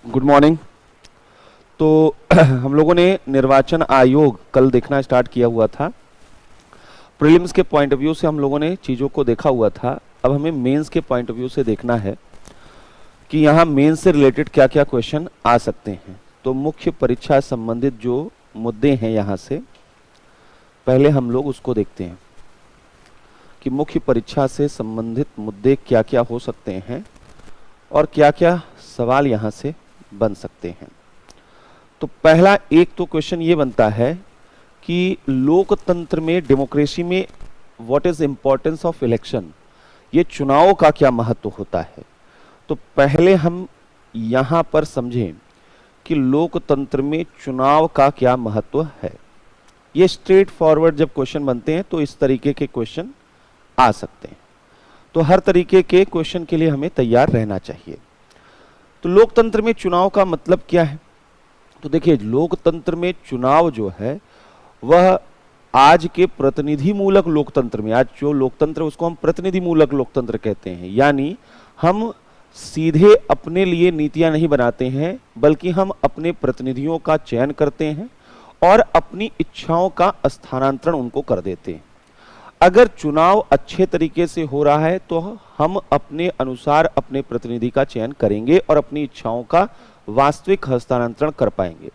Good morning. तो हम लोगों ने निर्वाचन आयोग कल देखना स्टार्ट किया हुआ था। प्रीलिम्स के पॉइंट ऑफ व्यू से हम लोगों ने चीज़ों को देखा हुआ था। अब हमें मेंस के पॉइंट ऑफ व्यू से देखना है कि यहाँ मेंस से रिलेटेड क्या क्या क्वेश्चन आ सकते हैं। तो मुख्य परीक्षा संबंधित जो मुद्दे हैं यहाँ से पहले हम लोग उसको देखते हैं कि मुख्य परीक्षा से संबंधित मुद्दे क्या क्या हो सकते हैं और क्या क्या सवाल यहाँ से बन सकते हैं। तो पहला एक तो क्वेश्चन ये बनता है कि लोकतंत्र में, डेमोक्रेसी में what is importance of election, ये चुनाव का क्या महत्व होता है। तो पहले हम यहाँ पर समझें कि लोकतंत्र में चुनाव का क्या महत्व है। ये स्ट्रेट फॉरवर्ड जब क्वेश्चन बनते हैं तो इस तरीके के क्वेश्चन आ सकते हैं। तो हर तरीके के क्वेश्चन के लिए हमें तैयार रहना चाहिए। तो लोकतंत्र में चुनाव का मतलब क्या है। तो देखिए, लोकतंत्र में चुनाव जो है वह आज के प्रतिनिधि मूलक लोकतंत्र में, आज जो लोकतंत्र उसको हम प्रतिनिधि मूलक लोकतंत्र कहते हैं, यानी हम सीधे अपने लिए नीतियां नहीं बनाते हैं बल्कि हम अपने प्रतिनिधियों का चयन करते हैं और अपनी इच्छाओं का स्थानांतरण उनको कर देते हैं। अगर चुनाव अच्छे तरीके से हो रहा है तो हम अपने अनुसार अपने प्रतिनिधि का चयन करेंगे और अपनी इच्छाओं का वास्तविक हस्तांतरण कर पाएंगे।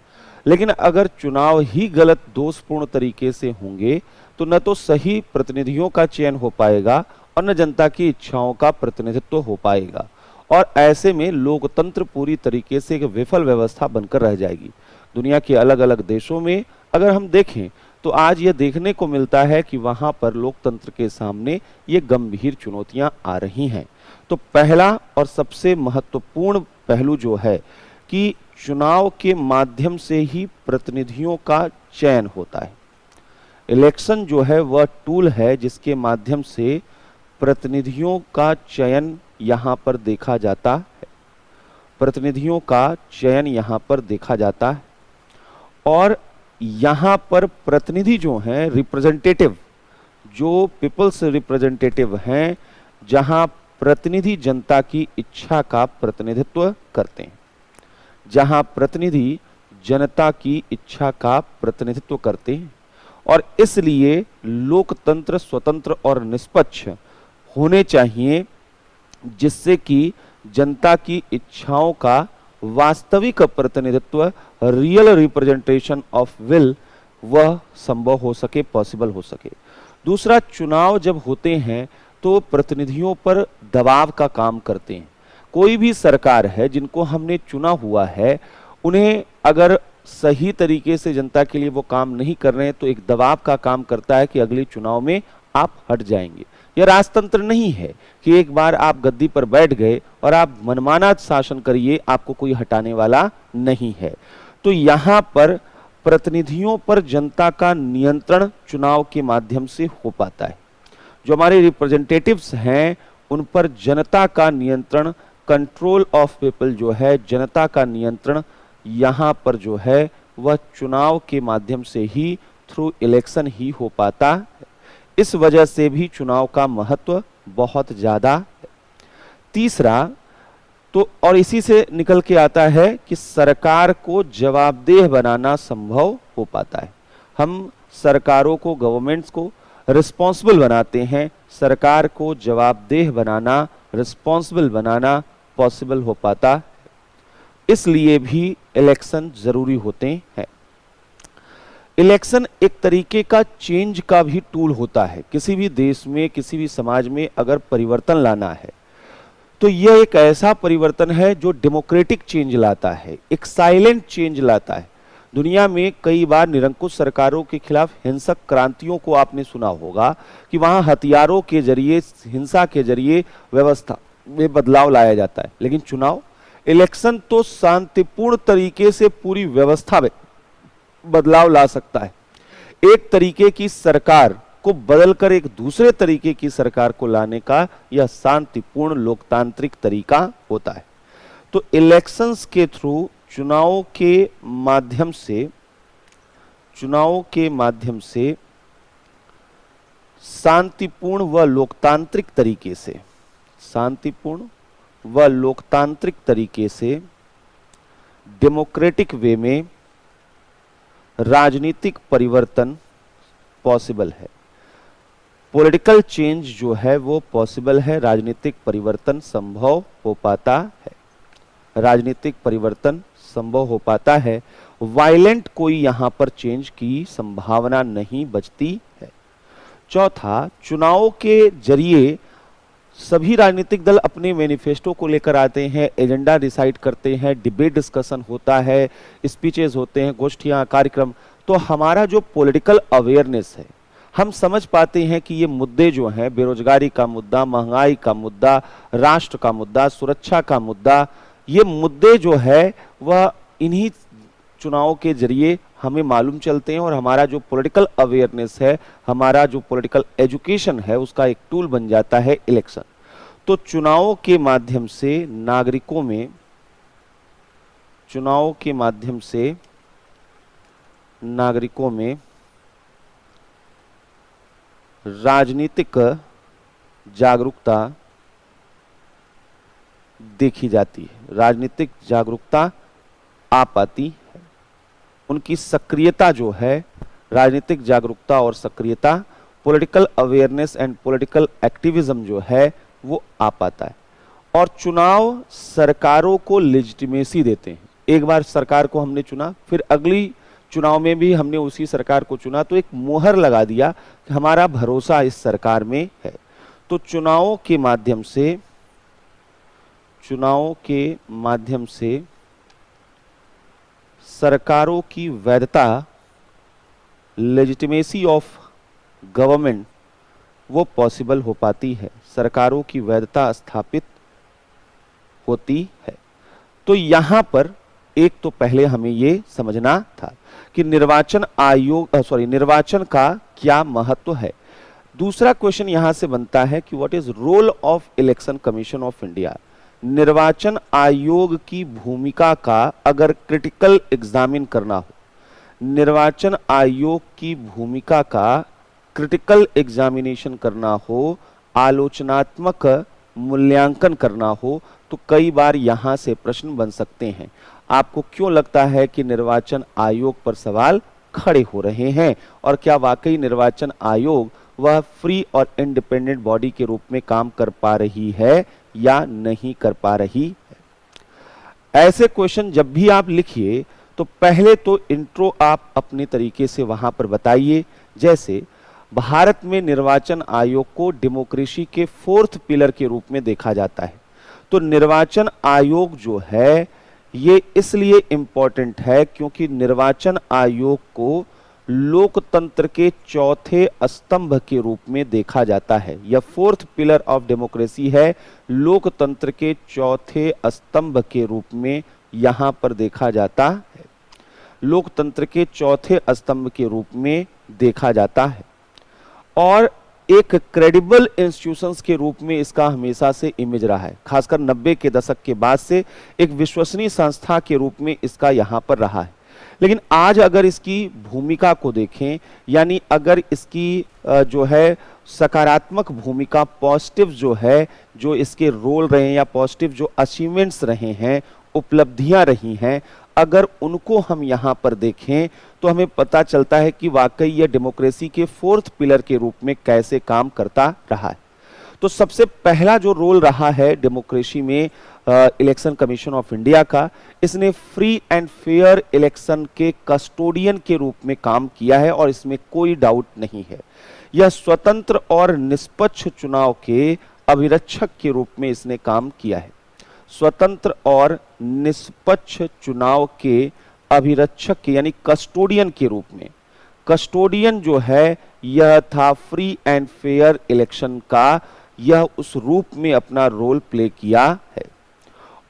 लेकिन अगर चुनाव ही गलत, दोषपूर्ण तरीके से होंगे तो न तो सही प्रतिनिधियों का चयन हो पाएगा और न जनता की इच्छाओं का प्रतिनिधित्व हो पाएगा, और ऐसे में लोकतंत्र पूरी तरीके से एक विफल व्यवस्था बनकर रह जाएगी। दुनिया के अलग अलग देशों में अगर हम देखें तो आज यह देखने को मिलता है कि वहां पर लोकतंत्र के सामने ये गंभीर चुनौतियां आ रही हैं। तो पहला और सबसे महत्वपूर्ण पहलू जो है कि चुनाव के माध्यम से ही प्रतिनिधियों का चयन होता है। इलेक्शन जो है वह टूल है जिसके माध्यम से प्रतिनिधियों का चयन यहाँ पर देखा जाता है, प्रतिनिधियों का चयन यहाँ पर देखा जाता है। और यहाँ पर प्रतिनिधि जो हैं, रिप्रेजेंटेटिव, जो पीपल्स रिप्रेजेंटेटिव हैं, जहाँ प्रतिनिधि जनता की इच्छा का प्रतिनिधित्व करते हैं, जहाँ प्रतिनिधि जनता की इच्छा का प्रतिनिधित्व करते हैं। और इसलिए लोकतंत्र स्वतंत्र और निष्पक्ष होने चाहिए जिससे कि जनता की इच्छाओं का वास्तविक प्रतिनिधित्व, रियल रिप्रेजेंटेशन ऑफ विल, वह संभव हो सके, पॉसिबल हो सके। दूसरा, चुनाव जब होते हैं तो प्रतिनिधियों पर दबाव का काम करते हैं। कोई भी सरकार है जिनको हमने चुना हुआ है, उन्हें अगर सही तरीके से जनता के लिए वो काम नहीं कर रहे हैं तो एक दबाव का काम करता है कि अगले चुनाव में आप हट जाएंगे। यह राजतंत्र नहीं है कि एक बार आप गद्दी पर बैठ गए और आप मनमाना शासन करिए, आपको कोई हटाने वाला नहीं है। तो यहाँ पर प्रतिनिधियों पर जनता का नियंत्रण चुनाव के माध्यम से हो पाता है। जो हमारे रिप्रेजेंटेटिव्स हैं उन पर जनता का नियंत्रण, कंट्रोल ऑफ पीपल जो है, जनता का नियंत्रण यहाँ पर जो है वह चुनाव के माध्यम से ही, थ्रू इलेक्शन ही हो पाता है। इस वजह से भी चुनाव का महत्व बहुत ज्यादा है। तीसरा, तो और इसी से निकल के आता है कि सरकार को जवाबदेह बनाना संभव हो पाता है। हम सरकारों को, गवर्नमेंट्स को रिस्पॉन्सिबल बनाते हैं, सरकार को जवाबदेह बनाना, रिस्पॉन्सिबल बनाना पॉसिबल हो पाता है। इसलिए भी इलेक्शन जरूरी होते हैं। इलेक्शन एक तरीके का चेंज का भी टूल होता है। किसी भी देश में, किसी भी समाज में अगर परिवर्तन लाना है तो यह एक ऐसा परिवर्तन है जो डेमोक्रेटिक चेंज लाता है, एक साइलेंट चेंज लाता है। दुनिया में कई बार निरंकुश सरकारों के खिलाफ हिंसक क्रांतियों को आपने सुना होगा कि वहां हथियारों के जरिए, हिंसा के जरिए व्यवस्था में बदलाव लाया जाता है। लेकिन चुनाव, इलेक्शन तो शांतिपूर्ण तरीके से पूरी व्यवस्था में बदलाव ला सकता है। एक तरीके की सरकार को बदलकर एक दूसरे तरीके की सरकार को लाने का यह शांतिपूर्ण लोकतांत्रिक तरीका होता है। तो इलेक्शंस के थ्रू, चुनाव के माध्यम से शांतिपूर्ण व लोकतांत्रिक तरीके से, शांतिपूर्ण व लोकतांत्रिक तरीके से डेमोक्रेटिक वे में राजनीतिक परिवर्तन पॉसिबल है। पॉलिटिकल चेंज जो है वो पॉसिबल है, राजनीतिक परिवर्तन संभव हो पाता है, राजनीतिक परिवर्तन संभव हो पाता है। वायलेंट कोई यहां पर चेंज की संभावना नहीं बचती है। चौथा, चुनाव के जरिए सभी राजनीतिक दल अपने मैनिफेस्टो को लेकर आते हैं, एजेंडा डिसाइड करते हैं, डिबेट डिस्कशन होता है, स्पीचेस होते हैं, गोष्ठियां, कार्यक्रम। तो हमारा जो पॉलिटिकल अवेयरनेस है, हम समझ पाते हैं कि ये मुद्दे जो हैं, बेरोजगारी का मुद्दा, महंगाई का मुद्दा, राष्ट्र का मुद्दा, सुरक्षा का मुद्दा, ये मुद्दे जो है वह इन्हीं चुनाव के जरिए हमें मालूम चलते हैं और हमारा जो पॉलिटिकल अवेयरनेस है, हमारा जो पॉलिटिकल एजुकेशन है, उसका एक टूल बन जाता है इलेक्शन। तो चुनाव के माध्यम से नागरिकों में, चुनाव के माध्यम से नागरिकों में राजनीतिक जागरूकता देखी जाती है, राजनीतिक जागरूकता आ पाती है। उनकी सक्रियता जो है, राजनीतिक जागरूकता और सक्रियता, political awareness and political activism जो है वो आ पाता है। और चुनाव सरकारों को लेजिटिमेसी देते हैं। एक बार सरकार को हमने चुना, फिर अगली चुनाव में भी हमने उसी सरकार को चुना, तो एक मोहर लगा दिया कि हमारा भरोसा इस सरकार में है। तो चुनावों के माध्यम से, चुनावों के माध्यम से सरकारों की वैधता, लेजिटिमेसी ऑफ गवर्नमेंट, वो पॉसिबल हो पाती है, सरकारों की वैधता स्थापित होती है। तो यहां पर एक तो पहले हमें ये समझना था कि निर्वाचन आयोग निर्वाचन का क्या महत्व है। दूसरा क्वेश्चन यहां से बनता है कि what is role of election commission of India. निर्वाचन आयोग की भूमिका का अगर क्रिटिकल एग्जामिन करना हो, निर्वाचन आयोग की भूमिका का क्रिटिकल एग्जामिनेशन करना हो, आलोचनात्मक मूल्यांकन करना हो, तो कई बार यहां से प्रश्न बन सकते हैं। आपको क्यों लगता है कि निर्वाचन आयोग पर सवाल खड़े हो रहे हैं, और क्या वाकई निर्वाचन आयोग वह फ्री और इंडिपेंडेंट बॉडी के रूप में काम कर पा रही है या नहीं कर पा रही है। ऐसे क्वेश्चन जब भी आप लिखिए तो पहले तो इंट्रो आप अपने तरीके से वहां पर बताइए। जैसे भारत में निर्वाचन आयोग को डेमोक्रेसी के फोर्थ पिलर के रूप में देखा जाता है। तो निर्वाचन आयोग जो है ये इसलिए इंपॉर्टेंट है क्योंकि निर्वाचन आयोग को लोकतंत्र के चौथे स्तंभ के रूप में देखा जाता है। यह फोर्थ पिलर ऑफ डेमोक्रेसी है, लोकतंत्र के चौथे स्तंभ के रूप में यहां पर देखा जाता है, लोकतंत्र के चौथे स्तंभ के रूप में देखा जाता है। और एक क्रेडिबल इंस्टीट्यूशंस के रूप में इसका हमेशा से इमेज रहा है, खासकर 90 के दशक के बाद से एक विश्वसनीय संस्था के रूप में इसका यहां पर रहा है। लेकिन आज अगर इसकी भूमिका को देखें, यानी अगर इसकी जो है सकारात्मक भूमिका, पॉजिटिव जो है, जो इसके रोल रहे हैं या पॉजिटिव जो अचीवमेंट्स रहे हैं, उपलब्धियां रही हैं, अगर उनको हम यहाँ पर देखें तो हमें पता चलता है कि वाकई यह डेमोक्रेसी के फोर्थ पिलर के रूप में कैसे काम करता रहा है। तो सबसे पहला जो रोल रहा है डेमोक्रेसी में इलेक्शन कमीशन ऑफ इंडिया का, इसने फ्री एंड फेयर इलेक्शन के कस्टोडियन के रूप में काम किया है और इसमें कोई डाउट नहीं है। यह स्वतंत्र और निष्पक्ष चुनाव के अभिरक्षक के रूप में इसने काम किया है, स्वतंत्र और निष्पक्ष चुनाव के अभिरक्षक यानी कस्टोडियन के रूप में। कस्टोडियन जो है यह था फ्री एंड फेयर इलेक्शन का, यह उस रूप में अपना रोल प्ले किया है।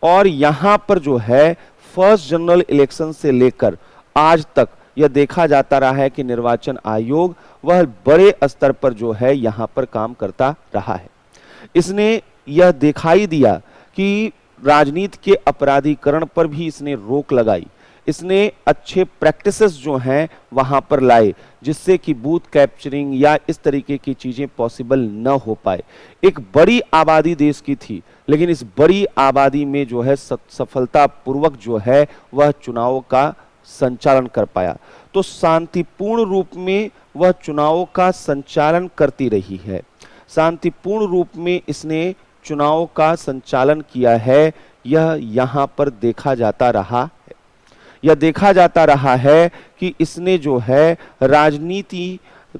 और यहां पर जो है फर्स्ट जनरल इलेक्शन से लेकर आज तक यह देखा जाता रहा है कि निर्वाचन आयोग वह बड़े स्तर पर जो है यहां पर काम करता रहा है। इसने यह दिखाई दिया कि राजनीति के अपराधीकरण पर भी इसने रोक लगाई, इसने अच्छे प्रैक्टिसेस जो हैं वहां पर लाए, जिससे कि बूथ कैप्चरिंग या इस तरीके की चीजें पॉसिबल न हो पाए। एक बड़ी आबादी देश की थी, लेकिन इस बड़ी आबादी में जो है सफलतापूर्वक जो है वह चुनाव का संचालन कर पाया। तो शांतिपूर्ण रूप में वह चुनाव का संचालन करती रही है, शांतिपूर्ण रूप में इसने चुनाव का संचालन किया है। यह यहाँ पर देखा जाता रहा है, यह देखा जाता रहा है कि इसने जो है राजनीति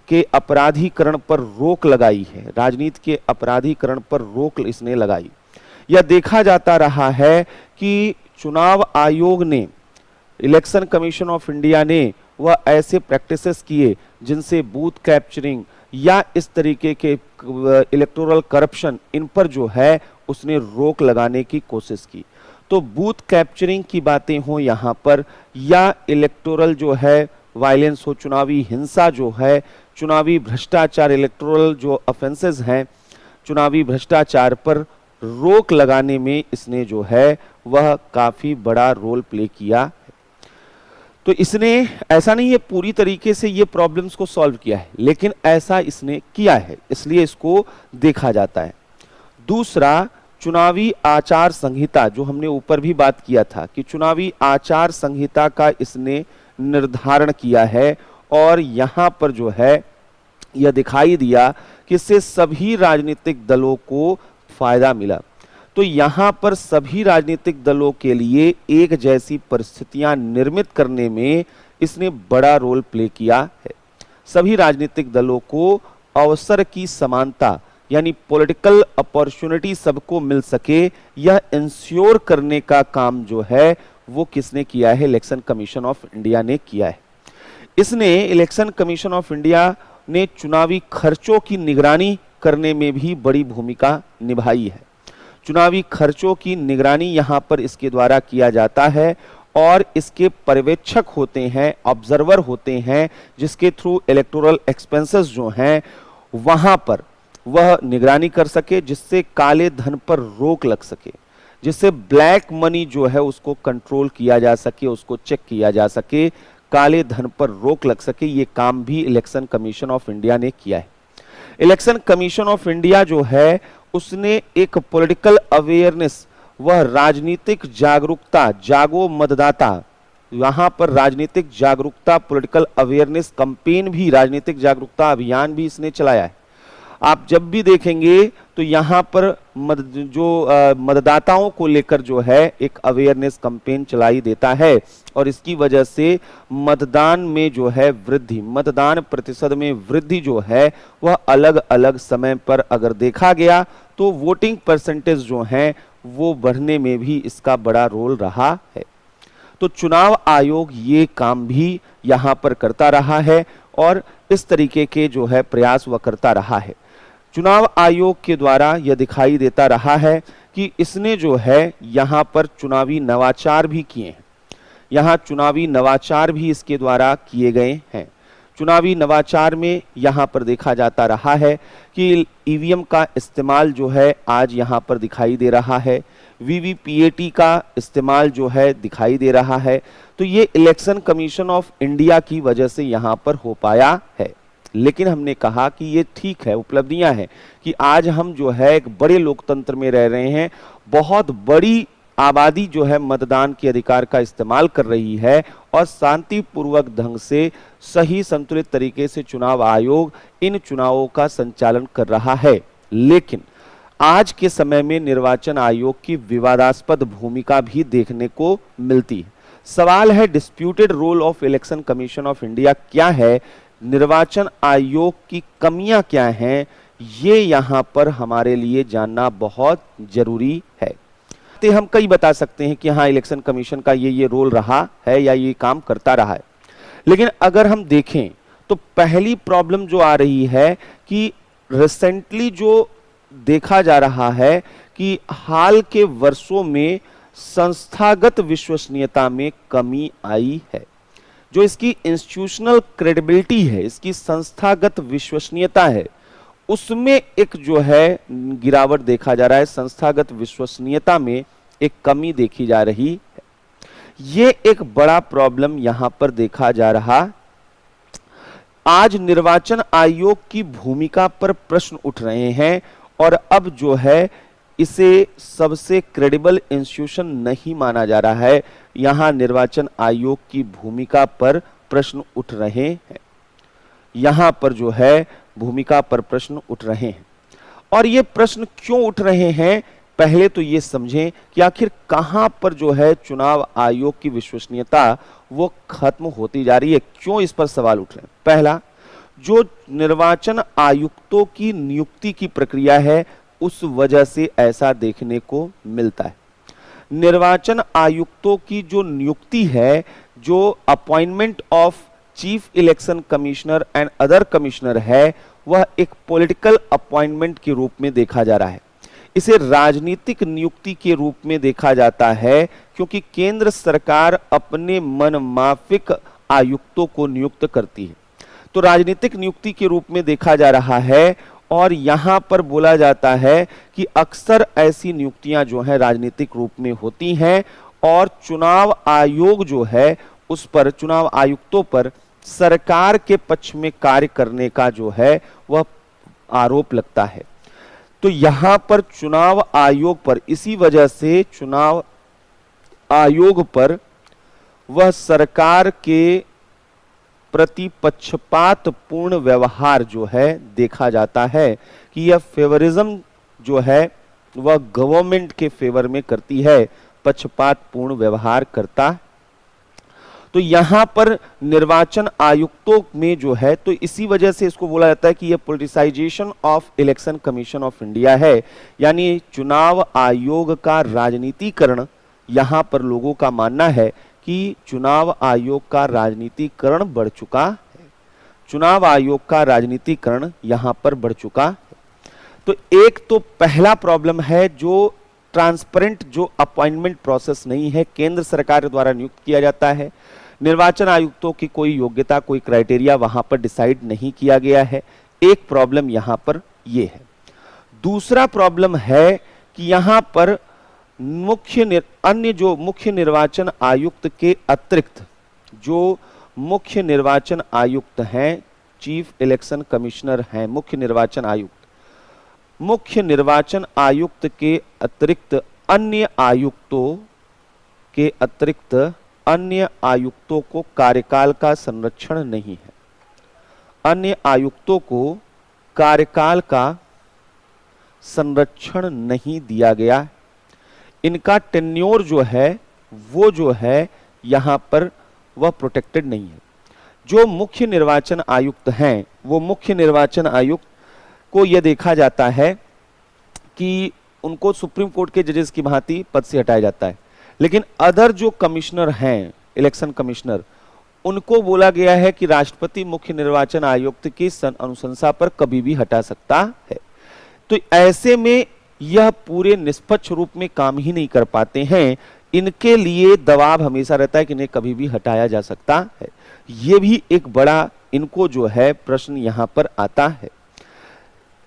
के अपराधीकरण पर रोक लगाई है, राजनीति के अपराधीकरण पर रोक इसने लगाई। यह देखा जाता रहा है कि चुनाव आयोग ने, इलेक्शन कमीशन ऑफ इंडिया ने वह ऐसे प्रैक्टिसेस किए जिनसे बूथ कैप्चरिंग या इस तरीके के इलेक्टोरल करप्शन, इन पर जो है उसने रोक लगाने की कोशिश की। तो बूथ कैप्चरिंग की बातें हो यहाँ पर, या इलेक्टोरल जो है वायलेंस हो, चुनावी हिंसा जो है, चुनावी भ्रष्टाचार, इलेक्टोरल जो ऑफेंसेस हैं, चुनावी भ्रष्टाचार पर रोक लगाने में इसने जो है वह काफी बड़ा रोल प्ले किया है। तो इसने, ऐसा नहीं है पूरी तरीके से ये प्रॉब्लम्स को सॉल्व किया है, लेकिन ऐसा इसने किया है, इसलिए इसको देखा जाता है। दूसरा, चुनावी आचार संहिता, जो हमने ऊपर भी बात किया था कि चुनावी आचार संहिता का इसने निर्धारण किया है, और यहाँ पर जो है यह दिखाई दिया कि इससे सभी राजनीतिक दलों को फायदा मिला। तो यहाँ पर सभी राजनीतिक दलों के लिए एक जैसी परिस्थितियां निर्मित करने में इसने बड़ा रोल प्ले किया है। सभी राजनीतिक दलों को अवसर की समानता, यानी पॉलिटिकल अपॉर्चुनिटी सबको मिल सके, यह इंश्योर करने का काम जो है वो किसने किया है? इलेक्शन कमीशन ऑफ इंडिया ने किया है। इसने, इलेक्शन कमीशन ऑफ इंडिया ने चुनावी खर्चों की निगरानी करने में भी बड़ी भूमिका निभाई है। चुनावी खर्चों की निगरानी यहाँ पर इसके द्वारा किया जाता है, और इसके पर्यवेक्षक होते हैं, ऑब्जर्वर होते हैं, जिसके थ्रू इलेक्टोरल एक्सपेंसेस जो हैं वहाँ पर वह निगरानी कर सके, जिससे काले धन पर रोक लग सके, जिससे ब्लैक मनी जो है उसको कंट्रोल किया जा सके, उसको चेक किया जा सके, काले धन पर रोक लग सके। ये काम भी इलेक्शन कमीशन ऑफ इंडिया ने किया है। इलेक्शन कमीशन ऑफ इंडिया जो है उसने एक पॉलिटिकल अवेयरनेस, वह राजनीतिक जागरूकता, जागो मतदाता, यहाँ पर राजनीतिक जागरूकता, पॉलिटिकल अवेयरनेस कैंपेन भी, राजनीतिक जागरूकता अभियान भी इसने चलाया है। आप जब भी देखेंगे तो यहाँ पर मतदाताओं को लेकर जो है एक अवेयरनेस कैंपेन चलाई देता है, और इसकी वजह से मतदान में जो है वृद्धि, मतदान प्रतिशत में वृद्धि जो है वह अलग अलग समय पर अगर देखा गया तो वोटिंग परसेंटेज जो है वो बढ़ने में भी इसका बड़ा रोल रहा है। तो चुनाव आयोग ये काम भी यहाँ पर करता रहा है, और इस तरीके के जो है प्रयास वह करता रहा है। चुनाव आयोग के द्वारा यह दिखाई देता रहा है कि इसने जो है यहाँ पर चुनावी नवाचार भी किए हैं, यहाँ चुनावी नवाचार भी इसके द्वारा किए गए हैं। चुनावी नवाचार में यहाँ पर देखा जाता रहा है कि ईवीएम का इस्तेमाल जो है आज यहाँ पर दिखाई दे रहा है, वीवीपीएटी का इस्तेमाल जो है दिखाई दे रहा है। तो ये इलेक्शन कमीशन ऑफ इंडिया की वजह से यहाँ पर हो पाया है। लेकिन हमने कहा कि ये ठीक है, उपलब्धियां हैं कि आज हम जो है एक बड़े लोकतंत्र में रह रहे हैं, बहुत बड़ी आबादी जो है मतदान के अधिकार का इस्तेमाल कर रही है, और शांतिपूर्वक ढंग से सही संतुलित तरीके से चुनाव आयोग इन चुनावों का संचालन कर रहा है। लेकिन आज के समय में निर्वाचन आयोग की विवादास्पद भूमिका भी देखने को मिलती है। सवाल है, disputed role of election commission of India क्या है, निर्वाचन आयोग की कमियां क्या हैं, ये यहाँ पर हमारे लिए जानना बहुत जरूरी है। तो हम कई बता सकते हैं कि हाँ, इलेक्शन कमीशन का ये रोल रहा है या ये काम करता रहा है, लेकिन अगर हम देखें तो पहली प्रॉब्लम जो आ रही है कि रिसेंटली जो देखा जा रहा है कि हाल के वर्षों में संस्थागत विश्वसनीयता में कमी आई है। जो इसकी इंस्टीट्यूशनल क्रेडिबिलिटी है, इसकी संस्थागत विश्वसनीयता है, उसमें एक जो है गिरावट देखा जा रहा है, संस्थागत विश्वसनीयता में एक कमी देखी जा रही है। ये एक बड़ा प्रॉब्लम यहां पर देखा जा रहा। आज निर्वाचन आयोग की भूमिका पर प्रश्न उठ रहे हैं और अब जो है इसे सबसे क्रेडिबल इंस्टीट्यूशन नहीं माना जा रहा है। यहां निर्वाचन आयोग की भूमिका पर प्रश्न उठ रहे हैं, यहां पर जो है भूमिका पर प्रश्न उठ रहे हैं। और ये प्रश्न क्यों उठ रहे हैं, पहले तो ये समझें कि आखिर कहां पर जो है चुनाव आयोग की विश्वसनीयता वो खत्म होती जा रही है, क्यों इस पर सवाल उठ रहे हैं। पहला, जो निर्वाचन आयुक्तों की नियुक्ति की प्रक्रिया है उस वजह से ऐसा देखने को मिलता है। निर्वाचन आयुक्तों की जो नियुक्ति है, जो appointment of chief election commissioner and other commissioner है, वह एक पॉलिटिकल अपॉइंटमेंट के रूप में देखा जा रहा है। इसे राजनीतिक नियुक्ति के रूप में देखा जाता है, क्योंकि केंद्र सरकार अपने मनमाफिक आयुक्तों को नियुक्त करती है, तो राजनीतिक नियुक्ति के रूप में देखा जा रहा है। और यहां पर बोला जाता है कि अक्सर ऐसी नियुक्तियां जो है राजनीतिक रूप में होती हैं और चुनाव आयोग जो है उस पर, चुनाव आयुक्तों पर सरकार के पक्ष में कार्य करने का जो है वह आरोप लगता है। तो यहां पर चुनाव आयोग पर, इसी वजह से चुनाव आयोग पर वह सरकार के प्रति पक्षपात पूर्ण व्यवहार जो है देखा जाता है कि यह फेवरिज्म जो है वह गवर्नमेंट के फेवर में करती है, पक्षपात पूर्ण व्यवहार करता है। तो यहां पर निर्वाचन आयुक्तों में जो है, तो इसी वजह से इसको बोला जाता है कि यह politicisation of election commission of India है, यानी चुनाव आयोग का राजनीतिकरण। यहां पर लोगों का मानना है कि चुनाव आयोग का राजनीतिकरण बढ़ चुका है, चुनाव आयोग का राजनीतिकरण यहां पर बढ़ चुका है। तो एक तो पहला प्रॉब्लम है जो ट्रांसपेरेंट, जो अपॉइंटमेंट प्रोसेस नहीं है, केंद्र सरकार द्वारा नियुक्त किया जाता है, निर्वाचन आयुक्तों की कोई योग्यता, कोई क्राइटेरिया वहां पर डिसाइड नहीं किया गया है। एक प्रॉब्लम यहां पर यह है। दूसरा प्रॉब्लम है कि यहां पर अन्य जो मुख्य निर्वाचन आयुक्त के अतिरिक्त जो मुख्य निर्वाचन आयुक्त हैं, चीफ इलेक्शन कमिश्नर हैं, मुख्य निर्वाचन आयुक्त के अतिरिक्त अन्य आयुक्तों को कार्यकाल का संरक्षण नहीं है। अन्य आयुक्तों को कार्यकाल का संरक्षण नहीं दिया गया। इनका टेन्योर जो है वो जो है यहां पर वह प्रोटेक्टेड नहीं है। जो मुख्य निर्वाचन आयुक्त हैं, वो मुख्य निर्वाचन आयुक्त को यह देखा जाता है कि उनको सुप्रीम कोर्ट के जजेस की भांति पद से हटाया जाता है, लेकिन अदर जो कमिश्नर हैं, इलेक्शन कमिश्नर, उनको बोला गया है कि राष्ट्रपति मुख्य निर्वाचन आयुक्त की अनुशंसा पर कभी भी हटा सकता है। तो ऐसे में यह पूरे निष्पक्ष रूप में काम ही नहीं कर पाते हैं, इनके लिए दबाव हमेशा रहता है कि इन्हें कभी भी हटाया जा सकता है। यह भी एक बड़ा इनको जो है प्रश्न यहां पर आता है।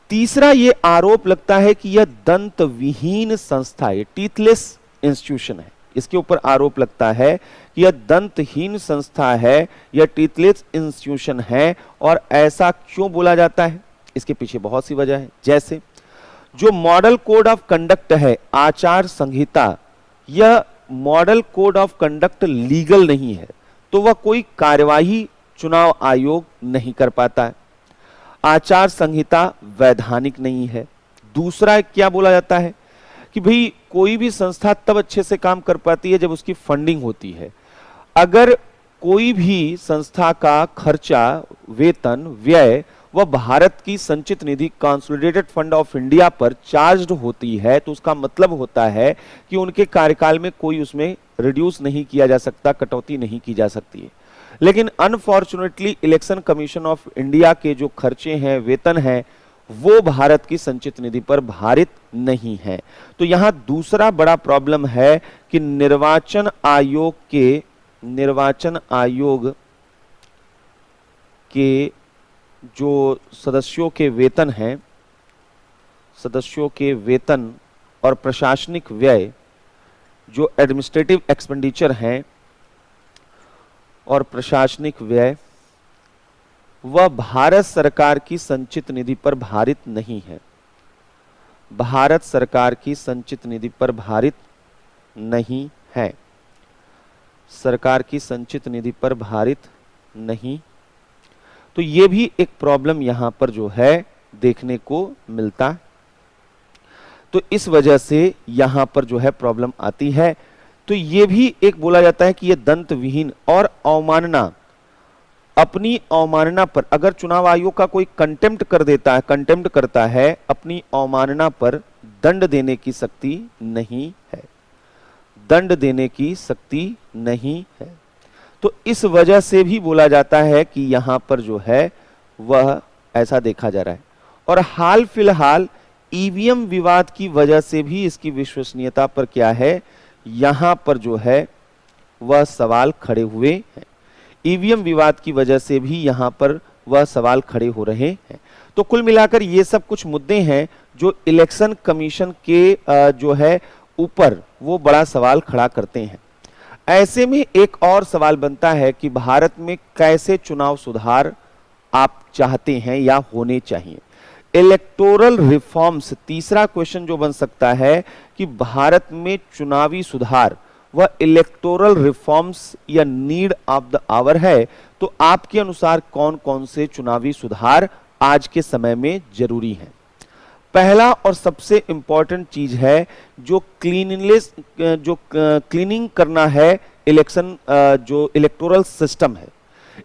तीसरा ये आरोप लगता है कि यह दंत विहीन संस्था है, टीथलेस इंस्टीट्यूशन है। इसके ऊपर आरोप लगता है कि यह दंतहीन संस्था है, यह टीथलेस इंस्टीट्यूशन है। और ऐसा क्यों बोला जाता है, इसके पीछे बहुत सी वजह है। जैसे जो मॉडल कोड ऑफ कंडक्ट है, आचार संहिता, यह model code of conduct legal नहीं है, तो वह कोई कार्यवाही चुनाव आयोग नहीं कर पाता है। आचार संहिता वैधानिक नहीं है। दूसरा क्या बोला जाता है कि भाई कोई भी संस्था तब अच्छे से काम कर पाती है जब उसकी फंडिंग होती है। अगर कोई भी संस्था का खर्चा, वेतन, व्यय वह भारत की संचित निधि कंसोलिडेटेड फंड ऑफ इंडिया पर चार्ज्ड होती है, तो उसका मतलब होता है कि उनके कार्यकाल में कोई उसमें रिड्यूस नहीं किया जा सकता, कटौती नहीं की जा सकती है। लेकिन unfortunately election commission of India के जो खर्चे हैं, वेतन हैं, वो भारत की संचित निधि पर भारित नहीं है। तो यहां दूसरा बड़ा प्रॉब्लम है कि निर्वाचन आयोग के जो सदस्यों के वेतन हैं, सदस्यों के वेतन और प्रशासनिक व्यय, जो एडमिनिस्ट्रेटिव एक्सपेंडिचर हैं, और प्रशासनिक व्यय वह भारत सरकार की संचित निधि पर भारित नहीं है। भारत सरकार की संचित निधि पर भारित नहीं है। सरकार की संचित निधि पर भारित नहीं। तो ये भी एक प्रॉब्लम यहां पर जो है देखने को मिलता। तो इस वजह से यहां पर जो है प्रॉब्लम आती है। तो ये भी एक बोला जाता है कि ये दंत विहीन और अवमानना, अपनी अवमानना पर अगर चुनाव आयोग का कोई कंटेम्प्ट कर देता है, कंटेम्प्ट करता है, अपनी अवमानना पर दंड देने की शक्ति नहीं है। दंड देने की शक्ति नहीं है। तो इस वजह से भी बोला जाता है कि यहां पर जो है वह ऐसा देखा जा रहा है। और हाल फिलहाल ईवीएम विवाद की वजह से भी इसकी विश्वसनीयता पर क्या है, यहां पर जो है वह सवाल खड़े हुए हैं। ईवीएम विवाद की वजह से भी यहां पर वह सवाल खड़े हो रहे हैं। तो कुल मिलाकर ये सब कुछ मुद्दे हैं जो इलेक्शन कमीशन के जो है ऊपर वो बड़ा सवाल खड़ा करते हैं। ऐसे में एक और सवाल बनता है कि भारत में कैसे चुनाव सुधार आप चाहते हैं या होने चाहिए। इलेक्टोरल रिफॉर्म्स, तीसरा क्वेश्चन जो बन सकता है कि भारत में चुनावी सुधार वह इलेक्टोरल रिफॉर्म्स या नीड ऑफ द आवर है। तो आपके अनुसार कौन कौन से चुनावी सुधार आज के समय में जरूरी हैं। पहला और सबसे इंपॉर्टेंट चीज है जो क्लीनिंग करना है इलेक्शन, जो इलेक्टोरल सिस्टम है,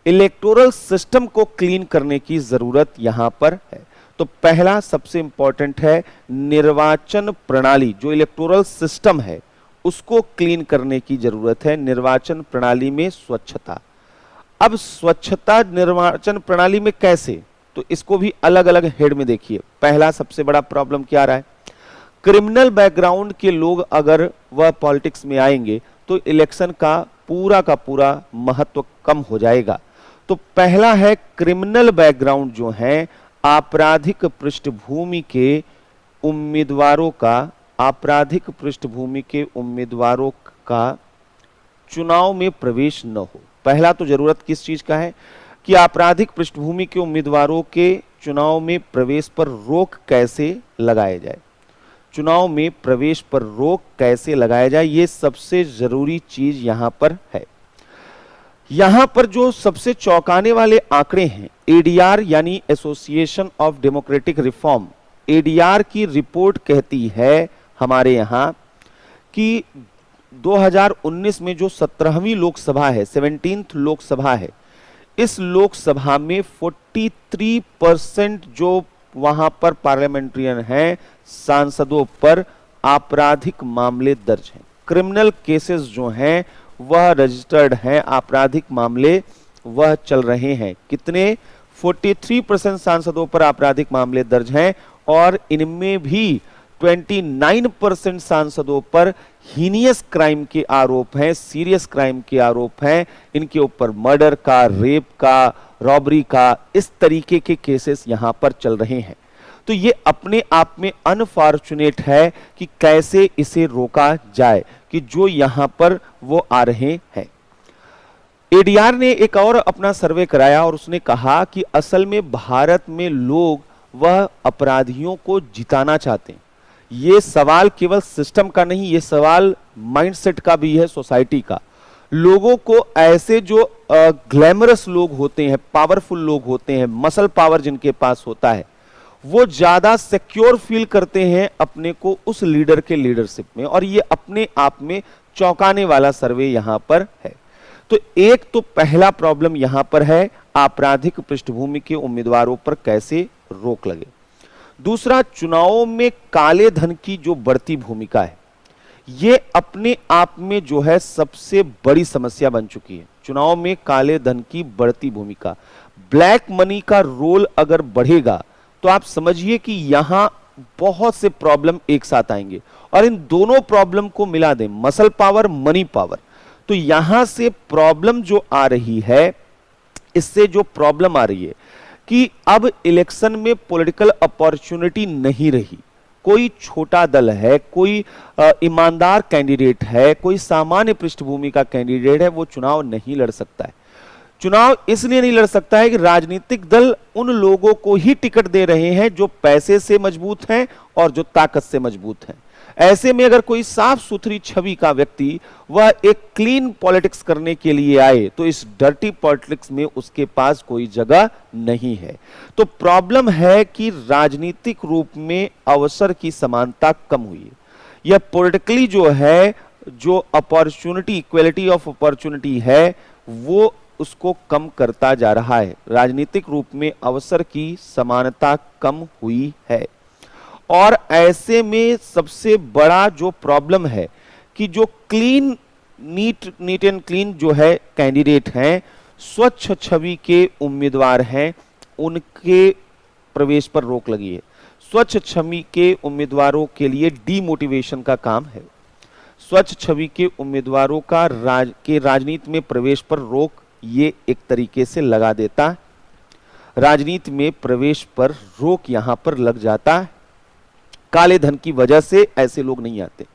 इलेक्टोरल सिस्टम को क्लीन करने की जरूरत यहां पर है। तो पहला सबसे इंपॉर्टेंट है निर्वाचन प्रणाली, जो इलेक्टोरल सिस्टम है उसको क्लीन करने की जरूरत है। निर्वाचन प्रणाली में स्वच्छता। अब स्वच्छता निर्वाचन प्रणाली में कैसे, तो इसको भी अलग अलग हेड में देखिए। पहला सबसे बड़ा प्रॉब्लम क्या आ रहा है, क्रिमिनल बैकग्राउंड के लोग अगर वह पॉलिटिक्स में आएंगे तो इलेक्शन का पूरा महत्व कम हो जाएगा। तो पहला है क्रिमिनल बैकग्राउंड जो है, आपराधिक पृष्ठभूमि के उम्मीदवारों का, आपराधिक पृष्ठभूमि के उम्मीदवारों का चुनाव में प्रवेश न हो। पहला तो जरूरत किस चीज का है कि आपराधिक पृष्ठभूमि के उम्मीदवारों के चुनाव में प्रवेश पर रोक कैसे लगाया जाए। चुनाव में प्रवेश पर रोक कैसे लगाया जाए, ये सबसे जरूरी चीज यहां पर है। यहां पर जो सबसे चौंकाने वाले आंकड़े हैं, एडीआर यानी association of democratic reform, ADR की रिपोर्ट कहती है हमारे यहां कि 2019 में जो 17वीं लोकसभा है, 17th लोकसभा है, इस लोकसभा में 43% जो वहां पर पार्लियामेंट्रियन हैं, सांसदों पर आपराधिक मामले दर्ज हैं। क्रिमिनल केसेस जो हैं वह रजिस्टर्ड हैं, आपराधिक मामले वह चल रहे हैं। कितने, 43% सांसदों पर आपराधिक मामले दर्ज हैं और इनमें भी 29% सांसदों पर हीनियस क्राइम के आरोप हैं, सीरियस क्राइम के आरोप हैं। इनके ऊपर मर्डर का, रेप का, रॉबरी का, इस तरीके के केसेस यहां पर चल रहे हैं। तो ये अपने आप में अनफॉर्चुनेट है कि कैसे इसे रोका जाए कि जो यहां पर वो आ रहे हैं। एडीआर ने एक और अपना सर्वे कराया और उसने कहा कि असल में भारत में लोग वह अपराधियों को जिताना चाहते हैं। ये सवाल केवल सिस्टम का नहीं, ये सवाल माइंडसेट का भी है, सोसाइटी का। लोगों को ऐसे जो ग्लैमरस लोग होते हैं, पावरफुल लोग होते हैं, मसल पावर जिनके पास होता है, वो ज्यादा सिक्योर फील करते हैं अपने को उस लीडर के लीडरशिप में। और ये अपने आप में चौंकाने वाला सर्वे यहां पर है। तो एक तो पहला प्रॉब्लम यहां पर है, आपराधिक पृष्ठभूमि के उम्मीदवारों पर कैसे रोक लगे। दूसरा, चुनावों में काले धन की जो बढ़ती भूमिका है, ये अपने आप में जो है सबसे बड़ी समस्या बन चुकी है। चुनाव में काले धन की बढ़ती भूमिका, ब्लैक मनी का रोल अगर बढ़ेगा तो आप समझिए कि यहां बहुत से प्रॉब्लम एक साथ आएंगे। और इन दोनों प्रॉब्लम को मिला दें, मसल पावर, मनी पावर, तो यहां से प्रॉब्लम जो आ रही है, इससे जो प्रॉब्लम आ रही है कि अब इलेक्शन में पॉलिटिकल अपॉर्चुनिटी नहीं रही। कोई छोटा दल है, कोई ईमानदार कैंडिडेट है, कोई सामान्य पृष्ठभूमि का कैंडिडेट है, वो चुनाव नहीं लड़ सकता है। चुनाव इसलिए नहीं लड़ सकता है कि राजनीतिक दल उन लोगों को ही टिकट दे रहे हैं जो पैसे से मजबूत हैं और जो ताकत से मजबूत हैं। ऐसे में अगर कोई साफ सुथरी छवि का व्यक्ति वह एक क्लीन पॉलिटिक्स करने के लिए आए तो इस डर्टी पॉलिटिक्स में उसके पास कोई जगह नहीं है। तो प्रॉब्लम है कि राजनीतिक रूप में अवसर की समानता कम हुई है। यह पॉलिटिकली जो है, जो अपॉर्चुनिटी, इक्वलिटी ऑफ अपॉर्चुनिटी है, वो उसको कम करता जा रहा है। राजनीतिक रूप में अवसर की समानता कम हुई है और ऐसे में सबसे बड़ा जो प्रॉब्लम है कि जो क्लीन, नीट एंड क्लीन जो है कैंडिडेट हैं, स्वच्छ छवि के उम्मीदवार हैं, उनके प्रवेश पर रोक लगी है। स्वच्छ छवि के उम्मीदवारों के लिए डीमोटिवेशन का काम है। स्वच्छ छवि के उम्मीदवारों का राजनीति में प्रवेश पर रोक ये एक तरीके से लगा देता है। राजनीति में प्रवेश पर रोक यहां पर लग जाता है। काले धन की वजह से ऐसे लोग नहीं आते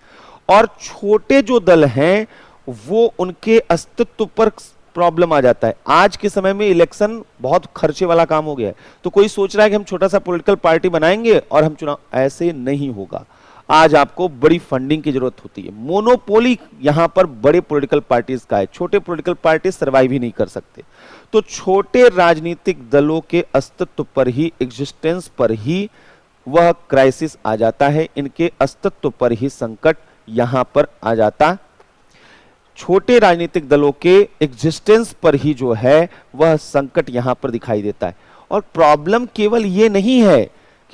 और छोटे जो दल हैं वो उनके अस्तित्व पर प्रॉब्लम आ जाता है। आज के समय में इलेक्शन बहुत खर्चे वाला काम हो गया है, तो कोई सोच रहा है कि हम छोटा सा पॉलिटिकल पार्टी बनाएंगे और हम चुनाव, ऐसे नहीं होगा। आज आपको बड़ी फंडिंग की जरूरत होती है। मोनोपोली यहां पर बड़े पॉलिटिकल पार्टीज का है, छोटे पॉलिटिकल पार्टी सर्वाइव ही नहीं कर सकते। तो छोटे राजनीतिक दलों के अस्तित्व पर ही, एग्जिस्टेंस पर ही वह क्राइसिस आ जाता है, इनके अस्तित्व पर ही संकट यहां पर आ जाता। छोटे राजनीतिक दलों के एग्जिस्टेंस पर ही जो है वह संकट यहां पर दिखाई देता है। और प्रॉब्लम केवल ये नहीं है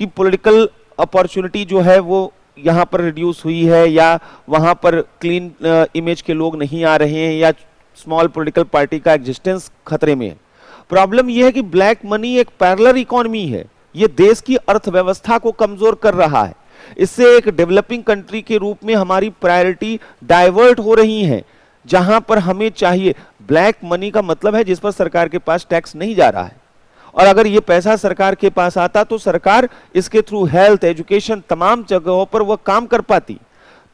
कि पॉलिटिकल अपॉर्चुनिटी जो है वो यहां पर रिड्यूस हुई है या वहां पर क्लीन इमेज के लोग नहीं आ रहे हैं या स्मॉल पॉलिटिकल पार्टी का एग्जिस्टेंस खतरे में है। प्रॉब्लम यह है कि ब्लैक मनी एक पैरेलल इकोनॉमी है, ये देश की अर्थव्यवस्था को कमजोर कर रहा है। इससे एक डेवलपिंग कंट्री के रूप में हमारी प्रायोरिटी डाइवर्ट हो रही है। जहां पर हमें चाहिए, ब्लैक मनी का मतलब है जिस पर सरकार के पास टैक्स नहीं जा रहा है, और अगर ये पैसा सरकार के पास आता तो सरकार इसके थ्रू हेल्थ, एजुकेशन, तमाम जगहों पर वह काम कर पाती।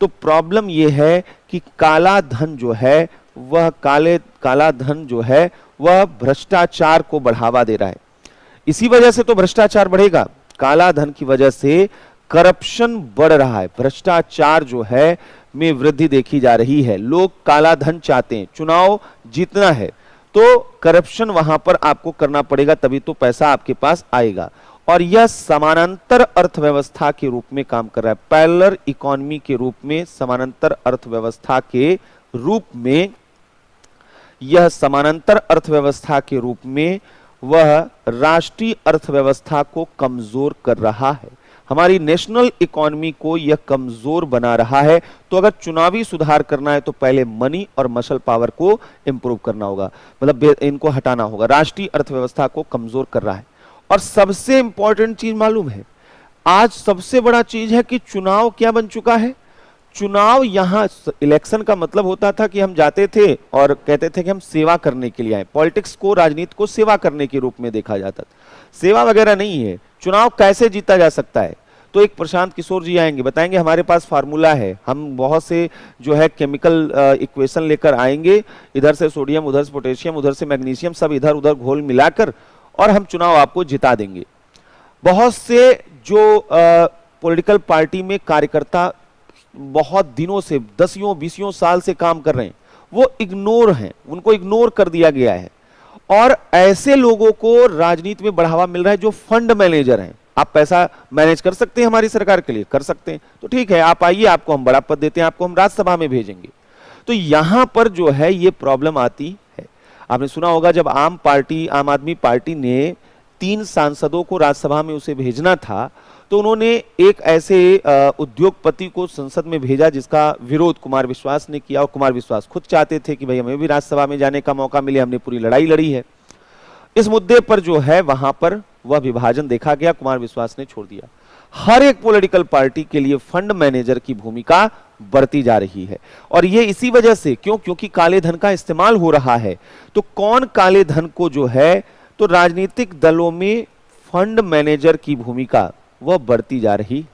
तो प्रॉब्लम यह है कि काला धन जो है वह काला धन जो है वह भ्रष्टाचार को बढ़ावा दे रहा है। इसी वजह से तो भ्रष्टाचार बढ़ेगा, काला धन की वजह से करप्शन बढ़ रहा है, भ्रष्टाचार जो है में वृद्धि देखी जा रही है। लोग काला धन चाहते हैं, चुनाव जीतना है तो करप्शन वहां पर आपको करना पड़ेगा, तभी तो पैसा आपके पास आएगा। और यह समानांतर अर्थव्यवस्था के रूप में काम कर रहा है, पैरेलल इकोनॉमी के रूप में, समानांतर अर्थव्यवस्था के रूप में, यह समानांतर अर्थव्यवस्था के रूप में वह राष्ट्रीय अर्थव्यवस्था को कमजोर कर रहा है, हमारी नेशनल इकोनॉमी को यह कमजोर बना रहा है। तो अगर चुनावी सुधार करना है तो पहले मनी और मसल पावर को इंप्रूव करना होगा, मतलब इनको हटाना होगा। राष्ट्रीय अर्थव्यवस्था को कमजोर कर रहा है। और सबसे इंपॉर्टेंट चीज मालूम है, आज सबसे बड़ा चीज है कि चुनाव क्या बन चुका है। चुनाव, यहां इलेक्शन का मतलब होता था कि हम जाते थे और कहते थे कि हम सेवा करने के लिए आए। पॉलिटिक्स को, राजनीति को सेवा करने के रूप में देखा जाता था। सेवा वगैरह नहीं है। चुनाव कैसे जीता जा सकता है, तो एक प्रशांत किशोर जी आएंगे, बताएंगे हमारे पास फार्मूला है, हम बहुत से जो है केमिकल इक्वेशन लेकर आएंगे, इधर से सोडियम, उधर से पोटेशियम, उधर से मैग्नीशियम, सब इधर उधर घोल मिलाकर, और हम चुनाव आपको जिता देंगे। बहुत से जो पॉलिटिकल पार्टी में कार्यकर्ता बहुत दिनों से, 10-20 साल से काम कर रहे हैं, वो इग्नोर हैं, उनको इग्नोर कर दिया गया है। और ऐसे लोगों को राजनीति में बढ़ावा मिल रहा है जो फंड मैनेजर हैं। आप पैसा मैनेज कर सकते हैं हमारी सरकार के लिए, कर सकते हैं, तो ठीक है, आप आइए, आपको हम बड़ा पद देते हैं, आपको हम राज्यसभा में भेजेंगे। तो यहां पर जो है ये प्रॉब्लम आती है। आपने सुना होगा जब आम आदमी पार्टी ने 3 सांसदों को राज्यसभा में उसे भेजना था, तो उन्होंने एक ऐसे उद्योगपति को संसद में भेजा जिसका विरोध कुमार विश्वास ने किया, और कुमार विश्वास खुद चाहते थे कि भाई हमें भी राज्यसभा में जाने का मौका मिले, हमने पूरी लड़ाई लड़ी है इस मुद्दे पर। जो है वहां पर वह विभाजन देखा गया, कुमार विश्वास ने छोड़ दिया। हर एक पॉलिटिकल पार्टी के लिए फंड मैनेजर की भूमिका बढ़ती जा रही है, और ये इसी वजह से, क्योंकि काले धन का इस्तेमाल हो रहा है। तो कौन काले धन को जो है, तो राजनीतिक दलों में फंड मैनेजर की भूमिका वह बढ़ती जा रही,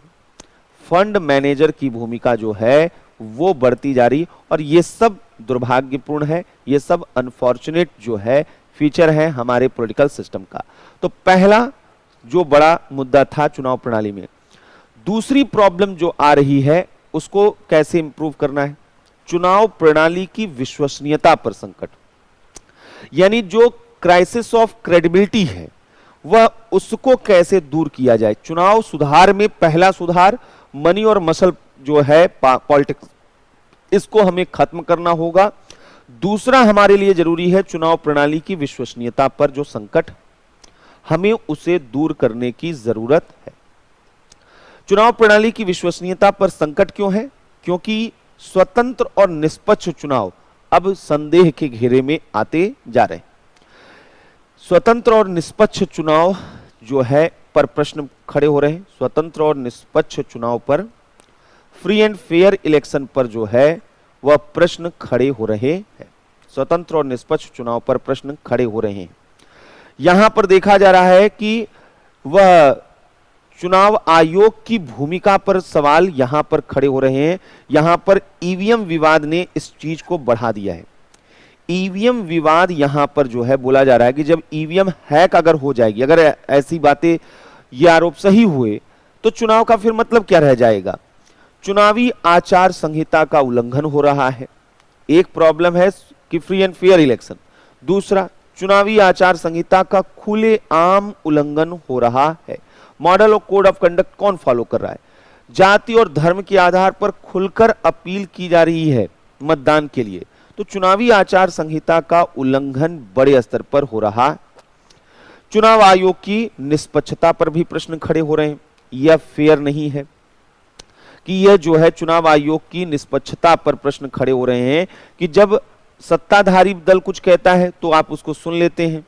फंड मैनेजर की भूमिका जो है वो बढ़ती जा रही। और ये सब दुर्भाग्यपूर्ण है, ये सब अनफॉर्चुनेट जो है फीचर है हमारे पॉलिटिकल सिस्टम का। तो पहला जो बड़ा मुद्दा था चुनाव प्रणाली में। दूसरी प्रॉब्लम जो आ रही है उसको कैसे इंप्रूव करना है, चुनाव प्रणाली की विश्वसनीयता पर संकट, यानी जो क्राइसिस ऑफ क्रेडिबिलिटी है वह उसको कैसे दूर किया जाए। चुनाव सुधार में पहला सुधार मनी और मसल जो है पॉलिटिक्स, इसको हमें खत्म करना होगा। दूसरा हमारे लिए जरूरी है चुनाव प्रणाली की विश्वसनीयता पर जो संकट, हमें उसे दूर करने की जरूरत है। चुनाव प्रणाली की विश्वसनीयता पर संकट क्यों है? क्योंकि स्वतंत्र और निष्पक्ष चुनाव अब संदेह के घेरे में आते जा रहे हैं। स्वतंत्र और निष्पक्ष चुनाव जो है पर प्रश्न खड़े हो रहे हैं। स्वतंत्र और निष्पक्ष चुनाव पर, फ्री एंड फेयर इलेक्शन पर जो है वह प्रश्न खड़े हो रहे हैं। स्वतंत्र और निष्पक्ष चुनाव पर प्रश्न खड़े हो रहे हैं। यहां पर देखा जा रहा है कि वह चुनाव आयोग की भूमिका पर सवाल यहां पर खड़े हो रहे हैं। यहां पर ईवीएम विवाद ने इस चीज को बढ़ा दिया है। ईवीएम विवाद यहां पर जो है बोला जा रहा है कि जब ईवीएम हैक अगर हो जाएगी, अगर ऐसी बातें, ये आरोप सही हुए, तो चुनाव का फिर मतलब क्या रह जाएगा? चुनावी आचार संहिता का उल्लंघन हो रहा है। एक प्रॉब्लम है कि फ्री एंड फेयर इलेक्शन, दूसरा चुनावी आचार संहिता का खुलेआम उल्लंघन हो रहा है। मॉडल और कोड ऑफ कंडक्ट कौन फॉलो कर रहा है? जाति और धर्म के आधार पर खुलकर अपील की जा रही है मतदान के लिए। तो चुनावी आचार संहिता का उल्लंघन बड़े स्तर पर हो रहा है। चुनाव आयोग की निष्पक्षता पर भी प्रश्न खड़े हो रहे हैं। यह फेयर नहीं है कि यह जो है चुनाव आयोग की निष्पक्षता पर प्रश्न खड़े हो रहे हैं कि जब सत्ताधारी दल कुछ कहता है तो आप उसको सुन लेते हैं,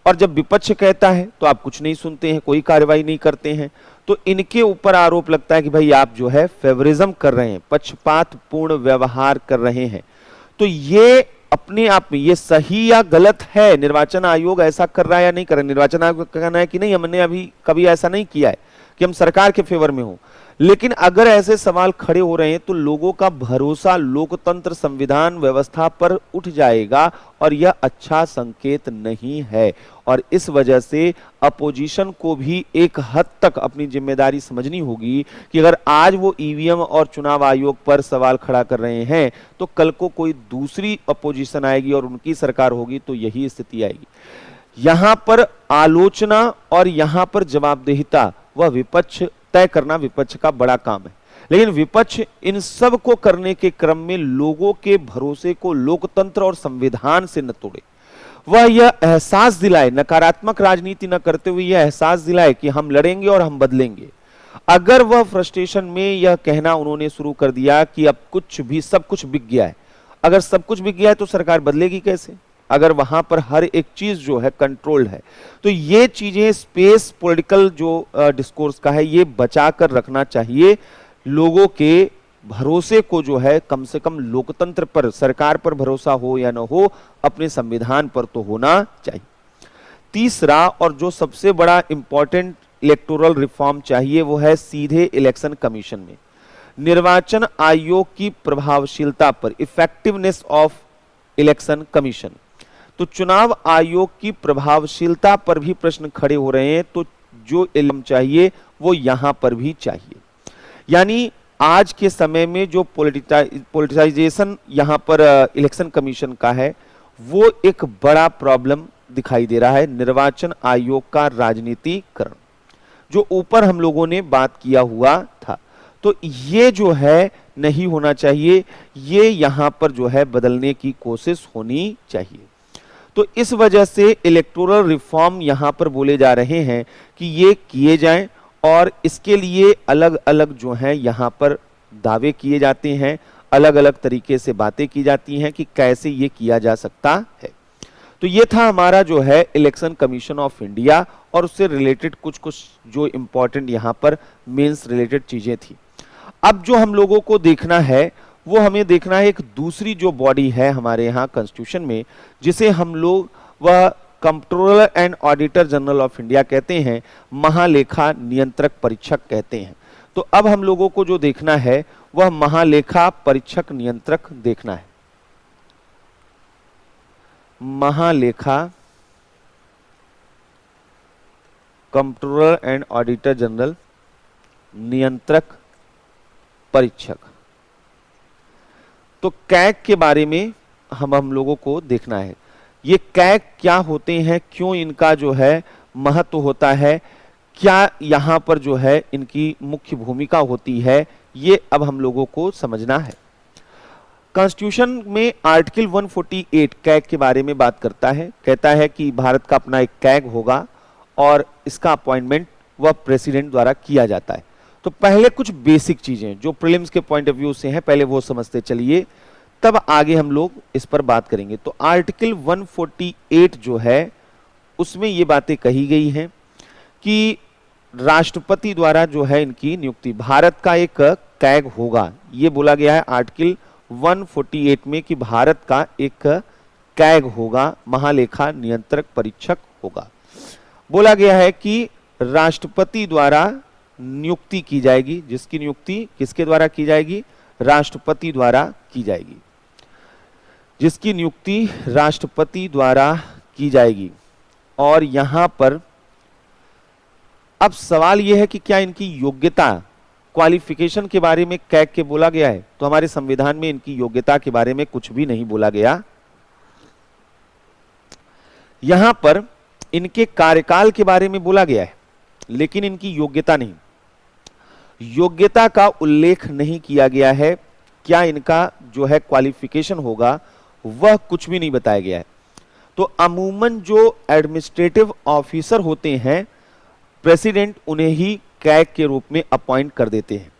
और जब विपक्ष कहता है तो आप कुछ नहीं सुनते हैं, कोई कार्रवाई नहीं करते हैं। तो इनके ऊपर आरोप लगता है कि भाई आप जो है फेवरिज्म कर रहे हैं, पक्षपात पूर्ण व्यवहार कर रहे हैं। तो ये अपने आप में ये सही या गलत है? निर्वाचन आयोग ऐसा कर रहा है या नहीं कर रहा है? निर्वाचन आयोग का कहना है कि नहीं, हमने अभी कभी ऐसा नहीं किया है कि हम सरकार के फेवर में हो। लेकिन अगर ऐसे सवाल खड़े हो रहे हैं तो लोगों का भरोसा लोकतंत्र संविधान व्यवस्था पर उठ जाएगा, और यह अच्छा संकेत नहीं है। और इस वजह से अपोजिशन को भी एक हद तक अपनी जिम्मेदारी समझनी होगी कि अगर आज वो ईवीएम और चुनाव आयोग पर सवाल खड़ा कर रहे हैं तो कल को कोई दूसरी अपोजिशन आएगी और उनकी सरकार होगी तो यही स्थिति आएगी। यहां पर आलोचना और यहां पर जवाबदेहिता वह विपक्ष तय करना विपक्ष का बड़ा काम है। लेकिन विपक्ष इन सब को करने के क्रम में लोगों के भरोसे को लोकतंत्र और संविधान से न तोड़े। वह यह एहसास दिलाए, नकारात्मक राजनीति न करते हुए यह एहसास दिलाए कि हम लड़ेंगे और हम बदलेंगे। अगर वह फ्रस्ट्रेशन में यह कहना उन्होंने शुरू कर दिया कि अब कुछ भी सब कुछ बिक गया है, अगर सब कुछ बिक गया है तो सरकार बदलेगी कैसे? अगर वहां पर हर एक चीज जो है कंट्रोल्ड है, तो ये चीजें स्पेस पॉलिटिकल जो डिस्कोर्स का है ये बचा कर रखना चाहिए। लोगों के भरोसे को जो है कम से कम लोकतंत्र पर, सरकार पर भरोसा हो या न हो, अपने संविधान पर तो होना चाहिए। तीसरा और जो सबसे बड़ा इंपॉर्टेंट इलेक्टोरल रिफॉर्म चाहिए वो है सीधे इलेक्शन कमीशन में निर्वाचन आयोग की प्रभावशीलता पर, इफेक्टिवनेस ऑफ इलेक्शन कमीशन। तो चुनाव आयोग की प्रभावशीलता पर भी प्रश्न खड़े हो रहे हैं। तो जो इल्म चाहिए वो यहां पर भी चाहिए। यानी आज के समय में जो पॉलिटिसाइजेशन यहां पर इलेक्शन कमीशन का है वो एक बड़ा प्रॉब्लम दिखाई दे रहा है। निर्वाचन आयोग का राजनीतिकरण जो ऊपर हम लोगों ने बात किया हुआ था, तो ये जो है नहीं होना चाहिए। ये यहां पर जो है बदलने की कोशिश होनी चाहिए। तो इस वजह से इलेक्टोरल रिफॉर्म यहां पर बोले जा रहे हैं कि ये किए जाएं, और इसके लिए अलग अलग जो हैं यहां पर दावे किए जाते हैं, अलग अलग तरीके से बातें की जाती हैं कि कैसे ये किया जा सकता है। तो ये था हमारा जो है इलेक्शन कमीशन ऑफ इंडिया, और उससे रिलेटेड कुछ कुछ जो इंपॉर्टेंट यहां पर मेंस रिलेटेड चीजें थी। अब जो हम लोगों को देखना है वो हमें देखना है एक दूसरी जो बॉडी है हमारे यहाँ कॉन्स्टिट्यूशन में, जिसे हम लोग वह controller and auditor general of India कहते हैं, महालेखा नियंत्रक परीक्षक कहते हैं। तो अब हम लोगों को जो देखना है वह महालेखा परीक्षक नियंत्रक देखना है। महालेखा कंट्रोलर एंड ऑडिटर जनरल, नियंत्रक परीक्षक। तो कैग के बारे में हम लोगों को देखना है, ये कैग क्या होते हैं, क्यों इनका जो है महत्व होता है, क्या यहाँ पर जो है इनकी मुख्य भूमिका होती है, ये अब हम लोगों को समझना है। कॉन्स्टिट्यूशन में आर्टिकल 148 कैग के बारे में बात करता है, कहता है कि भारत का अपना एक कैग होगा और इसका अपॉइंटमेंट वह प्रेसिडेंट द्वारा किया जाता है। तो पहले कुछ बेसिक चीजें जो प्रीलिम्स के पॉइंट ऑफ व्यू से हैं, पहले वो समझते चलिए, तब आगे हम लोग इस पर बात करेंगे। तो आर्टिकल 148 जो है उसमें ये बातें कही गई हैं कि राष्ट्रपति द्वारा जो है इनकी नियुक्ति, भारत का एक कैग होगा, ये बोला गया है आर्टिकल 148 में कि भारत का एक कैग होगा, महालेखा नियंत्रक परीक्षक होगा। बोला गया है कि राष्ट्रपति द्वारा नियुक्ति की जाएगी, जिसकी नियुक्ति किसके द्वारा की जाएगी, राष्ट्रपति द्वारा की जाएगी, जिसकी नियुक्ति राष्ट्रपति द्वारा की जाएगी। और यहां पर अब सवाल यह है कि क्या इनकी योग्यता, क्वालिफिकेशन के बारे में कैग के बोला गया है? तो हमारे संविधान में इनकी योग्यता के बारे में कुछ भी नहीं बोला गया। यहां पर इनके कार्यकाल के बारे में बोला गया है, लेकिन इनकी योग्यता नहीं, योग्यता का उल्लेख नहीं किया गया है। क्या इनका जो है क्वालिफिकेशन होगा वह कुछ भी नहीं बताया गया है। तो अमूमन जो एडमिनिस्ट्रेटिव ऑफिसर होते हैं, प्रेसिडेंट उन्हें ही कैग के रूप में अपॉइंट कर देते हैं,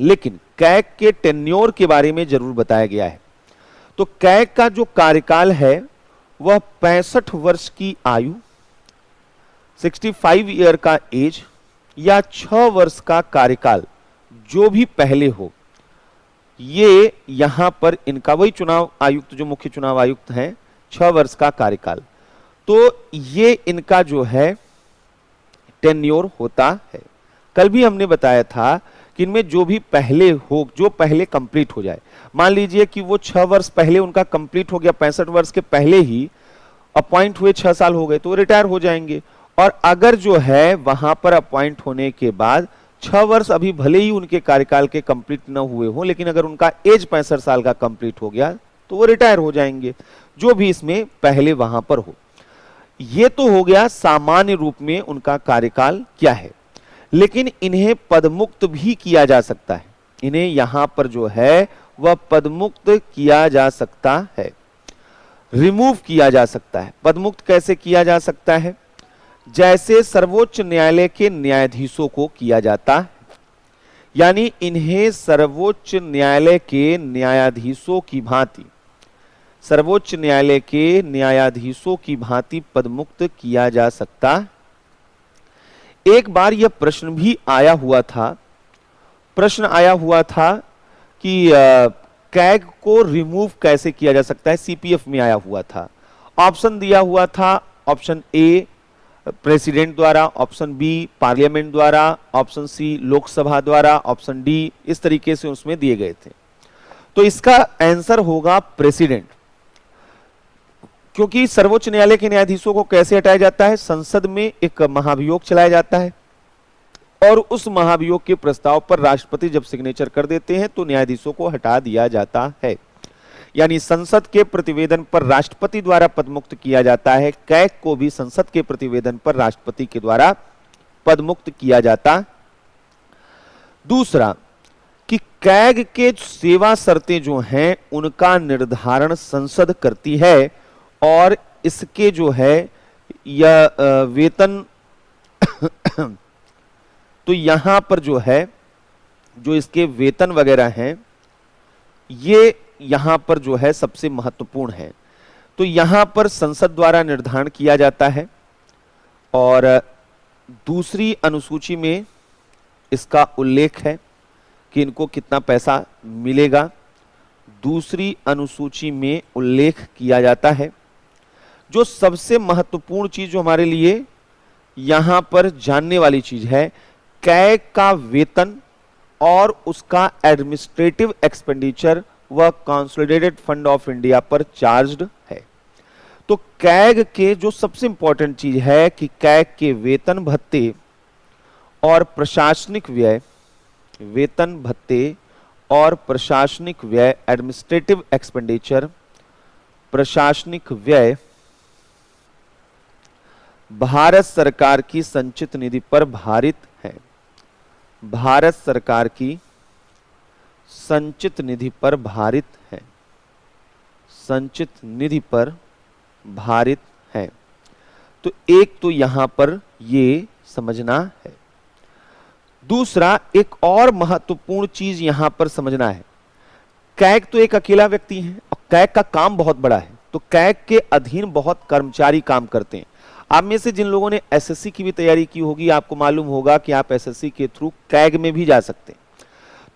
लेकिन कैग के टेन्योर के बारे में जरूर बताया गया है। तो कैग का जो कार्यकाल है वह 65 वर्ष की आयु, 65 ईयर का एज, या 6 वर्ष का कार्यकाल, जो भी पहले हो, ये यहां पर इनका, वही चुनाव आयुक्त जो मुख्य चुनाव आयुक्त हैं, 6 वर्ष का कार्यकाल। तो ये इनका जो है टेन्योर होता है। कल भी हमने बताया था कि इनमें जो भी पहले हो, जो पहले कंप्लीट हो जाए, मान लीजिए कि वो 6 वर्ष पहले उनका कंप्लीट हो गया, 65 वर्ष के पहले ही अपॉइंट हुए, 6 साल हो गए, तो रिटायर हो जाएंगे। और अगर जो है वहां पर अपॉइंट होने के बाद 6 वर्ष अभी भले ही उनके कार्यकाल के कंप्लीट न हुए हो, लेकिन अगर उनका एज 65 साल का कंप्लीट हो गया तो वो रिटायर हो जाएंगे, जो भी इसमें पहले वहां पर हो। ये तो हो गया सामान्य रूप में उनका कार्यकाल क्या है, लेकिन इन्हें पदमुक्त भी किया जा सकता है। इन्हें यहां पर जो है वह पदमुक्त किया जा सकता है, रिमूव किया जा सकता है। पदमुक्त कैसे किया जा सकता है? जैसे सर्वोच्च न्यायालय के न्यायाधीशों को किया जाता है, यानी इन्हें सर्वोच्च न्यायालय के न्यायाधीशों की भांति, सर्वोच्च न्यायालय के न्यायाधीशों की भांति पदमुक्त किया जा सकता है। एक बार यह प्रश्न भी आया हुआ था, प्रश्न आया हुआ था कि कैग को रिमूव कैसे किया जा सकता है, सीपीएफ में आया हुआ था। ऑप्शन दिया हुआ था, ऑप्शन ए प्रेसिडेंट द्वारा, ऑप्शन बी पार्लियामेंट द्वारा, ऑप्शन सी लोकसभा द्वारा, ऑप्शन डी, इस तरीके से उसमें दिए गए थे। तो इसका आंसर होगा प्रेसिडेंट, क्योंकि सर्वोच्च न्यायालय के न्यायाधीशों को कैसे हटाया जाता है? संसद में एक महाभियोग चलाया जाता है और उस महाभियोग के प्रस्ताव पर राष्ट्रपति जब सिग्नेचर कर देते हैं तो न्यायाधीशों को हटा दिया जाता है। यानी संसद के प्रतिवेदन पर राष्ट्रपति द्वारा पदमुक्त किया जाता है, कैग को भी संसद के प्रतिवेदन पर राष्ट्रपति के द्वारा पदमुक्त किया जाता। दूसरा कि कैग के सेवा शर्तें जो हैं उनका निर्धारण संसद करती है और इसके जो है यह वेतन तो यहां पर जो है जो इसके वेतन वगैरह हैं ये यहां पर जो है सबसे महत्वपूर्ण है। तो यहां पर संसद द्वारा निर्धारण किया जाता है और दूसरी अनुसूची में इसका उल्लेख है कि इनको कितना पैसा मिलेगा, दूसरी अनुसूची में उल्लेख किया जाता है। जो सबसे महत्वपूर्ण चीज जो हमारे लिए यहां पर जानने वाली चीज है, कैग का वेतन और उसका एडमिनिस्ट्रेटिव एक्सपेंडिचर वह कंसोलिडेटेड फंड ऑफ इंडिया पर चार्ज्ड है। तो कैग के जो सबसे इंपॉर्टेंट चीज है कि कैग के वेतन भत्ते और प्रशासनिक व्यय, वेतन भत्ते और प्रशासनिक व्यय, एडमिनिस्ट्रेटिव एक्सपेंडिचर, प्रशासनिक व्यय भारत सरकार की संचित निधि पर भारित है। भारत सरकार की संचित निधि पर भारित है, संचित निधि पर भारित है। तो एक तो यहां पर ये समझना है। दूसरा, एक और महत्वपूर्ण चीज यहां पर समझना है, कैग तो एक अकेला व्यक्ति है और कैग का काम बहुत बड़ा है, तो कैग के अधीन बहुत कर्मचारी काम करते हैं। आप में से जिन लोगों ने एसएससी की भी तैयारी की होगी, आपको मालूम होगा कि आप एसएससी के थ्रू कैग में भी जा सकते हैं।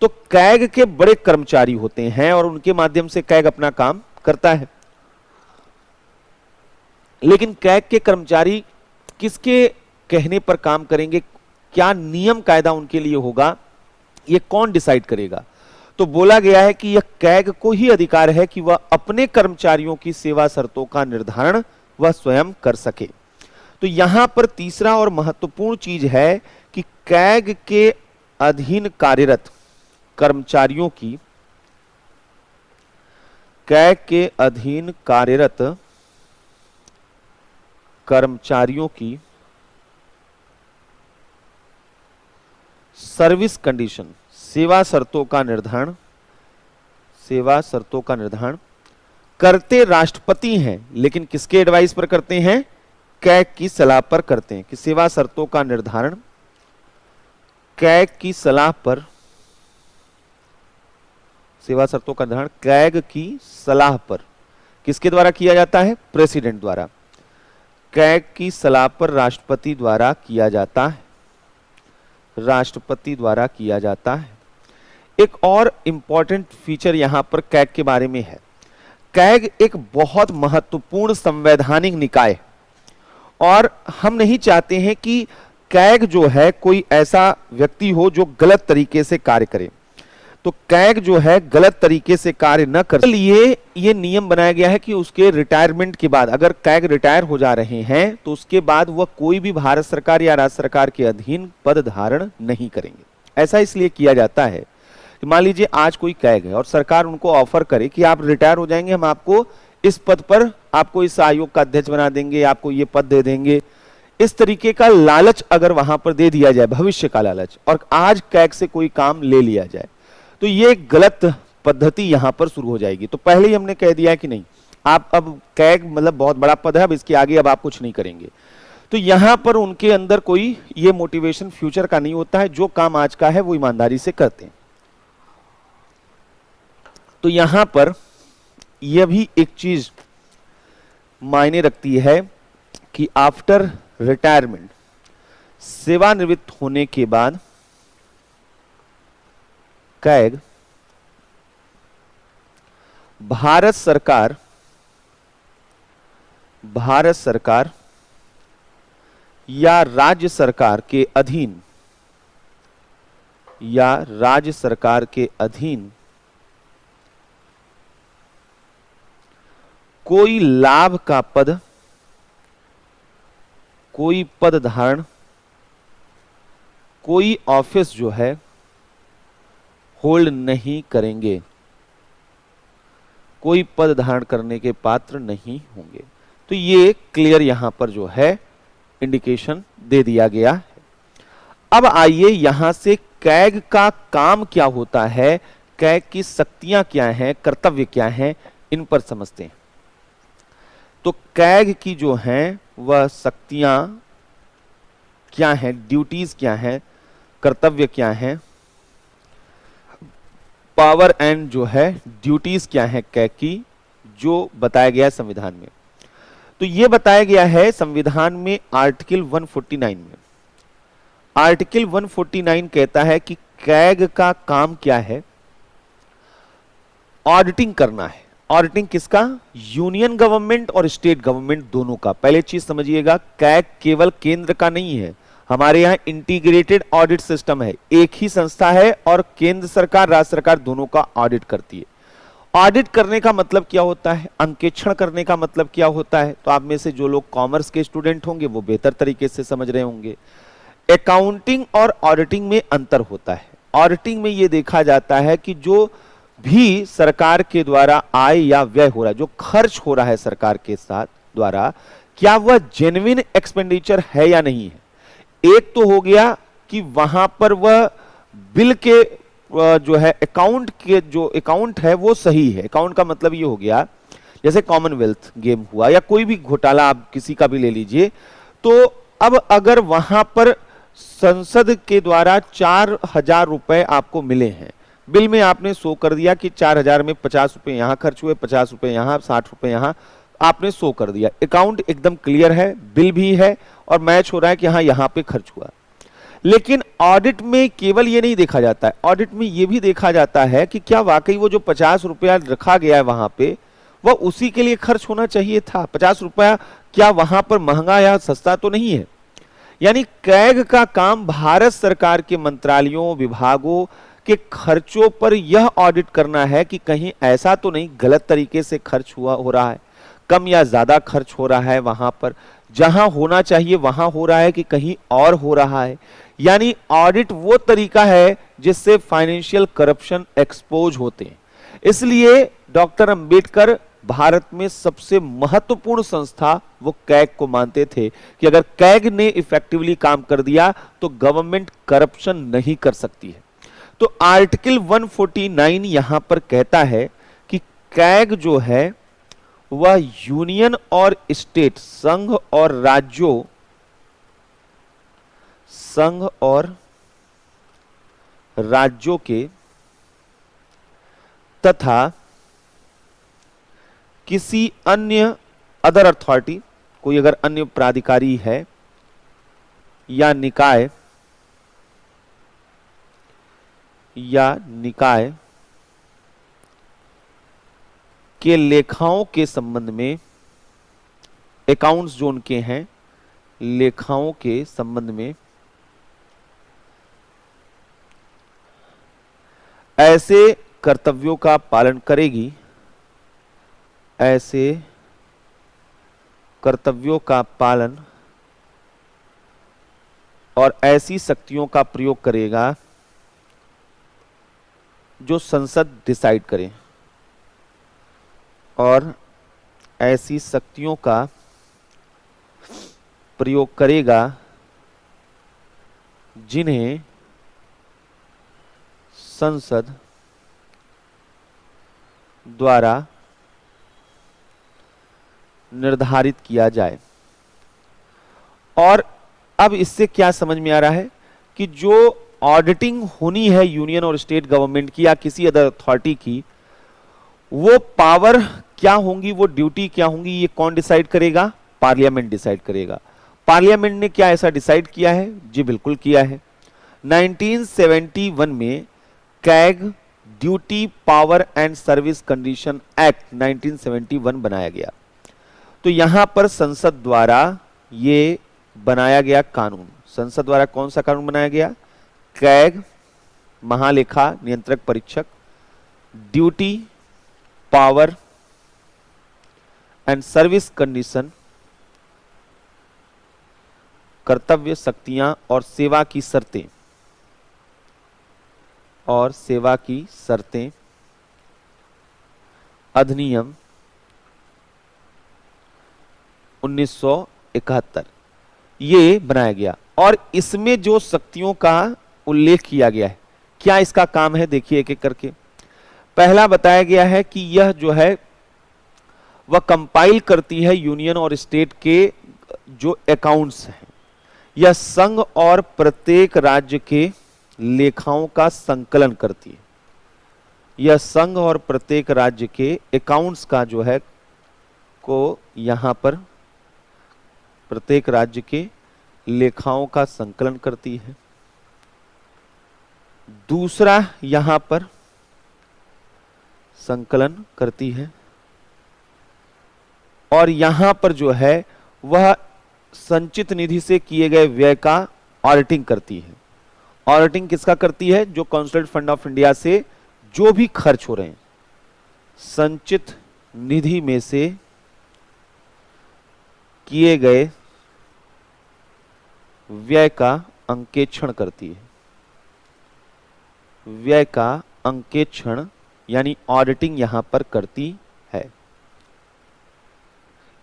तो कैग के बड़े कर्मचारी होते हैं और उनके माध्यम से कैग अपना काम करता है। लेकिन कैग के कर्मचारी किसके कहने पर काम करेंगे, क्या नियम कायदा उनके लिए होगा, ये कौन डिसाइड करेगा? तो बोला गया है कि यह कैग को ही अधिकार है कि वह अपने कर्मचारियों की सेवा शर्तों का निर्धारण वह स्वयं कर सके। तो यहां पर तीसरा और महत्वपूर्ण चीज है कि कैग के अधीन कार्यरत कर्मचारियों की, कैग के अधीन कार्यरत कर्मचारियों की सर्विस कंडीशन, सेवा शर्तों का निर्धारण, सेवा शर्तों का निर्धारण करते राष्ट्रपति हैं, लेकिन किसके एडवाइस पर करते हैं? कैग की सलाह पर करते हैं कि सेवा शर्तों का निर्धारण कैग की सलाह पर, सेवा शर्तों का निर्धारण कैग की सलाह पर किसके द्वारा किया जाता है? प्रेसिडेंट द्वारा। कैग की सलाह पर राष्ट्रपति द्वारा किया जाता है, राष्ट्रपति द्वारा किया जाता है। एक और इंपॉर्टेंट फीचर यहां पर कैग के बारे में है, कैग एक बहुत महत्वपूर्ण संवैधानिक निकाय है और हम नहीं चाहते हैं कि कैग जो है कोई ऐसा व्यक्ति हो जो गलत तरीके से कार्य करे। तो कैग जो है गलत तरीके से कार्य न कर, इसलिए ये नियम बनाया गया है कि उसके रिटायरमेंट के बाद, अगर कैग रिटायर हो जा रहे हैं तो उसके बाद वह कोई भी भारत सरकार या राज्य सरकार के अधीन पद धारण नहीं करेंगे। ऐसा इसलिए किया जाता है कि मान लीजिए आज कोई कैग है और सरकार उनको ऑफर करे कि आप रिटायर हो जाएंगे, हम आपको इस पद पर, आपको इस आयोग का अध्यक्ष बना देंगे, आपको ये पद दे देंगे। इस तरीके का लालच अगर वहां पर दे दिया जाए, भविष्य का लालच, और आज कैग से कोई काम ले लिया जाए, तो ये गलत पद्धति यहां पर शुरू हो जाएगी। तो पहले ही हमने कह दिया है कि नहीं, आप अब कैग मतलब बहुत बड़ा पद है, अब इसके आगे अब आप कुछ नहीं करेंगे। तो यहां पर उनके अंदर कोई ये मोटिवेशन फ्यूचर का नहीं होता है, जो काम आज का है वो ईमानदारी से करते हैं। तो यहां पर यह भी एक चीज मायने रखती है कि आफ्टर रिटायरमेंट, सेवानिवृत्त होने के बाद कैग भारत सरकार या राज्य सरकार के अधीन, या राज्य सरकार के अधीन कोई लाभ का पद, कोई पद धारण, कोई ऑफिस जो है होल्ड नहीं करेंगे, कोई पद धारण करने के पात्र नहीं होंगे। तो ये क्लियर यहां पर जो है इंडिकेशन दे दिया गया है। अब आइए यहां से कैग का काम क्या होता है, कैग की शक्तियां क्या हैं, कर्तव्य क्या हैं, इन पर समझते हैं। तो कैग की जो हैं वह शक्तियां क्या हैं, ड्यूटीज क्या हैं, कर्तव्य क्या हैं, पावर एंड जो है ड्यूटीज क्या हैं कैग की, जो बताया गया है संविधान में। तो ये बताया गया है संविधान में आर्टिकल 149 में। आर्टिकल 149 कहता है कि कैग का काम क्या है, ऑडिटिंग करना है। ऑडिटिंग किसका? यूनियन गवर्नमेंट और स्टेट गवर्नमेंट दोनों का। पहले चीज समझिएगा, कैग केवल केंद्र का नहीं है, हमारे यहाँ इंटीग्रेटेड ऑडिट सिस्टम है, एक ही संस्था है और केंद्र सरकार राज्य सरकार दोनों का ऑडिट करती है। ऑडिट करने का मतलब क्या होता है, अंकेक्षण करने का मतलब क्या होता है, तो आप में से जो लोग कॉमर्स के स्टूडेंट होंगे वो बेहतर तरीके से समझ रहे होंगे। अकाउंटिंग और ऑडिटिंग में अंतर होता है। ऑडिटिंग में ये देखा जाता है कि जो भी सरकार के द्वारा आय या व्यय हो रहा है, जो खर्च हो रहा है सरकार के साथ द्वारा, क्या वह जेन्युइन एक्सपेंडिचर है या नहीं है। एक तो हो गया कि वहां पर वह बिल के जो है अकाउंट के जो अकाउंट है वो सही है। अकाउंट का मतलब ये हो गया, जैसे कॉमनवेल्थ गेम हुआ या कोई भी घोटाला आप किसी का भी ले लीजिए, तो अब अगर वहां पर संसद के द्वारा 4,000 रुपए आपको मिले हैं, बिल में आपने शो कर दिया कि 4,000 में 50 रुपए यहां खर्च हुए, 50 रुपए यहां, 60 रुपए यहां, आपने शो कर दिया, अकाउंट एकदम क्लियर है, बिल भी है और मैच हो रहा है कि हाँ यहां पे खर्च हुआ। लेकिन ऑडिट में केवल ये नहीं देखा जाता है, ऑडिट में ये भी देखा जाता है कि क्या वाकई वो जो 50 रुपया रखा गया है वहां पे, वह उसी के लिए खर्च होना चाहिए था। 50 रुपया क्या वहां पर महंगा या सस्ता तो नहीं है। यानी कैग का काम भारत सरकार के मंत्रालयों, विभागों के खर्चों पर यह ऑडिट करना है कि कहीं ऐसा तो नहीं गलत तरीके से खर्च हो रहा है, कम या ज्यादा खर्च हो रहा है, वहां पर जहां होना चाहिए वहां हो रहा है कि कहीं और हो रहा है। यानी ऑडिट वो तरीका है जिससे फाइनेंशियल करप्शन एक्सपोज होते हैं। इसलिए डॉक्टर अंबेडकर भारत में सबसे महत्वपूर्ण संस्था वो कैग को मानते थे कि अगर कैग ने इफेक्टिवली काम कर दिया तो गवर्नमेंट करप्शन नहीं कर सकती है। तो आर्टिकल 149 यहां पर कहता है कि कैग जो है वह यूनियन और स्टेट, संघ और राज्यों के तथा किसी अन्य अदर अथॉरिटी, कोई अगर अन्य प्राधिकारी है या निकाय के लेखाओं के संबंध में, अकाउंट्स जो उनके हैं लेखाओं के संबंध में ऐसे कर्तव्यों का पालन करेगी, ऐसे कर्तव्यों का पालन और ऐसी शक्तियों का प्रयोग करेगा जो संसद डिसाइड करे, और ऐसी शक्तियों का प्रयोग करेगा जिन्हें संसद द्वारा निर्धारित किया जाए। और अब इससे क्या समझ में आ रहा है कि जो ऑडिटिंग होनी है यूनियन और स्टेट गवर्नमेंट की या किसी अदर अथॉरिटी की, वो पावर क्या होंगी, वो ड्यूटी क्या होंगी, ये कौन डिसाइड करेगा, पार्लियामेंट डिसाइड करेगा। पार्लियामेंट ने क्या ऐसा डिसाइड किया है, जी बिल्कुल किया है। 1971 में CAG duty power and service condition act 1971 बनाया गया। तो यहां पर संसद द्वारा ये बनाया गया कानून, संसद द्वारा कौन सा कानून बनाया गया, कैग महालेखा नियंत्रक परीक्षक, duty power and service condition, कर्तव्य, शक्तियां और सेवा की शर्तें अधिनियम 1971 ये बनाया गया। और इसमें जो शक्तियों का उल्लेख किया गया है, क्या इसका काम है, देखिए एक एक करके। पहला बताया गया है कि यह जो है वह कंपाइल करती है यूनियन और स्टेट के जो अकाउंट्स हैं, यह संघ और प्रत्येक राज्य के लेखाओं का संकलन करती है। यह संघ और प्रत्येक राज्य के अकाउंट्स का जो है को यहां पर प्रत्येक राज्य के लेखाओं का संकलन करती है। दूसरा यहां पर संकलन करती है और यहां पर जो है वह संचित निधि से किए गए व्यय का ऑडिटिंग करती है। ऑडिटिंग किसका करती है, जो कॉन्स्टिट्यूट फंड ऑफ इंडिया से जो भी खर्च हो रहे हैं, संचित निधि में से किए गए व्यय का अंकेक्षण करती है। व्यय का अंकेक्षण यानी ऑडिटिंग यहां पर करती है।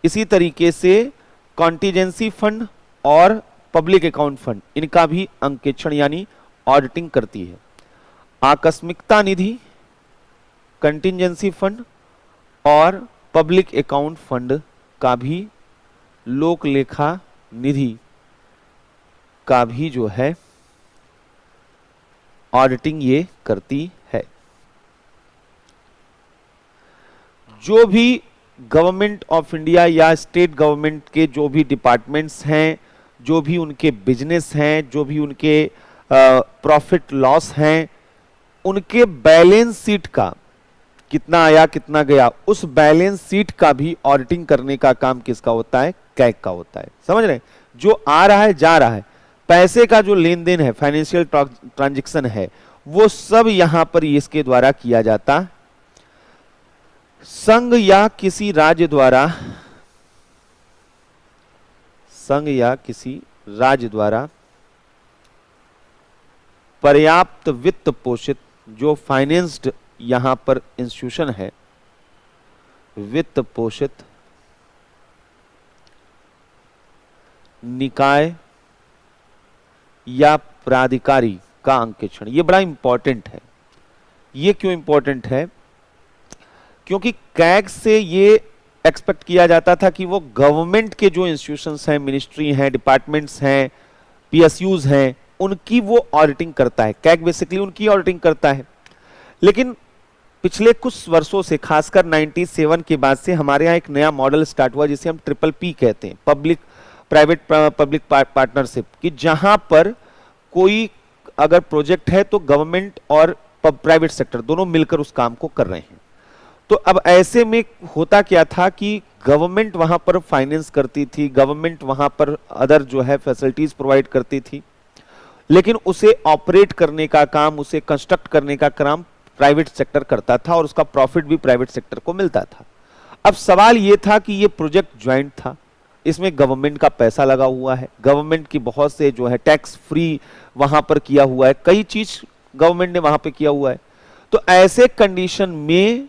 इसी तरीके से कॉन्टीजेंसी फंड और पब्लिक अकाउंट फंड, इनका भी अंकेक्षण यानी ऑडिटिंग करती है। आकस्मिकता निधि, कंटिजेंसी फंड और पब्लिक अकाउंट फंड का भी, लोक लेखा निधि का भी जो है ऑडिटिंग ये करती है। जो भी गवर्नमेंट ऑफ इंडिया या स्टेट गवर्नमेंट के जो भी डिपार्टमेंट्स हैं, जो भी उनके बिजनेस हैं, जो भी उनके प्रॉफिट लॉस हैं, उनके बैलेंस शीट का कितना आया कितना गया, उस बैलेंस शीट का भी ऑडिटिंग करने का काम किसका होता है? कैग का होता है। समझ रहे हैं? जो आ रहा है जा रहा है, पैसे का जो लेन देन है, फाइनेंशियल ट्रांजैक्शन है, वो सब यहां पर इसके द्वारा किया जाता। संघ या किसी राज्य द्वारा, संघ या किसी राज्य द्वारा पर्याप्त वित्त पोषित जो फाइनेंस्ड यहां पर इंस्टीट्यूशन है, वित्त पोषित निकाय या प्राधिकारी का अंकेक्षण, ये बड़ा इंपॉर्टेंट है। ये क्यों इंपॉर्टेंट है? क्योंकि कैग से ये एक्सपेक्ट किया जाता था कि वो गवर्नमेंट के जो इंस्टीट्यूशंस हैं, मिनिस्ट्री हैं, डिपार्टमेंट्स हैं, पीएसयूज हैं, उनकी वो ऑडिटिंग करता है। कैग बेसिकली उनकी ऑडिटिंग करता है। लेकिन पिछले कुछ वर्षों से, खासकर 97 के बाद से हमारे यहाँ एक नया मॉडल स्टार्ट हुआ जिसे हम ट्रिपल पी कहते हैं, पब्लिक प्राइवेट पब्लिक पार्टनरशिप, कि जहां पर कोई अगर प्रोजेक्ट है तो गवर्नमेंट और प्राइवेट सेक्टर दोनों मिलकर उस काम को कर रहे हैं। तो अब ऐसे में होता क्या था कि गवर्नमेंट वहां पर फाइनेंस करती थी, गवर्नमेंट वहां पर अदर जो है फैसिलिटीज प्रोवाइड करती थी, लेकिन उसे ऑपरेट करने का काम, उसे कंस्ट्रक्ट करने का काम प्राइवेट सेक्टर करता था और उसका प्रॉफिट भी प्राइवेट सेक्टर को मिलता था। अब सवाल यह था कि यह प्रोजेक्ट ज्वाइंट था, इसमें गवर्नमेंट का पैसा लगा हुआ है, गवर्नमेंट की बहुत से जो है टैक्स फ्री वहां पर किया हुआ है, कई चीज गवर्नमेंट ने वहां पे किया हुआ है। तो ऐसे कंडीशन में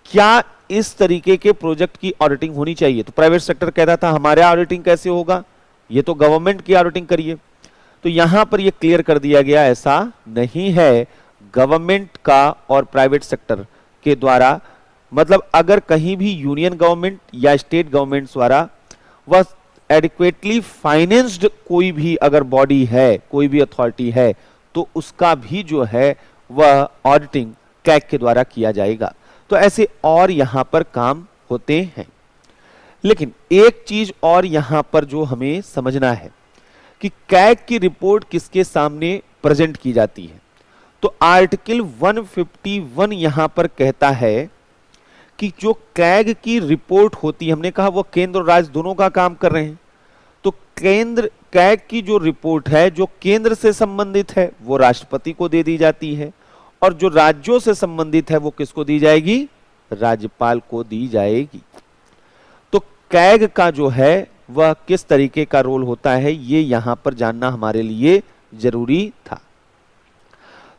क्या इस तरीके के प्रोजेक्ट की ऑडिटिंग होनी चाहिए? तो प्राइवेट सेक्टर कहता था हमारे ऑडिटिंग कैसे होगा, ये तो गवर्नमेंट की ऑडिटिंग करिए। तो यहां पर ये क्लियर कर दिया गया ऐसा नहीं है। गवर्नमेंट का और प्राइवेट सेक्टर के द्वारा, मतलब अगर कहीं भी यूनियन गवर्नमेंट या स्टेट गवर्नमेंट द्वारा वह एडिक्वेटली फाइनेंस्ड कोई भी अगर बॉडी है, कोई भी अथॉरिटी है, तो उसका भी जो है वह ऑडिटिंग कैग के द्वारा किया जाएगा। तो ऐसे और यहां पर काम होते हैं। लेकिन एक चीज और यहां पर जो हमें समझना है कि कैग की रिपोर्ट किसके सामने प्रेजेंट की जाती है। तो आर्टिकल 151 यहां पर कहता है कि जो कैग की रिपोर्ट होती है, हमने कहा वो केंद्र और राज्य दोनों का काम कर रहे हैं, तो केंद्र कैग की जो रिपोर्ट है जो केंद्र से संबंधित है वो राष्ट्रपति को दे दी जाती है, और जो राज्यों से संबंधित है वो किसको दी जाएगी? राज्यपाल को दी जाएगी। तो कैग का जो है वह किस तरीके का रोल होता है, ये यहां पर जानना हमारे लिए जरूरी था।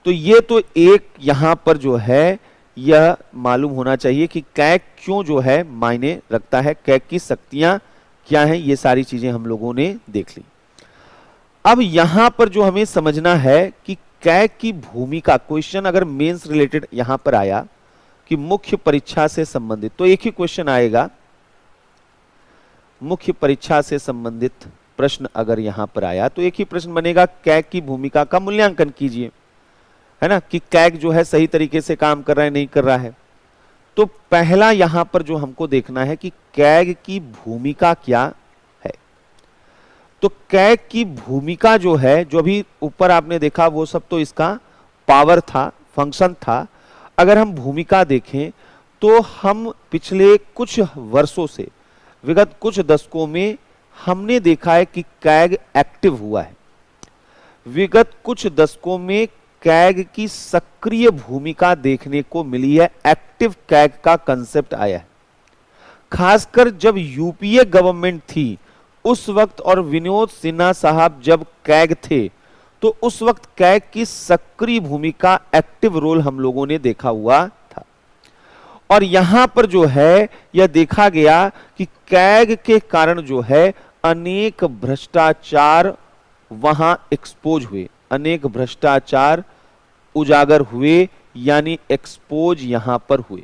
तो ये तो एक यहां पर जो है यह मालूम होना चाहिए कि कैग क्यों जो है मायने रखता है, कैग की शक्तियां क्या हैं, ये सारी चीजें हम लोगों ने देख ली। अब यहां पर जो हमें समझना है कि कैग की भूमिका, क्वेश्चन अगर मेंस रिलेटेड यहां पर आया कि मुख्य परीक्षा से संबंधित, तो एक ही क्वेश्चन आएगा, मुख्य परीक्षा से संबंधित प्रश्न अगर यहां पर आया तो एक ही प्रश्न बनेगा, कैग की भूमिका का मूल्यांकन कीजिए, है ना, कि कैग जो है सही तरीके से काम कर रहा है नहीं कर रहा है। तो पहला यहां पर जो हमको देखना है कि कैग की भूमिका क्या है। तो कैग की भूमिका जो है, जो अभी ऊपर आपने देखा वो सब तो इसका पावर था, फंक्शन था। अगर हम भूमिका देखें तो हम पिछले कुछ वर्षों से, विगत कुछ दशकों में हमने देखा है कि कैग एक्टिव हुआ है। विगत कुछ दशकों में कैग की सक्रिय भूमिका देखने को मिली है, एक्टिव कैग का कंसेप्ट आया है। खासकर जब यूपीए गवर्नमेंट थी उस वक्त, और विनोद सिन्हा साहब जब कैग थे, तो उस वक्त कैग की सक्रिय भूमिका, एक्टिव रोल हम लोगों ने देखा हुआ था। और यहां पर जो है यह देखा गया कि कैग के कारण जो है अनेक भ्रष्टाचार वहां एक्सपोज हुए, अनेक भ्रष्टाचार उजागर हुए, यानी एक्सपोज यहां पर हुए।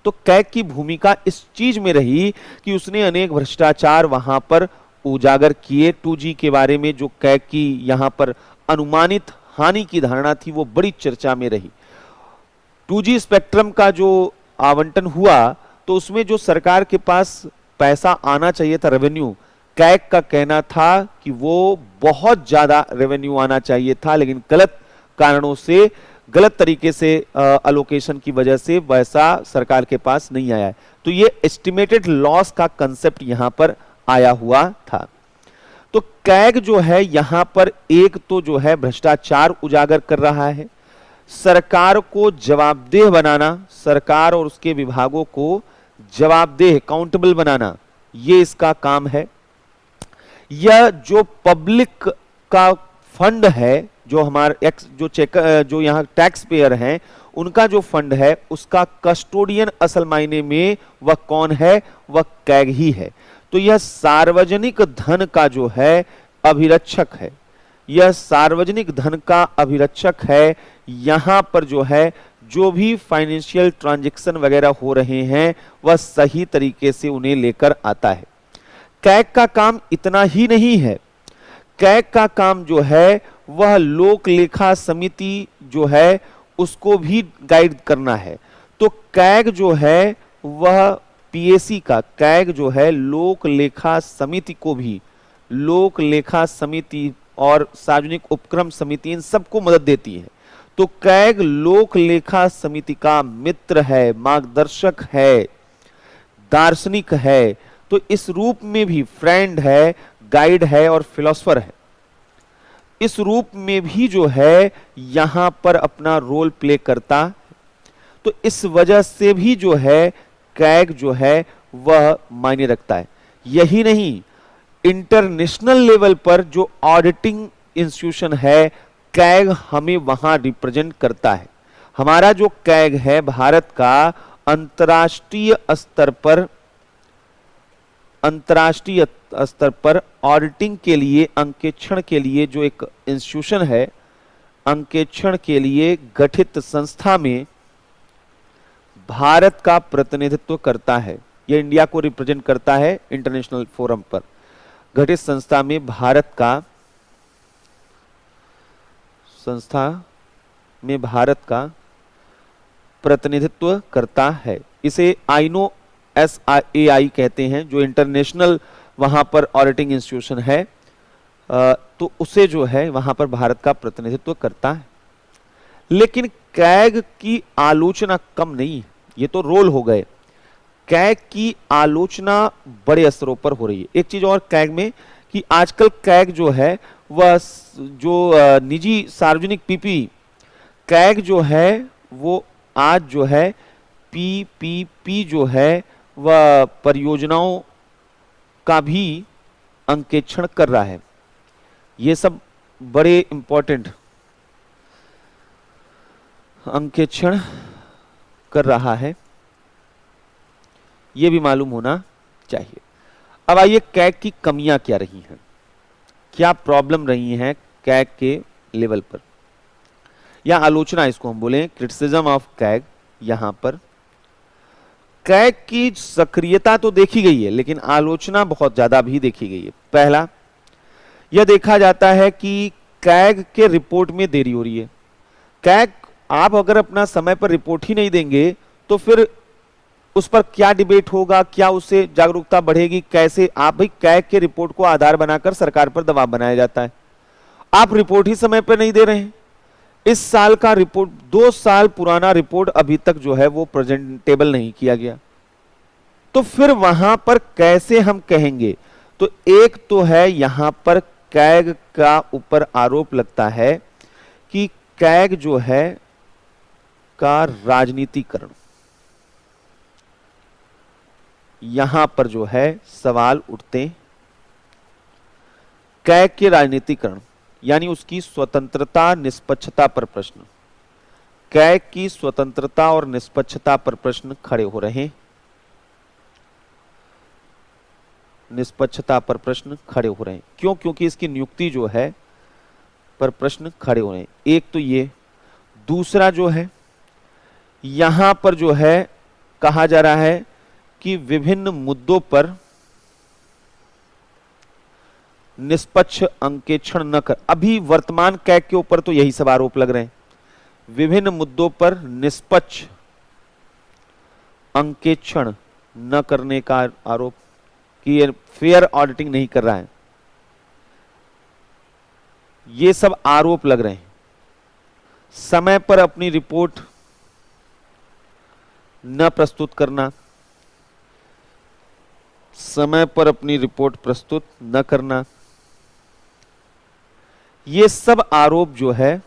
तो कैग की भूमिका इस चीज में रही कि उसने अनेक भ्रष्टाचार वहां पर उजागर किए। 2G के बारे में जो कैग की यहां पर अनुमानित हानि की धारणा थी वो बड़ी चर्चा में रही। 2G स्पेक्ट्रम का जो आवंटन हुआ तो उसमें जो सरकार के पास पैसा आना चाहिए था, रेवेन्यू, कैग का कहना था कि वो बहुत ज्यादा रेवेन्यू आना चाहिए था, लेकिन गलत कारणों से, गलत तरीके से अलोकेशन की वजह से वैसा सरकार के पास नहीं आया है। तो ये एस्टिमेटेड लॉस का कंसेप्ट यहां पर आया हुआ था। तो कैग जो है यहां पर एक तो जो है भ्रष्टाचार उजागर कर रहा है, सरकार को जवाबदेह बनाना, सरकार और उसके विभागों को जवाबदेह, अकाउंटेबल बनाना, ये इसका काम है। यह जो पब्लिक का फंड है, जो हमारे जो यहाँ टैक्स पेयर हैं उनका जो फंड है, उसका कस्टोडियन असल मायने में वह कौन है? वह कैग ही है। तो यह सार्वजनिक धन का जो है अभिरक्षक है, यह सार्वजनिक धन का अभिरक्षक है। यहां पर जो है जो भी फाइनेंशियल ट्रांजैक्शन वगैरह हो रहे हैं वह सही तरीके से उन्हें लेकर आता है। कैग का काम इतना ही नहीं है, कैग का काम जो है वह लोक लेखा समिति जो है उसको भी गाइड करना है। तो कैग जो है वह पीएसी का, कैग जो है लोक लेखा समिति को भी, लोक लेखा समिति और सार्वजनिक उपक्रम समिति, इन सबको मदद देती है। तो कैग लोक लेखा समिति का मित्र है, मार्गदर्शक है, दार्शनिक है। तो इस रूप में भी फ्रेंड है, गाइड है और फिलोसफर है। इस रूप में भी जो है यहां पर अपना रोल प्ले करता। तो इस वजह से भी जो है कैग जो है वह मायने रखता है। यही नहीं, इंटरनेशनल लेवल पर जो ऑडिटिंग इंस्टीट्यूशन है, कैग हमें वहां रिप्रेजेंट करता है। हमारा जो कैग है भारत का अंतर्राष्ट्रीय स्तर पर ऑडिटिंग के लिए, अंकेक्षण के लिए जो एक इंस्टीट्यूशन है, अंकेक्षण के लिए गठित संस्था में भारत का प्रतिनिधित्व करता है। यह इंडिया को रिप्रेजेंट करता है इंटरनेशनल फोरम पर। गठित संस्था में भारत का प्रतिनिधित्व करता है। इसे INOSAI कहते हैं, जो इंटरनेशनल वहां पर ऑडिटिंग इंस्टीट्यूशन है। तो उसे जो है वहां पर भारत का प्रतिनिधित्व करता है। लेकिन कैग की आलोचना कम नहीं है, ये तो रोल हो गए। कैग की आलोचना बड़े स्तरों पर हो रही है। एक चीज और कैग में कि आजकल कैग जो है वह जो निजी सार्वजनिक पीपी, कैग जो है वो आज जो है PPP जो है वह परियोजनाओं का भी अंकेक्षण कर रहा है। ये सब बड़े इंपॉर्टेंट अंकेक्षण कर रहा है, ये भी मालूम होना चाहिए। अब आइए कैग की कमियां क्या रही हैं, क्या प्रॉब्लम रही हैं कैग के लेवल पर, या आलोचना इसको हम बोलें, क्रिटिसिज्म ऑफ कैग। यहां पर कैग की सक्रियता तो देखी गई है, लेकिन आलोचना बहुत ज्यादा भी देखी गई है। पहला, यह देखा जाता है कि कैग के रिपोर्ट में देरी हो रही है। कैग, आप अगर अपना समय पर रिपोर्ट ही नहीं देंगे तो फिर उस पर क्या डिबेट होगा, क्या उससे जागरूकता बढ़ेगी, कैसे? आप भाई कैग के रिपोर्ट को आधार बनाकर सरकार पर दबाव बनाया जाता है। आप रिपोर्ट ही समय पर नहीं दे रहे हैं। इस साल का रिपोर्ट, 2 साल पुराना रिपोर्ट अभी तक जो है वो प्रेजेंटेबल नहीं किया गया, तो फिर वहां पर कैसे हम कहेंगे? तो एक तो है यहां पर कैग का ऊपर आरोप लगता है कि कैग जो है का राजनीतिकरण, यहां पर जो है सवाल उठते। कैग के राजनीतिकरण यानी उसकी स्वतंत्रता निष्पक्षता पर प्रश्न, कैग की स्वतंत्रता और निष्पक्षता पर प्रश्न खड़े हो रहे हैं, निष्पक्षता पर प्रश्न खड़े हो रहे हैं। क्यों? क्योंकि इसकी नियुक्ति जो है पर प्रश्न खड़े हो रहे हैं। एक तो ये, दूसरा जो है यहां पर जो है कहा जा रहा है कि विभिन्न मुद्दों पर निष्पक्ष अंकेक्षण न कर, अभी वर्तमान कैग के ऊपर तो यही सब आरोप लग रहे हैं, विभिन्न मुद्दों पर निष्पक्ष अंकेक्षण न करने का आरोप, कि ये फेयर ऑडिटिंग नहीं कर रहा है, ये सब आरोप लग रहे हैं। समय पर अपनी रिपोर्ट न प्रस्तुत करना, समय पर अपनी रिपोर्ट प्रस्तुत न करना, ये सब आरोप जो है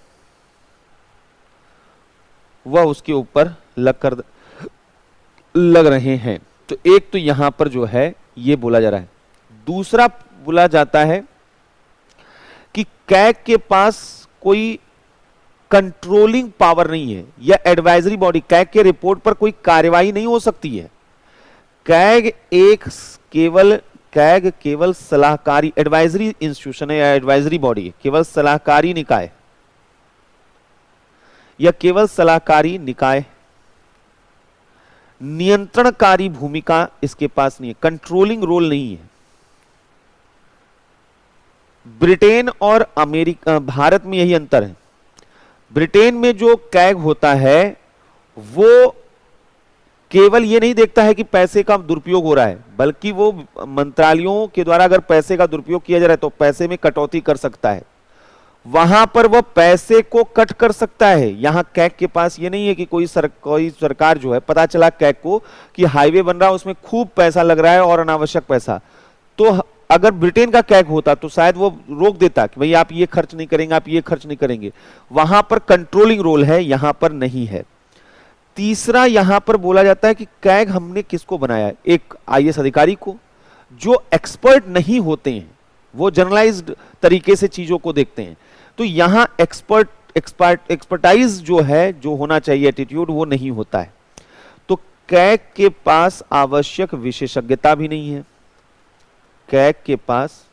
वह उसके ऊपर लग रहे हैं। तो एक तो यहां पर जो है ये बोला जा रहा है। दूसरा बोला जाता है कि कैग के पास कोई कंट्रोलिंग पावर नहीं है, या एडवाइजरी बॉडी, कैग के रिपोर्ट पर कोई कार्यवाही नहीं हो सकती है। कैग केवल सलाहकारी एडवाइजरी इंस्टीट्यूशन है, या एडवाइजरी बॉडी है, केवल सलाहकारी निकाय, या केवल सलाहकारी निकाय, नियंत्रणकारी भूमिका इसके पास नहीं है, कंट्रोलिंग रोल नहीं है। ब्रिटेन और अमेरिका, भारत में यही अंतर है। ब्रिटेन में जो कैग होता है वो केवल ये नहीं देखता है कि पैसे का दुरुपयोग हो रहा है, बल्कि वो मंत्रालयों के द्वारा अगर पैसे का दुरुपयोग किया जा रहा है तो पैसे में कटौती कर सकता है, वहां पर वो पैसे को कट कर सकता है। यहां कैग के पास ये नहीं है कि कोई सरकार जो है, पता चला कैग को कि हाईवे बन रहा है उसमें खूब पैसा लग रहा है और अनावश्यक पैसा, तो अगर ब्रिटेन का कैग होता तो शायद वो रोक देता कि भाई आप ये खर्च नहीं करेंगे, आप ये खर्च नहीं करेंगे। वहां पर कंट्रोलिंग रोल है, यहां पर नहीं है। तीसरा यहां पर बोला जाता है कि कैग हमने किसको बनाया है? एक आईएएस अधिकारी को, जो एक्सपर्ट नहीं होते हैं, वो जनरलाइज्ड तरीके से चीजों को देखते हैं। तो यहां एक्सपर्टाइज जो है, जो होना चाहिए एटीट्यूड, वो नहीं होता है। तो कैग के पास आवश्यक विशेषज्ञता भी नहीं है, कैग के पास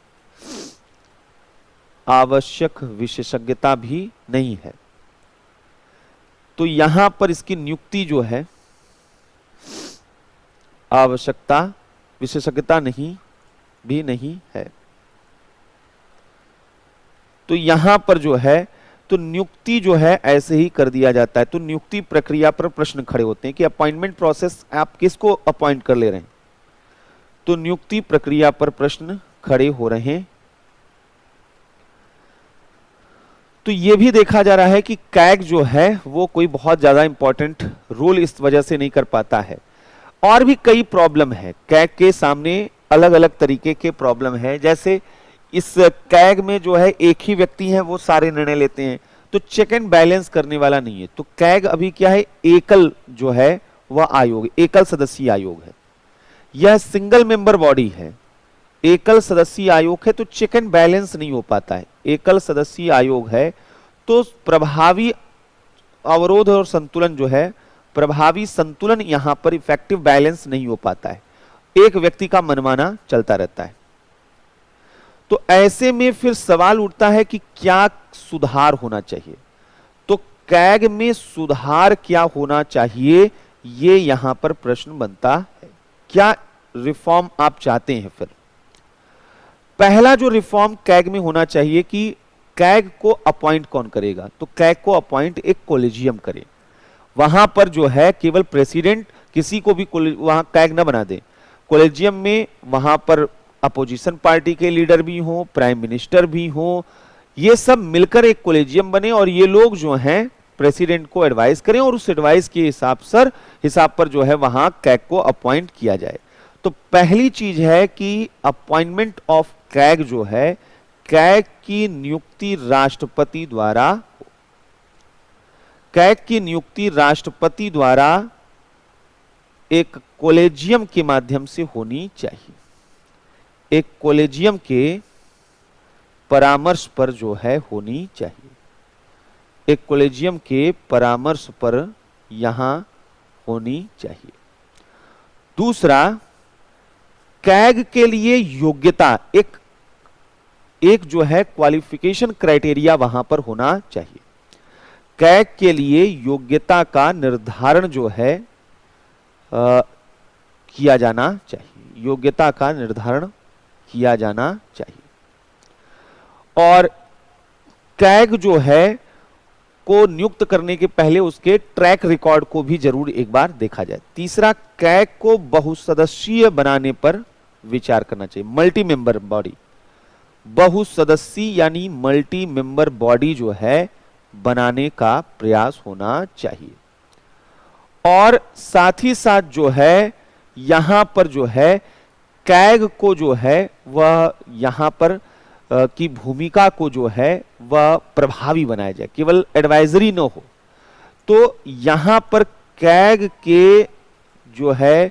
आवश्यक विशेषज्ञता भी नहीं है। तो यहां पर इसकी नियुक्ति जो है, आवश्यकता विशेषज्ञता भी नहीं है। तो यहां पर जो है तो नियुक्ति जो है ऐसे ही कर दिया जाता है। तो नियुक्ति प्रक्रिया पर प्रश्न खड़े होते हैं कि अपॉइंटमेंट प्रोसेस, आप किसको अपॉइंट कर ले रहे हैं? तो नियुक्ति प्रक्रिया पर प्रश्न खड़े हो रहे हैं। तो यह भी देखा जा रहा है कि कैग जो है वो कोई बहुत ज्यादा इंपॉर्टेंट रोल इस वजह से नहीं कर पाता है। और भी कई प्रॉब्लम है कैग के सामने, अलग अलग तरीके के प्रॉब्लम है। जैसे इस कैग में जो है एक ही व्यक्ति है, वो सारे निर्णय लेते हैं, तो चेक एंड बैलेंस करने वाला नहीं है। तो कैग अभी क्या है, एकल जो है वह आयोग, एकल सदस्यीय आयोग है, यह सिंगल मेंबर बॉडी है, एकल सदस्यीय आयोग है, तो चेक एंड बैलेंस नहीं हो पाता है। एकल सदस्यीय आयोग है तो प्रभावी अवरोध और संतुलन जो है, प्रभावी संतुलन यहां पर इफेक्टिव बैलेंस नहीं हो पाता है, एक व्यक्ति का मनमाना चलता रहता है। तो ऐसे में फिर सवाल उठता है कि क्या सुधार होना चाहिए। तो कैग में सुधार क्या होना चाहिए, ये यहां पर प्रश्न बनता है। क्या रिफॉर्म आप चाहते हैं? फिर पहला जो रिफॉर्म कैग में होना चाहिए कि कैग को अपॉइंट कौन करेगा। तो कैग को अपॉइंट एक कॉलेजियम करे, वहां पर जो है केवल प्रेसिडेंट, किसी को भी वहां कैग न बना दे। कॉलेजियम में वहां पर अपोजिशन पार्टी के लीडर भी हो, प्राइम मिनिस्टर भी हो, ये सब मिलकर एक कॉलेजियम बने और ये लोग जो हैं प्रेसिडेंट को एडवाइस करें और उस एडवाइस के हिसाब पर जो है वहां कैग को अपॉइंट किया जाए। तो पहली चीज है कि अपॉइंटमेंट ऑफ कैग जो है, कैग की नियुक्ति राष्ट्रपति द्वारा, कैग की नियुक्ति राष्ट्रपति द्वारा एक कॉलेजियम के माध्यम से होनी चाहिए, एक कॉलेजियम के परामर्श पर जो है होनी चाहिए, एक कॉलेजियम के परामर्श पर यहां होनी चाहिए। दूसरा, कैग के लिए योग्यता, एक जो है क्वालिफिकेशन क्राइटेरिया वहां पर होना चाहिए। कैग के लिए योग्यता का निर्धारण जो है किया जाना चाहिए, योग्यता का निर्धारण किया जाना चाहिए। और कैग जो है को नियुक्त करने के पहले उसके ट्रैक रिकॉर्ड को भी जरूर एक बार देखा जाए। तीसरा, कैग को बहुसदस्यीय बनाने पर विचार करना चाहिए, मल्टी मेंबर बॉडी, बहुसदस्यीय यानी मल्टी मेंबर बॉडी जो है बनाने का प्रयास होना चाहिए। और साथ ही साथ जो है यहां पर जो है कैग को जो है वह यहां पर की भूमिका को जो है वह प्रभावी बनाया जाए, केवल एडवाइजरी न हो। तो यहां पर कैग के जो है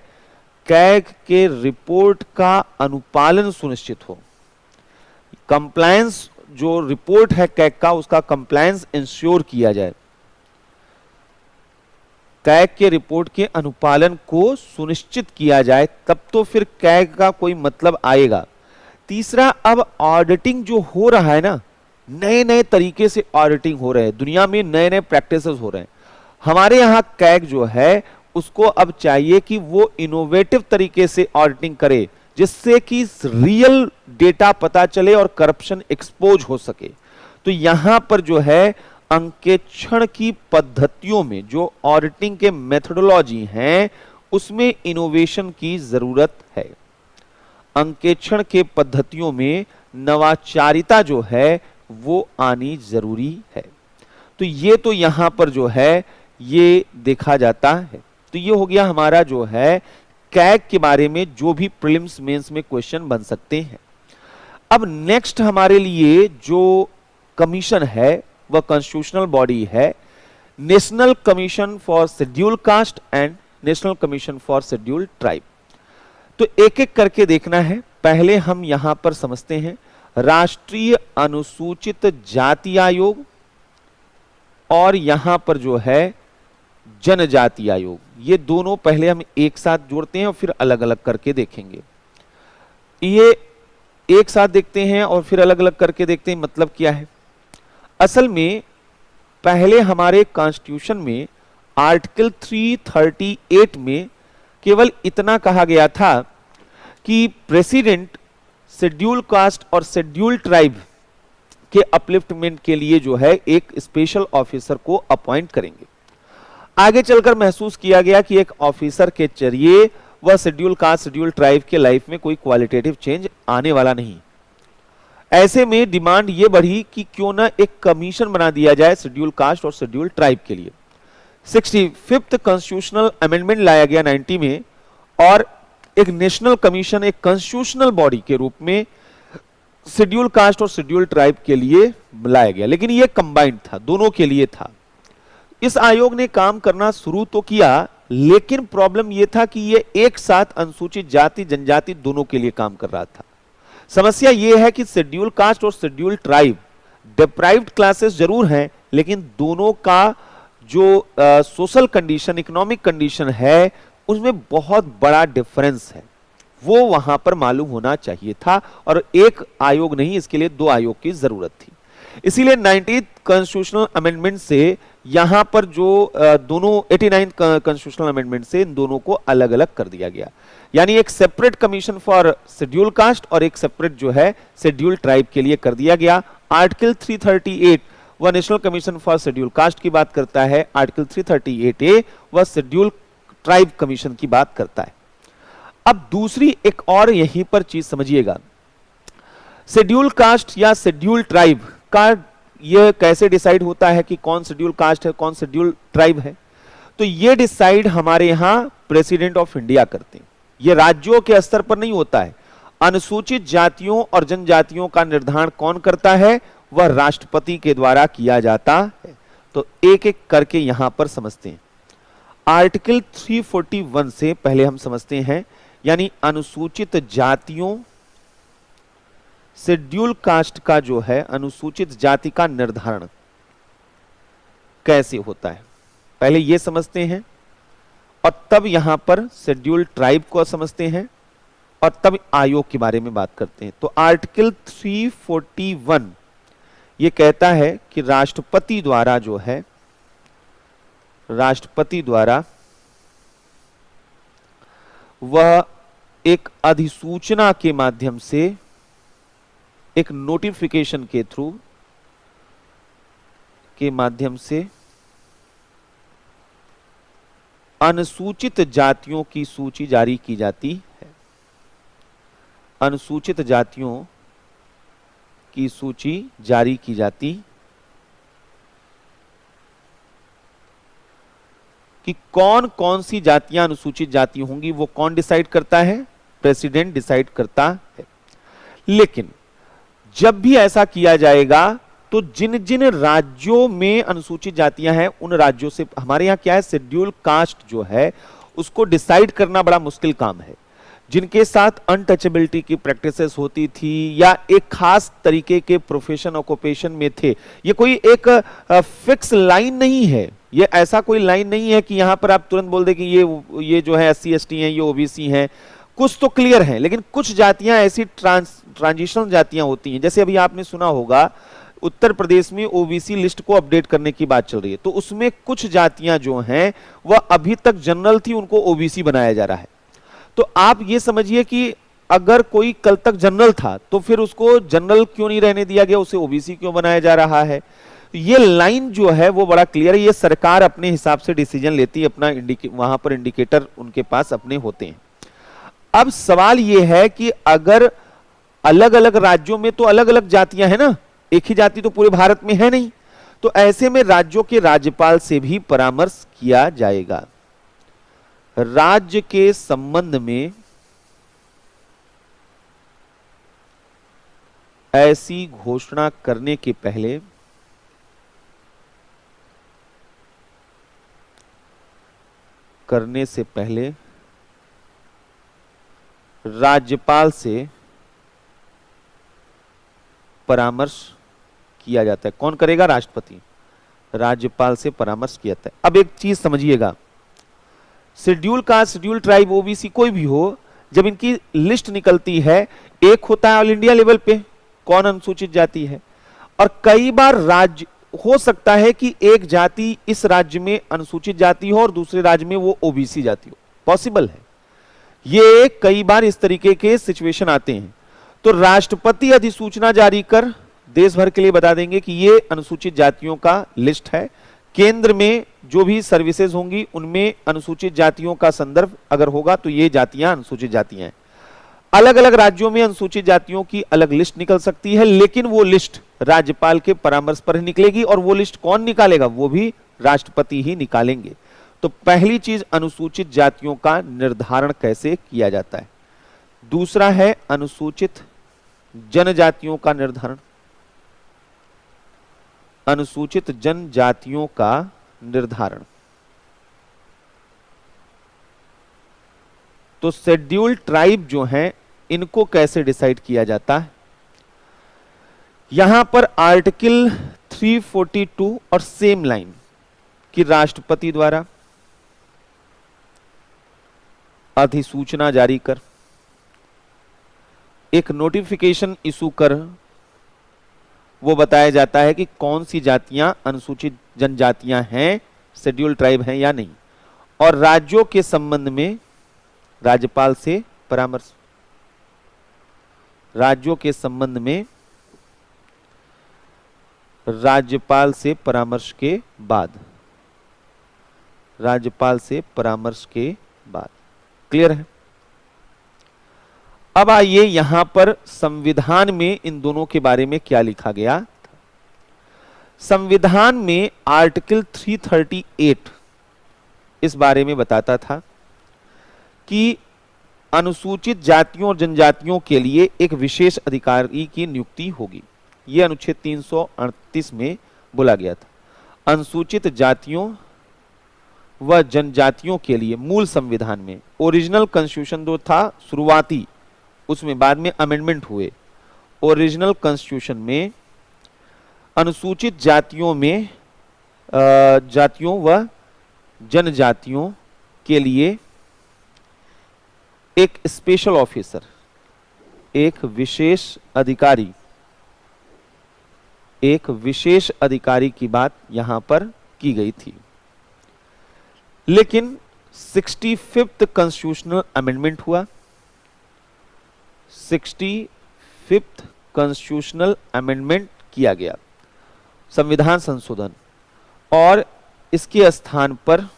कैग के रिपोर्ट का अनुपालन सुनिश्चित हो, कंप्लायंस जो रिपोर्ट है कैग का उसका कंप्लायंस इंश्योर किया जाए, कैग के रिपोर्ट के अनुपालन को सुनिश्चित किया जाए, तब तो फिर कैग का कोई मतलब आएगा। तीसरा, अब ऑडिटिंग जो हो रहा है ना, नए नए तरीके से ऑडिटिंग हो रहे हैं, दुनिया में नए नए प्रैक्टिसेस हो रहे हैं। हमारे यहाँ कैग जो है उसको अब चाहिए कि वो इनोवेटिव तरीके से ऑडिटिंग करे, जिससे कि रियल डेटा पता चले और करप्शन एक्सपोज हो सके। तो यहां पर जो है अंकेक्षण की पद्धतियों में जो ऑडिटिंग के मेथोडोलॉजी हैं उसमें इनोवेशन की जरूरत है, अंकेक्षण के पद्धतियों में नवाचारिता जो है वो आनी जरूरी है। तो ये तो यहां पर जो है ये देखा जाता है। तो ये हो गया हमारा जो है कैग के बारे में जो भी प्रीलिम्स मेंस में क्वेश्चन बन सकते हैं। अब नेक्स्ट हमारे लिए जो कमीशन है वह कॉन्स्टिट्यूशनल बॉडी है, national commission for scheduled cast and national commission for scheduled tribe. तो एक एक करके देखना है। पहले हम यहां पर समझते हैं राष्ट्रीय अनुसूचित जाति आयोग और यहां पर जो है जनजाति आयोग, ये दोनों पहले हम एक साथ जोड़ते हैं और फिर अलग अलग करके देखेंगे। ये एक साथ देखते हैं और फिर अलग अलग करके देखते हैं, मतलब क्या है। असल में पहले हमारे कॉन्स्टिट्यूशन में आर्टिकल 338 में केवल इतना कहा गया था कि प्रेसिडेंट शेड्यूल कास्ट और शेड्यूल ट्राइब के अपलिफ्टमेंट के लिए जो है एक स्पेशल ऑफिसर को अपॉइंट करेंगे। आगे चलकर महसूस किया गया कि एक ऑफिसर के जरिए वह शेड्यूल कास्ट शेड्यूल ट्राइब के लाइफ में कोई क्वालिटेटिव चेंज आने वाला नहीं। ऐसे में डिमांड ये बढ़ी कि क्यों ना एक कमीशन बना दिया जाए शेड्यूल कास्ट और शेड्यूल ट्राइब के लिए। 65th कॉन्स्टिट्यूशनल अमेंडमेंट लाया गया 90 में और एक नेशनल कमीशन एक कॉन्स्टिट्यूशनल बॉडी के रूप में शेड्यूल कास्ट और शेड्यूल ट्राइब के लिए लाया गया, लेकिन ये कंबाइंड था, दोनों के लिए था। इस आयोग ने काम करना शुरू तो किया, लेकिन प्रॉब्लम यह था कि ये एक साथ अनुसूचित जाति जनजाति दोनों के लिए काम कर रहा था। समस्या यह है कि शेड्यूल कास्ट और शेड्यूल ट्राइब डिप्राइव्ड क्लासेस जरूर हैं, लेकिन दोनों का जो सोशल कंडीशन इकोनॉमिक कंडीशन है उसमें बहुत बड़ा डिफरेंस है, वो वहां पर मालूम होना चाहिए था। और एक आयोग नहीं, इसके लिए दो आयोग की जरूरत थी। इसीलिए 90th कॉन्स्टिट्यूशनल अमेंडमेंट से यहां पर जो दोनों 89th कॉन्स्टिट्यूशनल अमेंडमेंट से इन दोनों को अलग अलग कर दिया गया, यानी एक separate commission for scheduled caste और एक सेपरेट जो है शेड्यूल ट्राइब के लिए कर दिया गया। आर्टिकल 338 वह national commission for scheduled cast की बात करता है, आर्टिकल 338A वह शेड्यूल ट्राइब कमीशन की बात करता है। अब दूसरी एक और यहीं पर चीज समझिएगा, शेड्यूल कास्ट या शेड्यूल ट्राइब का यह कैसे डिसाइड होता है कि कौन शेड्यूल कास्ट है कौन शेड्यूल ट्राइब है। तो यह डिसाइड हमारे यहां प्रेसिडेंट ऑफ इंडिया करते हैं, यह राज्यों के स्तर पर नहीं होता है। अनुसूचित जातियों और जनजातियों का निर्धारण कौन करता है, वह राष्ट्रपति के द्वारा किया जाता है। तो एक एक करके यहां पर समझते हैं। आर्टिकल 341 से पहले हम समझते हैं, यानी अनुसूचित जातियों, शेड्यूल कास्ट का जो है अनुसूचित जाति का निर्धारण कैसे होता है, पहले ये समझते हैं और तब यहां पर शेड्यूल ट्राइब को समझते हैं और तब आयोग के बारे में बात करते हैं। तो आर्टिकल 341 ये कहता है कि राष्ट्रपति द्वारा जो है, राष्ट्रपति द्वारा वह एक अधिसूचना के माध्यम से, एक नोटिफिकेशन के थ्रू के माध्यम से अनुसूचित जातियों की सूची जारी की जाती है। अनुसूचित जातियों की सूची जारी की जाती कि कौन कौन सी जातियां अनुसूचित जाति होंगी, वो कौन डिसाइड करता है? प्रेसिडेंट डिसाइड करता है। लेकिन जब भी ऐसा किया जाएगा तो जिन जिन राज्यों में अनुसूचित जातियां हैं उन राज्यों से, हमारे यहाँ क्या है, शेड्यूल कास्ट जो है उसको डिसाइड करना बड़ा मुश्किल काम है। जिनके साथ अनटचेबिलिटी की प्रैक्टिसेस होती थी या एक खास तरीके के प्रोफेशन ऑक्यूपेशन में थे, ये कोई एक फिक्स लाइन नहीं है, ये ऐसा कोई लाइन नहीं है कि यहां पर आप तुरंत बोल दे कि ये जो है SC ST हैं, ये OBC हैं। कुछ तो क्लियर है, लेकिन कुछ जातियां ऐसी ट्रांजिशनल जातियां होती हैं। जैसे अभी आपने सुना होगा उत्तर प्रदेश में OBC लिस्ट को अपडेट करने की बात चल रही है, तो उसमें कुछ जातियां जो हैं वह अभी तक जनरल थी, उनको OBC बनाया जा रहा है। तो आप ये समझिए कि अगर कोई कल तक जनरल था तो फिर उसको जनरल क्यों नहीं रहने दिया गया, उसे OBC क्यों बनाया जा रहा है? ये लाइन जो है वो बड़ा क्लियर है। ये सरकार अपने हिसाब से डिसीजन लेती है, अपना वहां पर इंडिकेटर उनके पास अपने होते हैं। अब सवाल ये है कि अगर अलग अलग राज्यों में तो अलग अलग जातियां हैं ना, एक ही जाति तो पूरे भारत में है नहीं, तो ऐसे में राज्यों के राज्यपाल से भी परामर्श किया जाएगा। राज्य के संबंध में ऐसी घोषणा करने के पहले राज्यपाल से परामर्श किया जाता है। कौन करेगा? राष्ट्रपति। राज्यपाल से परामर्श किया जाता है। अब एक चीज समझिएगा, schedule caste, schedule tribe, OBC कोई भी हो, जब इनकी लिस्ट निकलती है, एक होता है ऑल इंडिया लेवल पे कौन अनुसूचित जाति है, और कई बार राज्य हो सकता है कि एक जाति इस राज्य में अनुसूचित जाति हो और दूसरे राज्य में वो OBC जाति हो, पॉसिबल है। ये कई बार इस तरीके के सिचुएशन आते हैं। तो राष्ट्रपति अधिसूचना जारी कर देश भर के लिए बता देंगे कि ये अनुसूचित जातियों का लिस्ट है। केंद्र में जो भी सर्विसेज होंगी उनमें अनुसूचित जातियों का संदर्भ अगर होगा तो ये जातियां अनुसूचित जातियां हैं। अलग अलग राज्यों में अनुसूचित जातियों की अलग लिस्ट निकल सकती है, लेकिन वो लिस्ट राज्यपाल के परामर्श पर ही निकलेगी, और वो लिस्ट कौन निकालेगा? वो भी राष्ट्रपति ही निकालेंगे। तो पहली चीज, अनुसूचित जातियों का निर्धारण कैसे किया जाता है। दूसरा है अनुसूचित जनजातियों का निर्धारण। अनुसूचित जनजातियों का निर्धारण, तो शेड्यूल ट्राइब जो हैं इनको कैसे डिसाइड किया जाता है? यहां पर आर्टिकल 342 और सेम लाइन कि राष्ट्रपति द्वारा अधिसूचना जारी कर, एक नोटिफिकेशन इशू कर वो बताया जाता है कि कौन सी जातियां अनुसूचित जनजातियां हैं, शेड्यूल ट्राइब हैं या नहीं, और राज्यों के संबंध में राज्यपाल से परामर्श। राज्यों के संबंध में राज्यपाल से परामर्श के बाद, राज्यपाल से परामर्श के बाद। क्लियर है? अब आइए यहां पर संविधान में इन दोनों के बारे में क्या लिखा गया। संविधान में आर्टिकल 338 इस बारे में बताता था कि अनुसूचित जातियों और जनजातियों के लिए एक विशेष अधिकारी की नियुक्ति होगी। यह अनुच्छेद 338 में बोला गया था। अनुसूचित जातियों व जनजातियों के लिए मूल संविधान में, ओरिजिनल कॉन्स्टिट्यूशन जो था शुरुआती, उसमें बाद में अमेंडमेंट हुए, ओरिजिनल कॉन्स्टिट्यूशन में अनुसूचित जातियों में जातियों व जनजातियों के लिए एक स्पेशल ऑफिसर, एक विशेष अधिकारी, एक विशेष अधिकारी की बात यहां पर की गई थी। लेकिन 65th कॉन्स्टिट्यूशनल अमेंडमेंट हुआ, 65th कॉन्स्टिट्यूशनल अमेंडमेंट किया गया, संविधान संशोधन, और इसके स्थान पर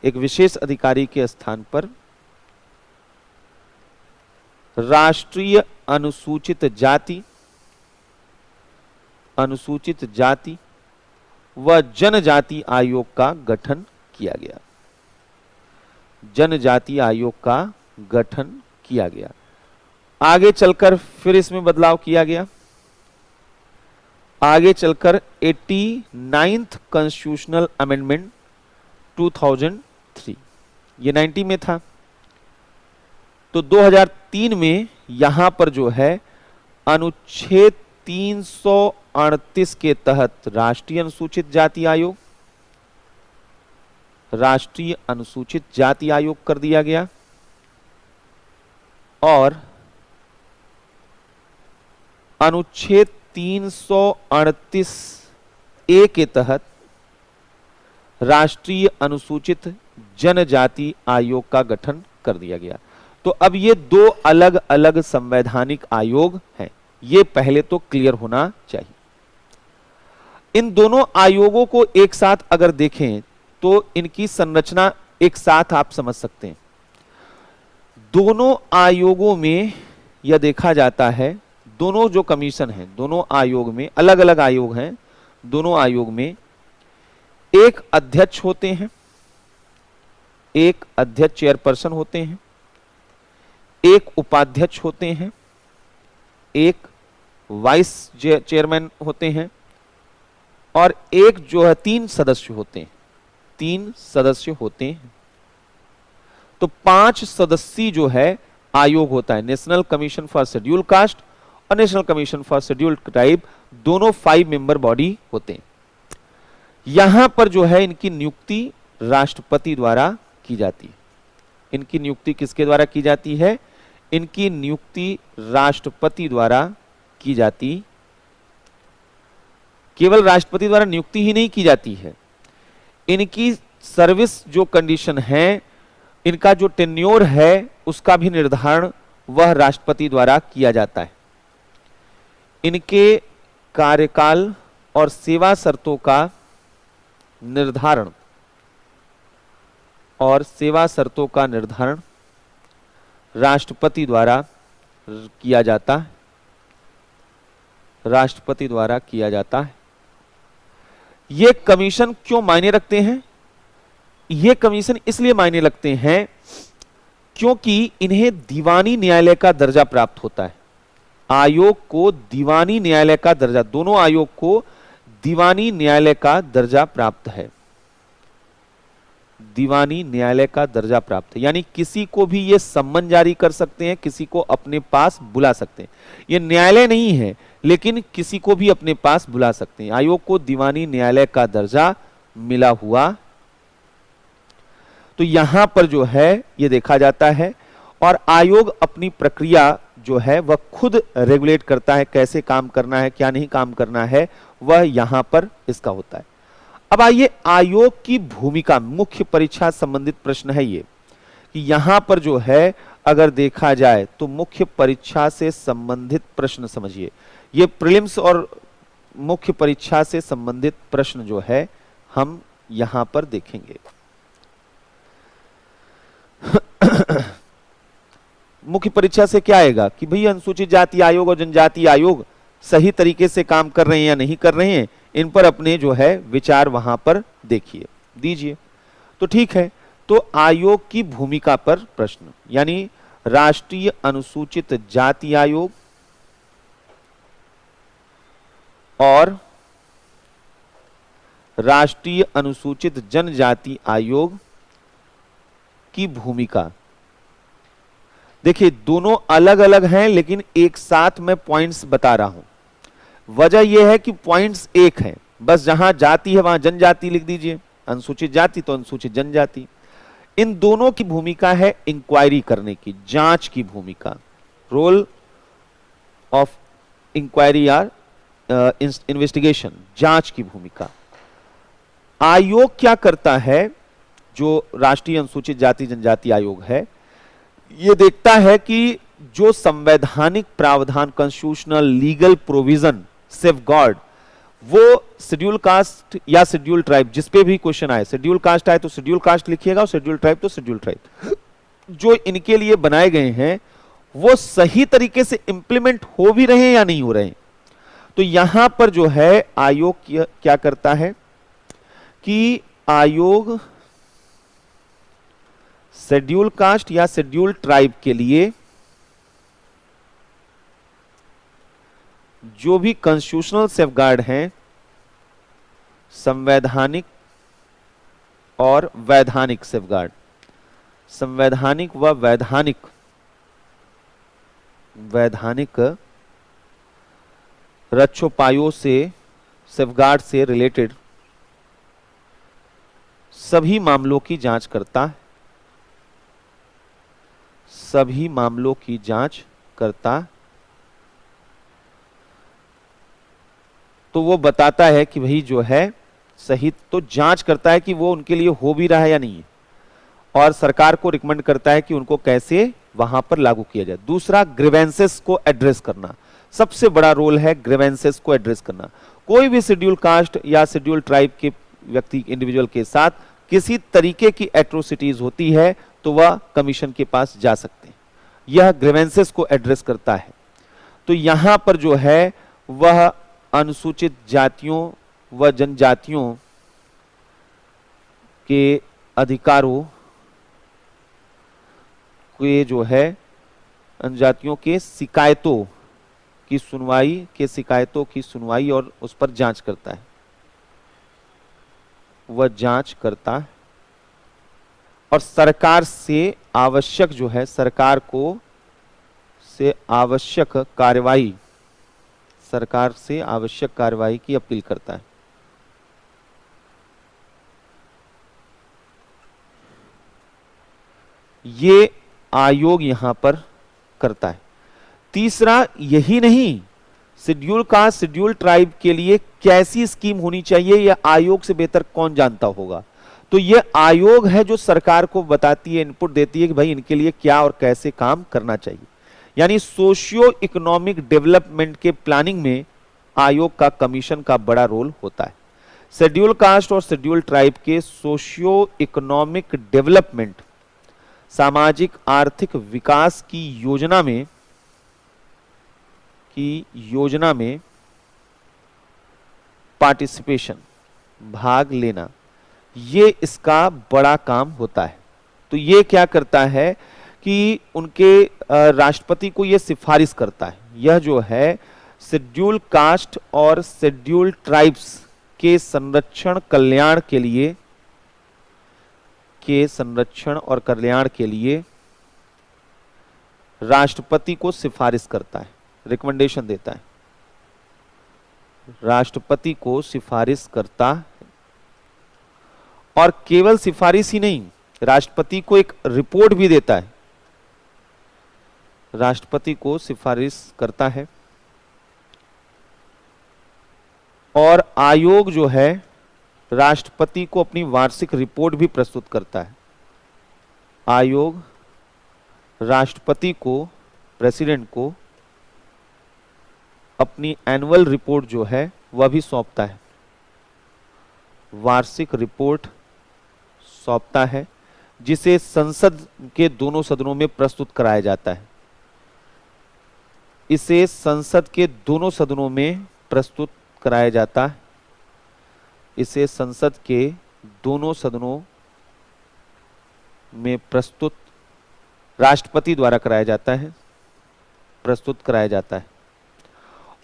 एक विशेष अधिकारी के स्थान पर राष्ट्रीय अनुसूचित जाति व जनजाति आयोग का गठन किया गया, जनजाति आयोग का गठन किया गया। आगे चलकर फिर इसमें बदलाव किया गया, आगे चलकर 89th कॉन्स्टिट्यूशनल अमेंडमेंट 2003, ये 90 में था, तो 2003 में यहां पर जो है अनुच्छेद 338 के तहत राष्ट्रीय अनुसूचित जाति आयोग, राष्ट्रीय अनुसूचित जाति आयोग कर दिया गया, और अनुच्छेद 338 ए के तहत राष्ट्रीय अनुसूचित जनजाति आयोग का गठन कर दिया गया। तो अब ये दो अलग अलग संवैधानिक आयोग हैं, ये पहले तो क्लियर होना चाहिए। इन दोनों आयोगों को एक साथ अगर देखें तो इनकी संरचना एक साथ आप समझ सकते हैं। दोनों आयोगों में यह देखा जाता है, दोनों जो कमीशन हैं, दोनों आयोग में, अलग अलग आयोग हैं, दोनों आयोग में एक अध्यक्ष होते हैं, एक अध्यक्ष चेयरपर्सन होते हैं, एक उपाध्यक्ष होते हैं, एक वाइस चेयरमैन होते हैं, और एक जो है 3 सदस्य होते हैं, 3 सदस्य होते हैं। तो 5 सदस्यीय जो है आयोग होता है। National commission for scheduled caste और national commission for scheduled tribe दोनों 5 मेंबर बॉडी होते हैं। यहां पर जो है इनकी नियुक्ति राष्ट्रपति द्वारा की जाती है। इनकी नियुक्ति किसके द्वारा की जाती है? इनकी नियुक्ति राष्ट्रपति द्वारा की जाती। केवल राष्ट्रपति द्वारा नियुक्ति ही नहीं की जाती है, इनकी सर्विस जो कंडीशन है, इनका जो टेन्योर है, उसका भी निर्धारण वह राष्ट्रपति द्वारा किया जाता है। इनके कार्यकाल और सेवा शर्तों का निर्धारण राष्ट्रपति द्वारा किया जाता है, राष्ट्रपति द्वारा किया जाता है। ये कमीशन क्यों मायने रखते हैं? ये कमीशन इसलिए मायने रखते हैं क्योंकि इन्हें दीवानी न्यायालय का दर्जा प्राप्त होता है। आयोग को दीवानी न्यायालय का दर्जा, दोनों आयोग को दीवानी न्यायालय का दर्जा प्राप्त है। दीवानी न्यायालय का दर्जा प्राप्त है, यानी किसी को भी ये सम्मन जारी कर सकते हैं, किसी को अपने पास बुला सकते हैं। ये न्यायालय नहीं है, लेकिन किसी को भी अपने पास बुला सकते हैं। आयोग को दीवानी न्यायालय का दर्जा मिला हुआ, तो यहां पर जो है ये देखा जाता है, और आयोग अपनी प्रक्रिया जो है वह खुद रेगुलेट करता है, कैसे काम करना है, क्या नहीं काम करना है, वह यहां पर इसका होता है। अब आइए आयोग की भूमिका, मुख्य परीक्षा संबंधित प्रश्न है ये, कि यहां पर जो है अगर देखा जाए तो मुख्य परीक्षा से संबंधित प्रश्न समझिए। ये प्रीलिम्स और मुख्य परीक्षा से संबंधित प्रश्न जो है हम यहां पर देखेंगे। मुख्य परीक्षा से क्या आएगा कि भई अनुसूचित जाति आयोग और जनजाति आयोग सही तरीके से काम कर रहे हैं या नहीं कर रहे हैं, इन पर अपने जो है विचार वहां पर देखिए, दीजिए। तो ठीक है, तो आयोग की भूमिका पर प्रश्न, यानी राष्ट्रीय अनुसूचित जाति आयोग और राष्ट्रीय अनुसूचित जनजाति आयोग की भूमिका। देखिए दोनों अलग अलग हैं लेकिन एक साथ मैं पॉइंट्स बता रहा हूं। वजह यह है कि पॉइंट्स एक हैं, बस जहां जाति है वहां जनजाति लिख दीजिए, अनुसूचित जाति तो अनुसूचित जनजाति। इन दोनों की भूमिका है इंक्वायरी करने की, जांच की भूमिका, रोल ऑफ इंक्वायरी या इन्वेस्टिगेशन, जांच की भूमिका। आयोग क्या करता है, जो राष्ट्रीय अनुसूचित जाति जनजाति आयोग है, ये देखता है कि जो संवैधानिक प्रावधान, कॉन्स्टिट्यूशनल लीगल प्रोविजन, सेफगार्ड, वो शेड्यूल कास्ट या शेड्यूल ट्राइब, जिसपे भी क्वेश्चन आए, शेड्यूल कास्ट आए तो शेड्यूल कास्ट लिखिएगा और शेड्यूल ट्राइब तो शेड्यूल ट्राइब, जो इनके लिए बनाए गए हैं वो सही तरीके से इंप्लीमेंट हो भी रहे हैं या नहीं हो रहे हैं। तो यहां पर जो है आयोग क्या करता है कि आयोग शेड्यूल कास्ट या शेड्यूल ट्राइब के लिए जो भी कॉन्स्टिट्यूशनल सेफगार्ड हैं, संवैधानिक और वैधानिक सेफगार्ड, संवैधानिक व वैधानिक रक्षोपायों से, सेफगार्ड से रिलेटेड सभी मामलों की जांच करता है, सभी मामलों की जांच करता। तो वो बताता है कि भाई जो है सही, तो जांच करता है कि वो उनके लिए हो भी रहा है या नहीं है, और सरकार को रिकमेंड करता है कि उनको कैसे वहां पर लागू किया जाए। दूसरा, ग्रीवेंसेस को एड्रेस करना, सबसे बड़ा रोल है ग्रीवेंसेस को एड्रेस करना। कोई भी शेड्यूल कास्ट या शेड्यूल ट्राइब के व्यक्ति, इंडिविजुअल के साथ किसी तरीके की एट्रोसिटीज होती है तो वह कमीशन के पास जा सकते हैं, यह ग्रीवेंसेस को एड्रेस करता है। तो यहां पर जो है वह अनुसूचित जातियों व जनजातियों के अधिकारों के जो है जनजातियों के शिकायतों की सुनवाई और उस पर जांच करता है, वह जांच करता है। और सरकार से आवश्यक जो है, सरकार को से आवश्यक कार्रवाई, सरकार से आवश्यक कार्रवाई की अपील करता है। ये आयोग यहां पर करता है। तीसरा, यही नहीं, शेड्यूल कास्ट, शेड्यूल ट्राइब के लिए कैसी स्कीम होनी चाहिए यह आयोग से बेहतर कौन जानता होगा। तो यह आयोग है जो सरकार को बताती है, इनपुट देती है कि भाई इनके लिए क्या और कैसे काम करना चाहिए। यानी सोशियो इकोनॉमिक डेवलपमेंट के प्लानिंग में आयोग का, कमीशन का बड़ा रोल होता है। शेड्यूल कास्ट और शेड्यूल ट्राइब के सोशियो इकोनॉमिक डेवलपमेंट, सामाजिक आर्थिक विकास की योजना में पार्टिसिपेशन, भाग लेना, ये इसका बड़ा काम होता है। तो ये क्या करता है कि उनके राष्ट्रपति को ये सिफारिश करता है, यह जो है शेड्यूल कास्ट और शेड्यूल ट्राइब्स के संरक्षण और कल्याण के लिए राष्ट्रपति को सिफारिश करता है, रिकमेंडेशन देता है, राष्ट्रपति को सिफारिश करता है। और केवल सिफारिश ही नहीं, राष्ट्रपति को एक रिपोर्ट भी देता है, राष्ट्रपति को सिफारिश करता है। और आयोग जो है राष्ट्रपति को अपनी वार्षिक रिपोर्ट भी प्रस्तुत करता है। आयोग राष्ट्रपति को, प्रेसिडेंट को अपनी एनुअल रिपोर्ट जो है वह भी सौंपता है, वार्षिक रिपोर्ट सौंपता है, जिसे संसद के दोनों सदनों में प्रस्तुत कराया जाता है। इसे संसद के दोनों सदनों में प्रस्तुत कराया जाता है, इसे संसद के दोनों सदनों में प्रस्तुत राष्ट्रपति द्वारा कराया जाता है, प्रस्तुत कराया जाता है।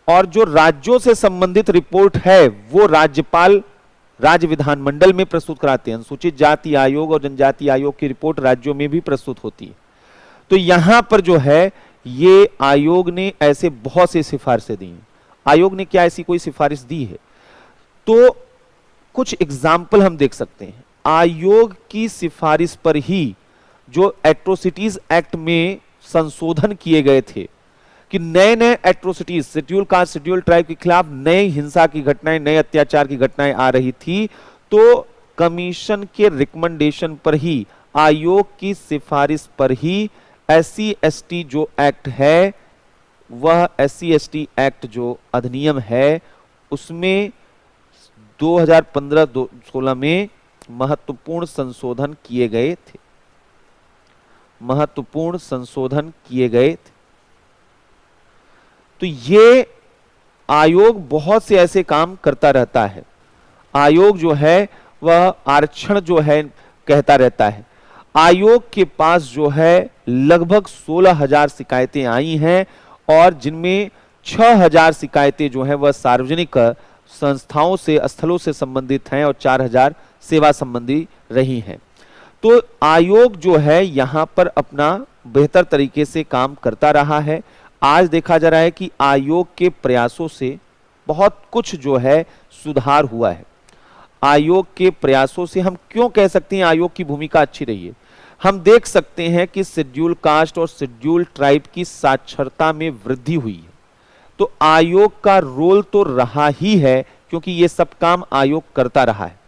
और जो राज्यों से संबंधित रिपोर्ट है वो राज्यपाल राज्य विधानमंडल में प्रस्तुत कराते हैं। अनुसूचित जाति आयोग और जनजाति आयोग की रिपोर्ट राज्यों में भी प्रस्तुत होती है। तो यहां पर जो है ये आयोग ने ऐसे बहुत से सिफारिशें दी हैं। आयोग ने क्या ऐसी कोई सिफारिश दी है? तो कुछ एग्जाम्पल हम देख सकते हैं। आयोग की सिफारिश पर ही जो एट्रोसिटीज एक्ट में संशोधन किए गए थे कि नए नए atrocities, schedule caste schedule tribe के खिलाफ नई हिंसा की घटनाएं, नए अत्याचार की घटनाएं आ रही थी, तो कमीशन के रिकमेंडेशन पर ही, आयोग की सिफारिश पर ही SC/ST जो एक्ट है, वह SC/ST एक्ट जो अधिनियम है, उसमें 2015-16 में महत्वपूर्ण संशोधन किए गए थे। महत्वपूर्ण संशोधन किए गए थे। तो ये आयोग बहुत से ऐसे काम करता रहता है। आयोग जो है वह आरक्षण जो है कहता रहता है। आयोग के पास जो है लगभग 16,000 शिकायतें आई हैं और जिनमें 6,000 शिकायतें जो है वह सार्वजनिक संस्थाओं से, स्थलों से संबंधित हैं और 4,000 सेवा संबंधी रही हैं। तो आयोग जो है यहां पर अपना बेहतर तरीके से काम करता रहा है। आज देखा जा रहा है कि आयोग के प्रयासों से बहुत कुछ जो है सुधार हुआ है। आयोग के प्रयासों से हम क्यों कह सकते हैं आयोग की भूमिका अच्छी रही है? हम देख सकते हैं कि शेड्यूल कास्ट और शेड्यूल ट्राइब की साक्षरता में वृद्धि हुई है। तो आयोग का रोल तो रहा ही है, क्योंकि ये सब काम आयोग करता रहा है।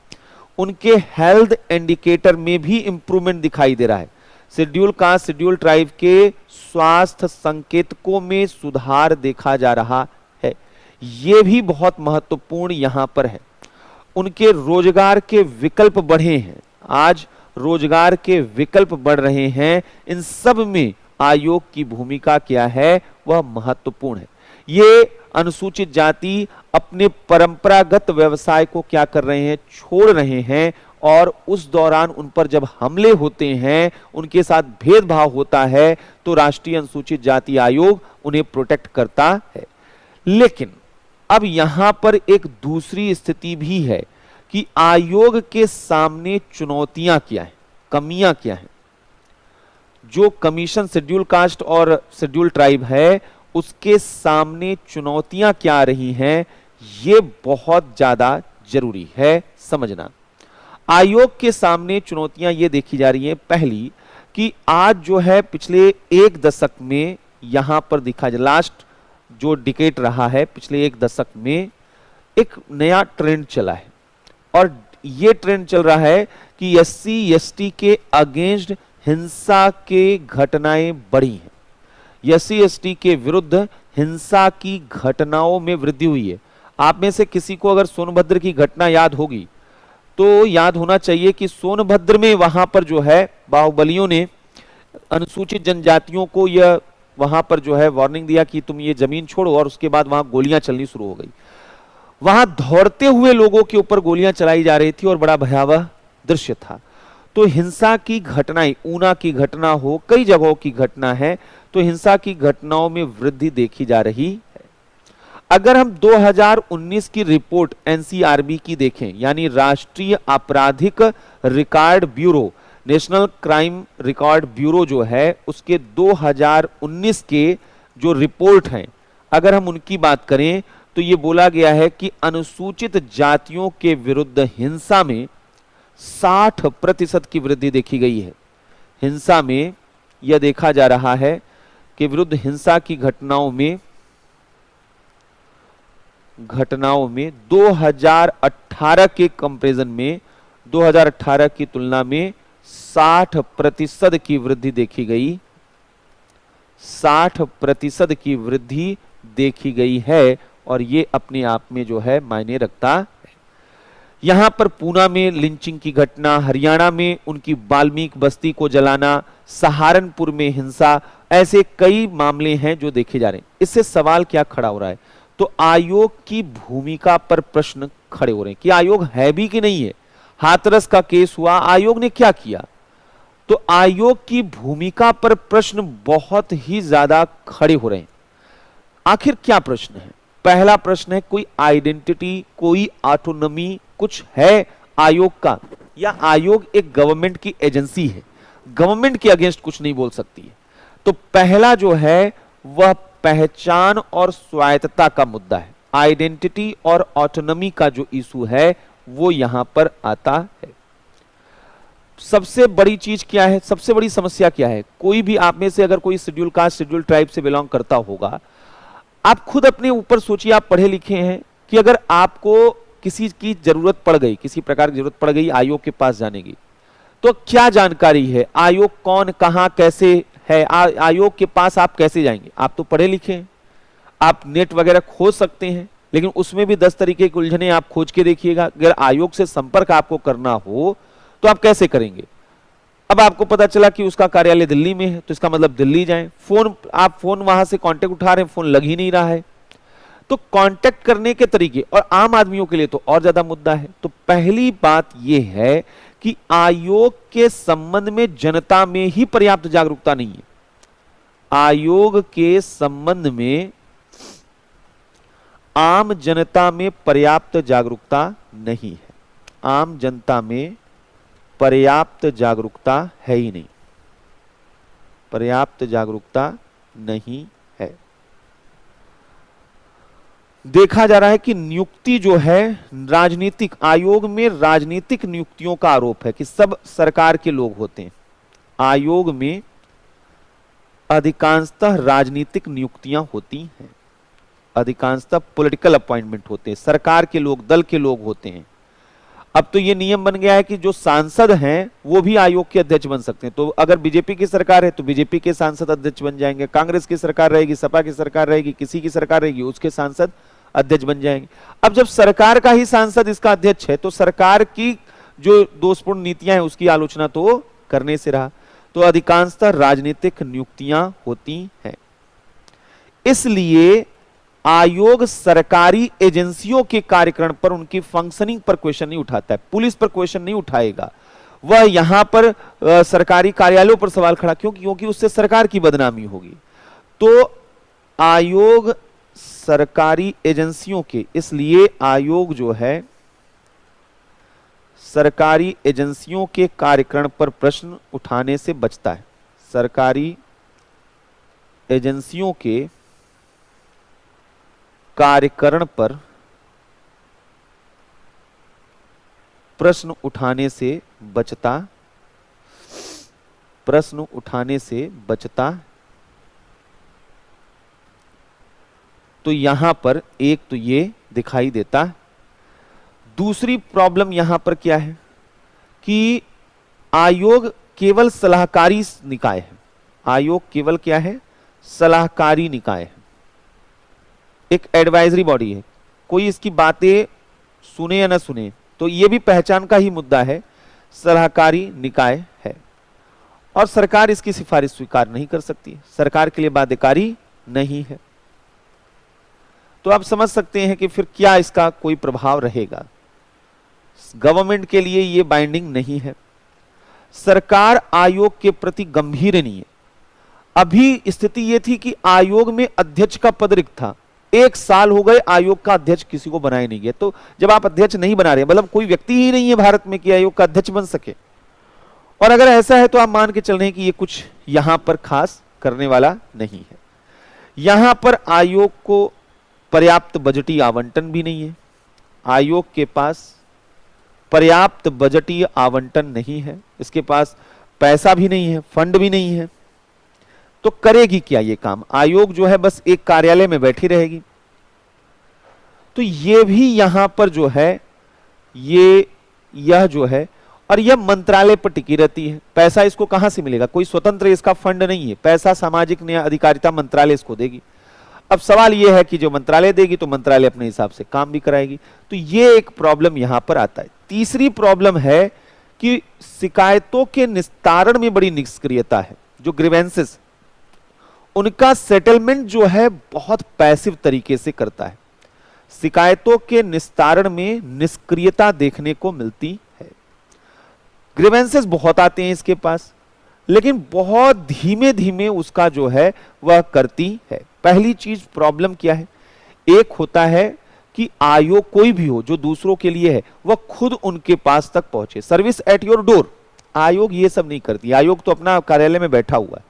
उनके हेल्थ इंडिकेटर में भी इंप्रूवमेंट दिखाई दे रहा है। शेड्यूल कास्ट शेड्यूल ट्राइब के स्वास्थ्य संकेतकों में सुधार देखा जा रहा है। यह भी बहुत महत्वपूर्ण यहां पर है। उनके रोजगार के विकल्प बढ़े हैं। आज रोजगार के विकल्प बढ़ रहे हैं। इन सब में आयोग की भूमिका क्या है, वह महत्वपूर्ण है। ये अनुसूचित जाति अपने परंपरागत व्यवसाय को क्या कर रहे हैं, छोड़ रहे हैं, और उस दौरान उन पर जब हमले होते हैं, उनके साथ भेदभाव होता है, तो राष्ट्रीय अनुसूचित जाति आयोग उन्हें प्रोटेक्ट करता है। लेकिन अब यहां पर एक दूसरी स्थिति भी है कि आयोग के सामने चुनौतियां क्या हैं, कमियां क्या हैं। जो कमीशन शेड्यूल कास्ट और शेड्यूल ट्राइब है, उसके सामने चुनौतियां क्या आ रही हैं, ये बहुत ज्यादा जरूरी है समझना। आयोग के सामने चुनौतियां ये देखी जा रही हैं, पहली कि आज जो है पिछले एक दशक में यहां पर दिखा जाए, लास्ट जो डिकेड रहा है, पिछले एक दशक में एक नया ट्रेंड चला है। और ये ट्रेंड चल रहा है कि SC/ST के अगेंस्ट हिंसा के घटनाएं बढ़ी हैं। SC/ST के विरुद्ध हिंसा की घटनाओं में वृद्धि हुई है। आप में से किसी को अगर सोनभद्र की घटना याद होगी, तो याद होना चाहिए कि सोनभद्र में वहां पर जो है बाहुबलियों ने अनुसूचित जनजातियों को यह वहां पर जो है वार्निंग दिया कि तुम ये जमीन छोड़ो, और उसके बाद वहां गोलियां चलनी शुरू हो गई। वहां दौड़ते हुए लोगों के ऊपर गोलियां चलाई जा रही थी और बड़ा भयावह दृश्य था। तो हिंसा की घटनाएं, ऊना की घटना हो, कई जगहों की घटना है, तो हिंसा की घटनाओं में वृद्धि देखी जा रही है। अगर हम 2019 की रिपोर्ट NCRB की देखें, यानी राष्ट्रीय आपराधिक record bureau, national crime record bureau जो है, उसके 2019 के जो रिपोर्ट हैं, अगर हम उनकी बात करें तो ये बोला गया है कि अनुसूचित जातियों के विरुद्ध हिंसा में 60% की वृद्धि देखी गई है। हिंसा में यह देखा जा रहा है कि विरुद्ध हिंसा की घटनाओं में 2018 के कंपैरिजन में, 2018 की तुलना में 60% की वृद्धि देखी गई। 60% की वृद्धि देखी गई है, और ये अपने आप में जो है मायने रखता है। यहां पर पूना में लिंचिंग की घटना, हरियाणा में उनकी वाल्मीकि बस्ती को जलाना, सहारनपुर में हिंसा, ऐसे कई मामले हैं जो देखे जा रहे हैं। इससे सवाल क्या खड़ा हो रहा है, तो आयोग की भूमिका पर प्रश्न खड़े हो रहे हैं कि आयोग है भी कि नहीं है। हाथरस का केस हुआ, आयोग ने क्या किया? तो आयोग की भूमिका पर प्रश्न बहुत ही ज्यादा खड़े हो रहे हैं। आखिर क्या प्रश्न है? पहला प्रश्न है, कोई आइडेंटिटी, कोई ऑटोनॉमी कुछ है आयोग का, या आयोग एक गवर्नमेंट की एजेंसी है, गवर्नमेंट के अगेंस्ट कुछ नहीं बोल सकती है। तो पहला जो है वह पहचान और स्वायत्तता का मुद्दा है, आइडेंटिटी और ऑटोनॉमी का जो इशू है वो यहां पर आता है। सबसे बड़ी चीज क्या है, सबसे बड़ी समस्या क्या है? कोई भी आप में से अगर कोई शेड्यूल कास्ट शेड्यूल ट्राइब से बिलोंग करता होगा, आप खुद अपने ऊपर सोचिए, आप पढ़े लिखे हैं, कि अगर आपको किसी की जरूरत पड़ गई, किसी प्रकार की जरूरत पड़ गई आयोग के पास जाने की, तो क्या जानकारी है, आयोग कौन कहां कैसे है, आयोग के पास आप कैसे जाएंगे? आप तो पढ़े लिखे हैं, आप नेट वगैरह खोज सकते हैं, लेकिन उसमें भी 10 तरीके की उलझने आप खोज के देखिएगा। अगर आयोग से संपर्क आपको करना हो तो आप कैसे करेंगे? अब आपको पता चला कि उसका कार्यालय दिल्ली में है, तो इसका मतलब दिल्ली जाएं। आप फोन वहां से कांटेक्ट उठा रहे हैं, फोन लग ही नहीं रहा है। तो कांटेक्ट करने के तरीके, और आम आदमियों के लिए तो और ज्यादा मुद्दा है। तो पहली बात यह है कि आयोग के संबंध में जनता में ही पर्याप्त जागरूकता नहीं है। आयोग के संबंध में आम जनता में पर्याप्त जागरूकता नहीं है, आम जनता में पर्याप्त जागरूकता है ही नहीं, पर्याप्त जागरूकता नहीं है। देखा जा रहा है कि नियुक्ति जो है राजनीतिक, आयोग में राजनीतिक नियुक्तियों का आरोप है कि सब सरकार के लोग होते हैं। आयोग में अधिकांशतः राजनीतिक नियुक्तियां होती हैं, अधिकांशतः पॉलिटिकल अपॉइंटमेंट होते हैं, सरकार के लोग, दल के लोग होते हैं। अब तो ये नियम बन गया है कि जो सांसद हैं वो भी आयोग के अध्यक्ष बन सकते हैं। तो अगर बीजेपी की सरकार है तो बीजेपी के सांसद अध्यक्ष बन जाएंगे, कांग्रेस की सरकार रहेगी, सपा की सरकार रहेगी, किसी की सरकार रहेगी, उसके सांसद अध्यक्ष बन जाएंगे। अब जब सरकार का ही सांसद इसका अध्यक्ष है तो सरकार की जो दोषपूर्ण नीतियां हैं उसकी आलोचना तो करने से रहा। तो अधिकांशतः राजनीतिक नियुक्तियां होती हैं, इसलिए आयोग सरकारी एजेंसियों के कार्यक्रम पर, उनकी फंक्शनिंग पर क्वेश्चन नहीं उठाता है। पुलिस पर क्वेश्चन नहीं उठाएगा, वह यहां पर सरकारी कार्यालयों पर सवाल खड़ा, क्योंकि उससे सरकार की बदनामी होगी। तो आयोग सरकारी एजेंसियों के, इसलिए आयोग जो है सरकारी एजेंसियों के कार्यक्रम पर प्रश्न उठाने से बचता है। सरकारी एजेंसियों के कार्यकरण पर प्रश्न उठाने से बचता, प्रश्न उठाने से बचता। तो यहां पर एक तो ये दिखाई देता। दूसरी प्रॉब्लम यहां पर क्या है कि आयोग केवल सलाहकारी निकाय है। आयोग केवल क्या है? सलाहकारी निकाय है, एक एडवाइजरी बॉडी है। कोई इसकी बातें सुने या ना सुने, तो ये भी पहचान का ही मुद्दा है, सलाहकारी निकाय है। और सरकार इसकी सिफारिश स्वीकार नहीं कर सकती, सरकार के लिए बाध्यकारी नहीं है। तो आप समझ सकते हैं कि फिर क्या इसका कोई प्रभाव रहेगा। गवर्नमेंट के लिए ये बाइंडिंग नहीं है। सरकार आयोग के प्रति गंभीर नहीं है। अभी स्थिति ये थी कि आयोग में अध्यक्ष का पद रिक्त था, 1 साल हो गए आयोग का अध्यक्ष किसी को बनाया नहीं गया। तो जब आप अध्यक्ष नहीं बना रहे, मतलब कोई व्यक्ति ही नहीं है भारत में कि आयोग का अध्यक्ष बन सके, और अगर ऐसा है तो आप मान के चल रहे हैं कि ये कुछ यहां पर खास करने वाला नहीं है। यहां पर आयोग को पर्याप्त बजटीय आवंटन भी नहीं है, आयोग के पास पर्याप्त बजटीय आवंटन नहीं है, इसके पास पैसा भी नहीं है, फंड भी नहीं है। तो करेगी क्या ये काम? आयोग जो है बस एक कार्यालय में बैठी रहेगी। तो ये भी यहां पर जो है यह जो है, और यह मंत्रालय पर टिकी रहती है। पैसा इसको कहां से मिलेगा? कोई स्वतंत्र इसका फंड नहीं है, पैसा सामाजिक न्याय अधिकारिता मंत्रालय इसको देगी। अब सवाल यह है कि जो मंत्रालय देगी तो मंत्रालय अपने हिसाब से काम भी कराएगी। तो ये एक प्रॉब्लम यहां पर आता है। तीसरी प्रॉब्लम है कि शिकायतों के निस्तारण में बड़ी निष्क्रियता है। जो ग्रीवेंसेस, उनका सेटलमेंट जो है बहुत पैसिव तरीके से करता है। शिकायतों के निस्तारण में निष्क्रियता देखने को मिलती है। ग्रीवेंसेस बहुत आते हैं इसके पास, लेकिन बहुत धीमे धीमे उसका जो है वह करती है। पहली चीज प्रॉब्लम क्या है? एक होता है कि आयोग कोई भी हो जो दूसरों के लिए है वह खुद उनके पास तक पहुंचे। सर्विस एट योर डोर, आयोग ये सब नहीं करती। आयोग तो अपना कार्यालय में बैठा हुआ है।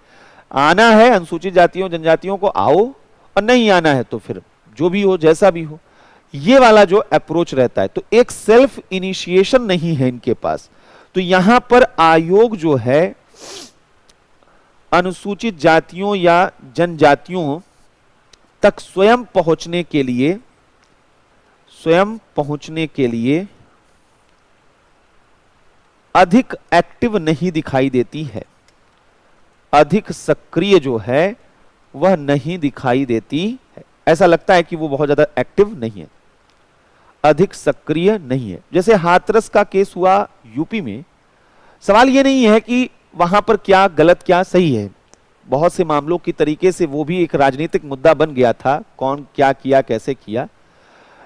आना है अनुसूचित जातियों जनजातियों को आओ, और नहीं आना है तो फिर जो भी हो जैसा भी हो, ये वाला जो अप्रोच रहता है। तो एक सेल्फ इनिशिएशन नहीं है इनके पास। तो यहां पर आयोग जो है अनुसूचित जातियों या जनजातियों तक स्वयं पहुंचने के लिए अधिक एक्टिव नहीं दिखाई देती है, अधिक सक्रिय जो है वह नहीं दिखाई देती है। ऐसा लगता है कि वो बहुत ज्यादा एक्टिव नहीं है, अधिक सक्रिय नहीं है। जैसे हाथरस का केस हुआ यूपी में, सवाल ये नहीं है कि वहां पर क्या गलत क्या सही है, बहुत से मामलों की तरीके से वो भी एक राजनीतिक मुद्दा बन गया था, कौन क्या किया कैसे किया,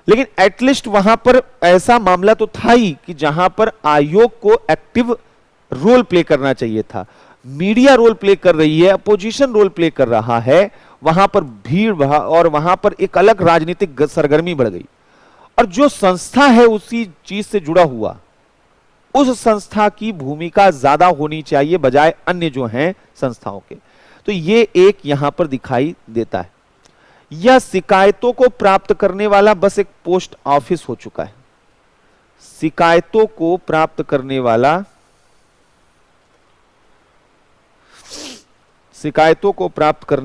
लेकिन एटलीस्ट वहां पर ऐसा मामला तो था ही कि जहां पर आयोग को एक्टिव रोल प्ले करना चाहिए था। मीडिया रोल प्ले कर रही है, अपोजिशन रोल प्ले कर रहा है, वहां पर भीड़ और वहां पर एक अलग राजनीतिक सरगर्मी बढ़ गई। और जो संस्था है उसी चीज से जुड़ा हुआ, उस संस्था की भूमिका ज्यादा होनी चाहिए बजाय अन्य जो हैं संस्थाओं के। तो ये एक यहां पर दिखाई देता है। यह शिकायतों को प्राप्त करने वाला बस एक पोस्ट ऑफिस हो चुका है। शिकायतों को प्राप्त करने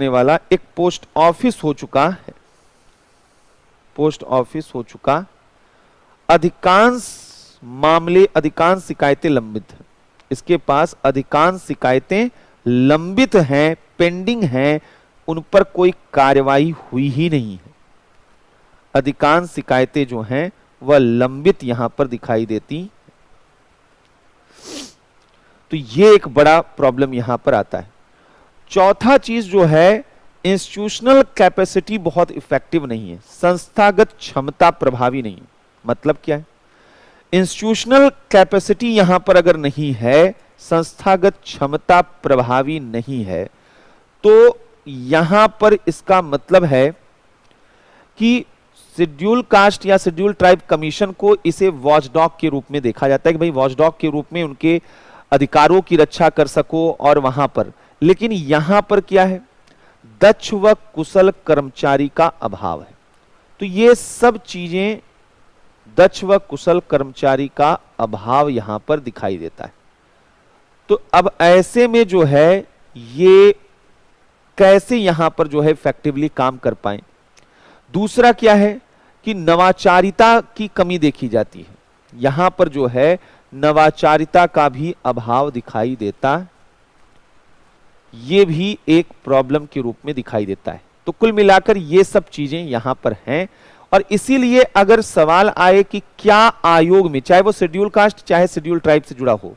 वाला एक पोस्ट ऑफिस हो चुका है, पोस्ट ऑफिस हो चुका। अधिकांश मामले, अधिकांश शिकायतें लंबित हैं, इसके पास अधिकांश शिकायतें लंबित हैं, पेंडिंग हैं, उन पर कोई कार्रवाई हुई ही नहीं है। अधिकांश शिकायतें जो हैं वह लंबित यहां पर दिखाई देती। तो ये एक बड़ा प्रॉब्लम यहां पर आता है। चौथा चीज जो है, इंस्टीट्यूशनल कैपेसिटी बहुत इफेक्टिव नहीं है, संस्थागत क्षमता प्रभावी नहीं है। मतलब क्या है? इंस्टीट्यूशनल कैपेसिटी यहां पर अगर नहीं है, संस्थागत क्षमता प्रभावी नहीं है, तो यहां पर इसका मतलब है कि शेड्यूल कास्ट या शेड्यूल ट्राइब कमीशन को इसे वॉचडॉग के रूप में देखा जाता है कि भाई वॉचडॉग के रूप में उनके अधिकारों की रक्षा कर सको और वहां पर, लेकिन यहां पर क्या है? दक्ष व कुशल कर्मचारी का अभाव है। तो ये सब चीजें, दक्ष व कुशल कर्मचारी का अभाव यहां पर दिखाई देता है। तो अब ऐसे में जो है ये कैसे यहां पर जो है इफेक्टिवली काम कर पाए? दूसरा क्या है कि नवाचारिता की कमी देखी जाती है। यहां पर जो है नवाचारिता का भी अभाव दिखाई देता है, ये भी एक प्रॉब्लम के रूप में दिखाई देता है। तो कुल मिलाकर ये सब चीजें यहां पर हैं। और इसीलिए अगर सवाल आए कि क्या आयोग में, चाहे वो शेड्यूल कास्ट चाहे शेड्यूल ट्राइब से जुड़ा हो,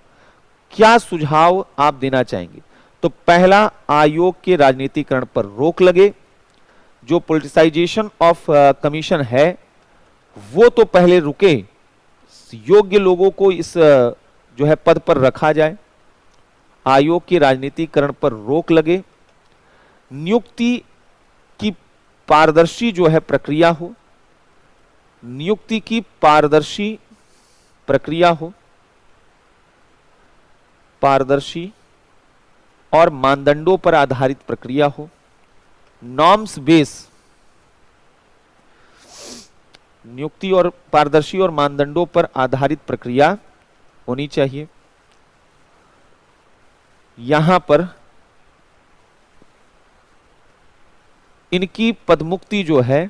क्या सुझाव आप देना चाहेंगे? तो पहला, आयोग के राजनीतिकरण पर रोक लगे। जो पॉलिटिसाइजेशन ऑफ कमीशन है वो तो पहले रुके, योग्य लोगों को इस जो है पद पर रखा जाए। आयोग के राजनीतिकरण पर रोक लगे। नियुक्ति की पारदर्शी जो है प्रक्रिया हो, नियुक्ति की पारदर्शी प्रक्रिया हो, पारदर्शी और मानदंडों पर आधारित प्रक्रिया हो, नॉर्म्स बेस, नियुक्ति और पारदर्शी और मानदंडों पर आधारित प्रक्रिया होनी चाहिए। यहां पर इनकी पदमुक्ति जो है,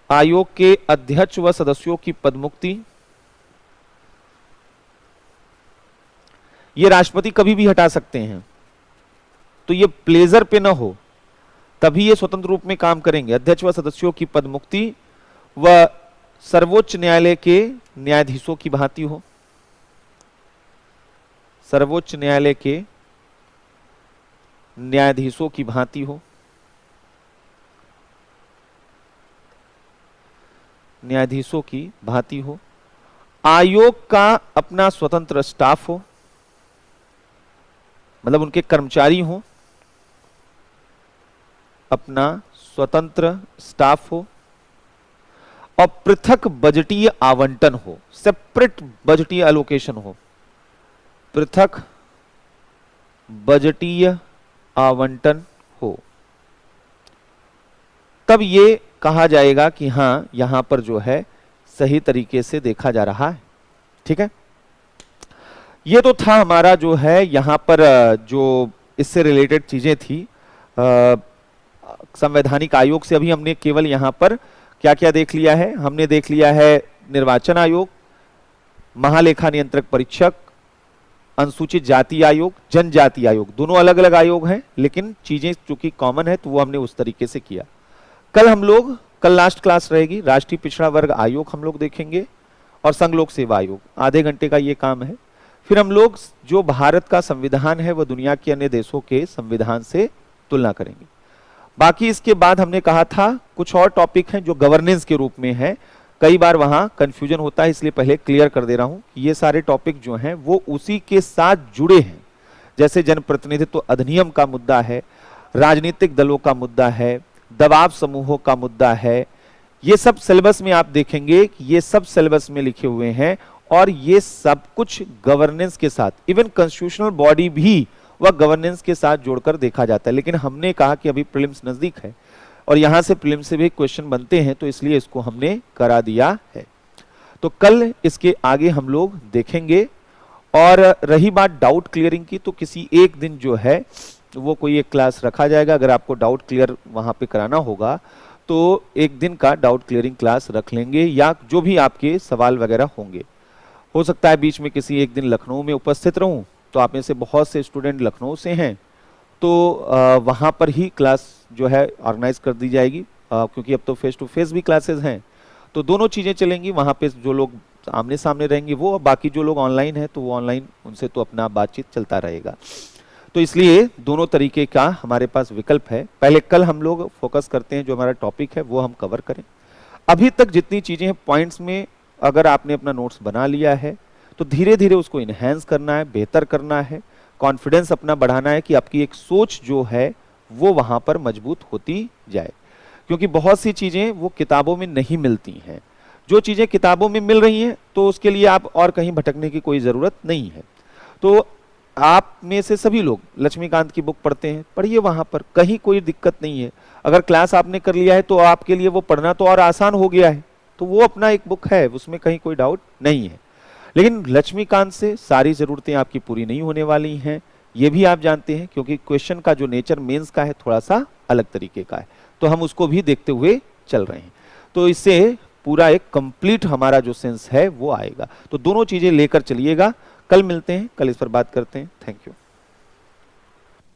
आयोग के अध्यक्ष व सदस्यों की पदमुक्ति, ये राष्ट्रपति कभी भी हटा सकते हैं, तो ये प्लेजर पे ना हो, तभी ये स्वतंत्र रूप में काम करेंगे। अध्यक्ष व सदस्यों की पदमुक्ति व सर्वोच्च न्यायालय के न्यायाधीशों की भांति हो, सर्वोच्च न्यायालय के न्यायाधीशों की भांति हो, न्यायाधीशों की भांति हो। आयोग का अपना स्वतंत्र स्टाफ हो, मतलब उनके कर्मचारी हो, अपना स्वतंत्र स्टाफ हो। और पृथक बजटीय आवंटन हो, सेपरेट बजटीय एलोकेशन हो, पृथक बजटीय आवंटन हो, तब ये कहा जाएगा कि हां यहां पर जो है सही तरीके से देखा जा रहा है। ठीक है, ये तो था हमारा जो है यहां पर जो इससे रिलेटेड चीजें थी संवैधानिक आयोग से। अभी हमने केवल यहां पर क्या क्या देख लिया है, हमने देख लिया है निर्वाचन आयोग, महालेखा नियंत्रक परीक्षक, अनुसूचित जाति आयोग, जनजाति आयोग, दोनों अलग अलग आयोग हैं लेकिन चीजें चूंकि कॉमन है तो वो हमने उस तरीके से किया। कल लास्ट क्लास रहेगी, राष्ट्रीय पिछड़ा वर्ग आयोग हम लोग देखेंगे और संघ लोक सेवा आयोग, आधे घंटे का ये काम है। फिर हम लोग जो भारत का संविधान है वह दुनिया के अन्य देशों के संविधान से तुलना करेंगे। बाकी इसके बाद हमने कहा था कुछ और टॉपिक हैं जो गवर्नेंस के रूप में है, कई बार वहां कंफ्यूजन होता है इसलिए पहले क्लियर कर दे रहा हूं कि ये सारे टॉपिक जो हैं वो उसी के साथ जुड़े हैं। जैसे जनप्रतिनिधित्व अधिनियम का मुद्दा है, राजनीतिक दलों का मुद्दा है, दबाव समूहों का मुद्दा है, ये सब सिलेबस में आप देखेंगे कि ये सब सिलेबस में लिखे हुए हैं और ये सब कुछ गवर्नेंस के साथ, इवन कॉन्स्टिट्यूशनल बॉडी भी वह गवर्नेंस के साथ जोड़कर देखा जाता है। लेकिन हमने कहा कि अभी प्रीलिम्स नजदीक है और यहां से प्रीलिम्स से भी क्वेश्चन बनते हैं तो इसलिए इसको हमने करा दिया है। तो कल इसके आगे हम लोग देखेंगे। और रही बात डाउट क्लियरिंग की, तो किसी एक दिन जो है वो कोई एक क्लास रखा जाएगा। अगर आपको डाउट क्लियर वहां पे कराना होगा तो एक दिन का डाउट क्लियरिंग क्लास रख लेंगे, या जो भी आपके सवाल वगैरह होंगे। हो सकता है बीच में किसी एक दिन लखनऊ में उपस्थित रहूं, तो आप में से बहुत से स्टूडेंट लखनऊ से हैं तो वहां पर ही क्लास जो है ऑर्गेनाइज कर दी जाएगी, क्योंकि अब तो फेस टू फेस भी क्लासेस हैं तो दोनों चीजें चलेंगी। वहां पे जो लोग आमने सामने रहेंगे वो, बाकी जो लोग ऑनलाइन हैं तो वो ऑनलाइन, उनसे तो अपना बातचीत चलता रहेगा। तो इसलिए दोनों तरीके का हमारे पास विकल्प है। पहले कल हम लोग फोकस करते हैं जो हमारा टॉपिक है वो हम कवर करें। अभी तक जितनी चीजें हैं पॉइंट्स में अगर आपने अपना नोट्स बना लिया है तो धीरे धीरे उसको इनहेंस करना है, बेहतर करना है, कॉन्फिडेंस अपना बढ़ाना है कि आपकी एक सोच जो है वो वहां पर मजबूत होती जाए। क्योंकि बहुत सी चीजें वो किताबों में नहीं मिलती हैं। जो चीजें किताबों में मिल रही हैं तो उसके लिए आप और कहीं भटकने की कोई जरूरत नहीं है। तो आप में से सभी लोग लक्ष्मीकांत की बुक पढ़ते हैं, पढ़िए, वहां पर कहीं कोई दिक्कत नहीं है। अगर क्लास आपने कर लिया है तो आपके लिए वो पढ़ना तो और आसान हो गया है, तो वो अपना एक बुक है, उसमें कहीं कोई डाउट नहीं है। लेकिन लक्ष्मीकांत से सारी जरूरतें आपकी पूरी नहीं होने वाली हैं, ये भी आप जानते हैं, क्योंकि क्वेश्चन का जो नेचर मेंस का है थोड़ा सा अलग तरीके का है, तो हम उसको भी देखते हुए चल रहे हैं। तो इससे पूरा एक कंप्लीट हमारा जो सेंस है वो आएगा। तो दोनों चीजें लेकर चलिएगा। कल मिलते हैं, कल इस पर बात करते हैं। Thank you.